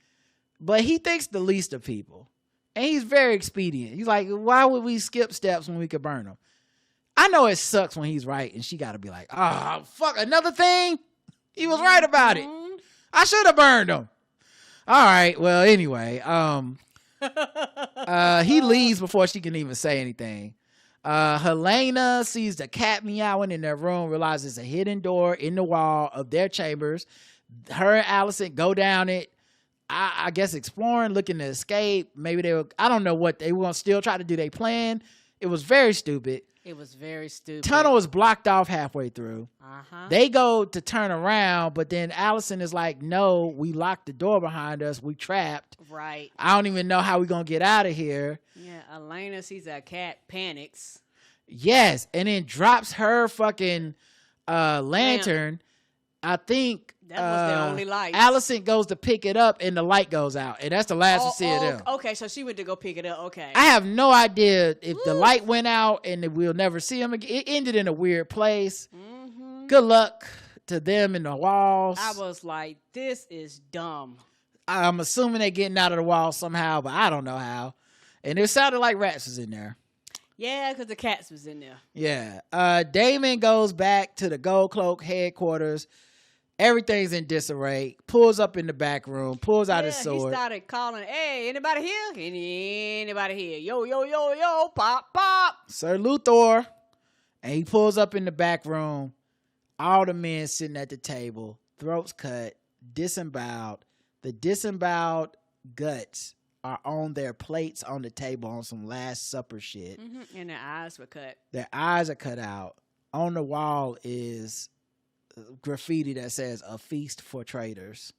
but he thinks the least of people, and he's very expedient. He's like, why would we skip steps when we could burn them? I know it sucks when he's right, and she got to be like, oh fuck, another thing. He was right about it. I should have burned him. All right. Well, anyway, he leaves before she can even say anything. Helena sees the cat meowing in their room, realizes a hidden door in the wall of their chambers. Her and Allison go down it. I guess exploring, looking to escape. Maybe I don't know what they were going to still try to do their plan. It was very stupid. It was very stupid. Tunnel was blocked off halfway through. Uh-huh. They go to turn around, but then Allison is like, no, we locked the door behind us. We trapped. Right. I don't even know how we going to get out of here. Yeah, Elena sees a cat, panics. Yes, and then drops her fucking lantern. I think that was the only light. Allison goes to pick it up, and the light goes out, and that's the last we see of them. Okay, so she went to go pick it up. Okay. I have no idea if the light went out and we'll never see them again. It ended in a weird place. Mm-hmm. Good luck to them in the walls. I was like, this is dumb. I'm assuming they're getting out of the wall somehow, but I don't know how. And it sounded like rats was in there. Yeah, because the cats was in there. Yeah. Damon goes back to the Gold Cloak headquarters. Everything's in disarray. Pulls up in the back room. Pulls out his sword. He started calling, hey, anybody here? Anybody here? Yo, yo, yo, yo, pop, pop. Sir Luthor. And he pulls up in the back room. All the men sitting at the table. Throats cut. Disemboweled. The disemboweled guts are on their plates on the table on some Last Supper shit. Mm-hmm. And their eyes were cut. Their eyes are cut out. On the wall is graffiti that says "A feast for traitors."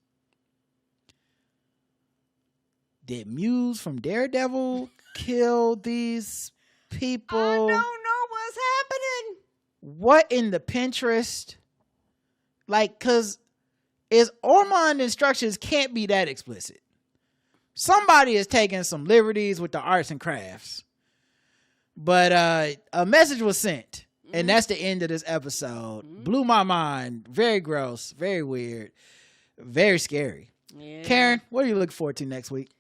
Did Muse from Daredevil kill these people? I don't know what's happening. What in the Pinterest? Like, cause is Ormond instructions can't be that explicit. Somebody is taking some liberties with the arts and crafts. But a message was sent. And that's the end of this episode. Blew my mind. Very gross. Very weird. Very scary. Yeah. Karen, what are you looking forward to next week?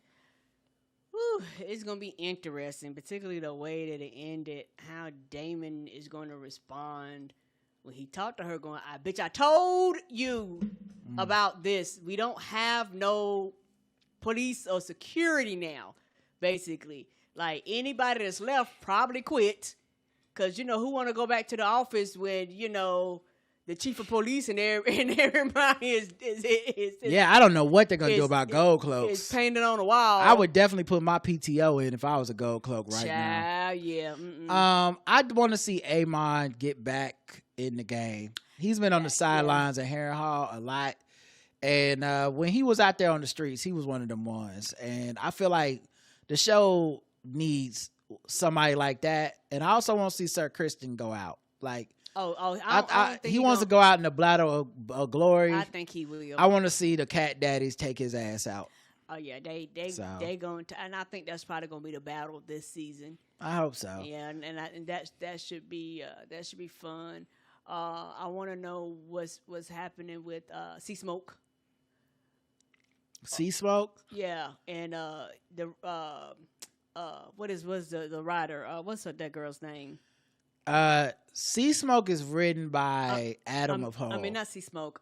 Whew, it's going to be interesting, particularly the way that it ended, how Damon is going to respond when he talked to her going, I told you about this. We don't have no police or security now, basically. Like, anybody that's left probably quit. Because, who want to go back to the office when, the chief of police and everybody is yeah, I don't know what they're going to do about Gold Cloaks. It's painted on the wall. I would definitely put my PTO in if I was a Gold Cloak right now. Yeah. I'd want to see Amon get back in the game. He's been on the sidelines at Harrenhal a lot. And when he was out there on the streets, he was one of them ones. And I feel like the show needs somebody like that. And I also want to see Sir Kristen go out. Like, he wants to go out in the battle of glory. I think he will. I want to see the cat daddies take his ass out. Oh yeah, they going to, and I think that's probably going to be the battle this season. I hope so. Yeah, and that should be fun. I want to know what's happening with Sea Smoke. Sea Smoke? Yeah, and what's the writer? What's that girl's name? Sea Smoke is written by Adam of Hull. I mean, not Sea Smoke.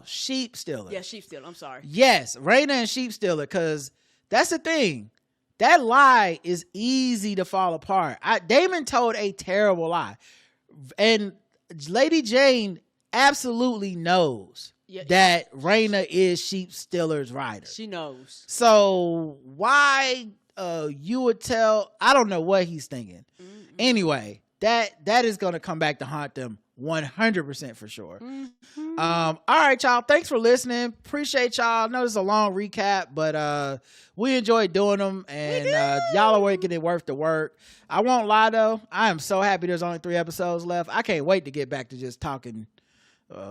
Sheep Stealer. Yeah, Sheep Stealer. I'm sorry. Yes, Raina and Sheep Stealer, because that's the thing. That lie is easy to fall apart. Damon told a terrible lie. And Lady Jane absolutely knows that Raina is Sheep Stealer's rider. She knows. So why you would tell? I don't know what he's thinking. Mm-hmm. Anyway, that is going to come back to haunt them 100% for sure. Mm-hmm. All right, y'all. Thanks for listening. Appreciate y'all. I know this is a long recap, but we enjoy doing them, and y'all are making it worth the work. I won't lie though. I am so happy there's only 3 episodes left. I can't wait to get back to just talking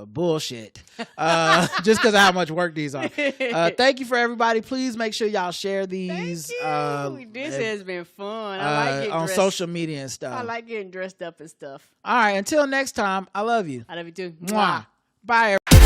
bullshit just because of how much work these are. Thank you for everybody. Please make sure y'all share these. This has been fun. I like it on social media and stuff. I like getting dressed up and stuff. All right, until next time, I love you. I love you too. Mwah. Bye everybody.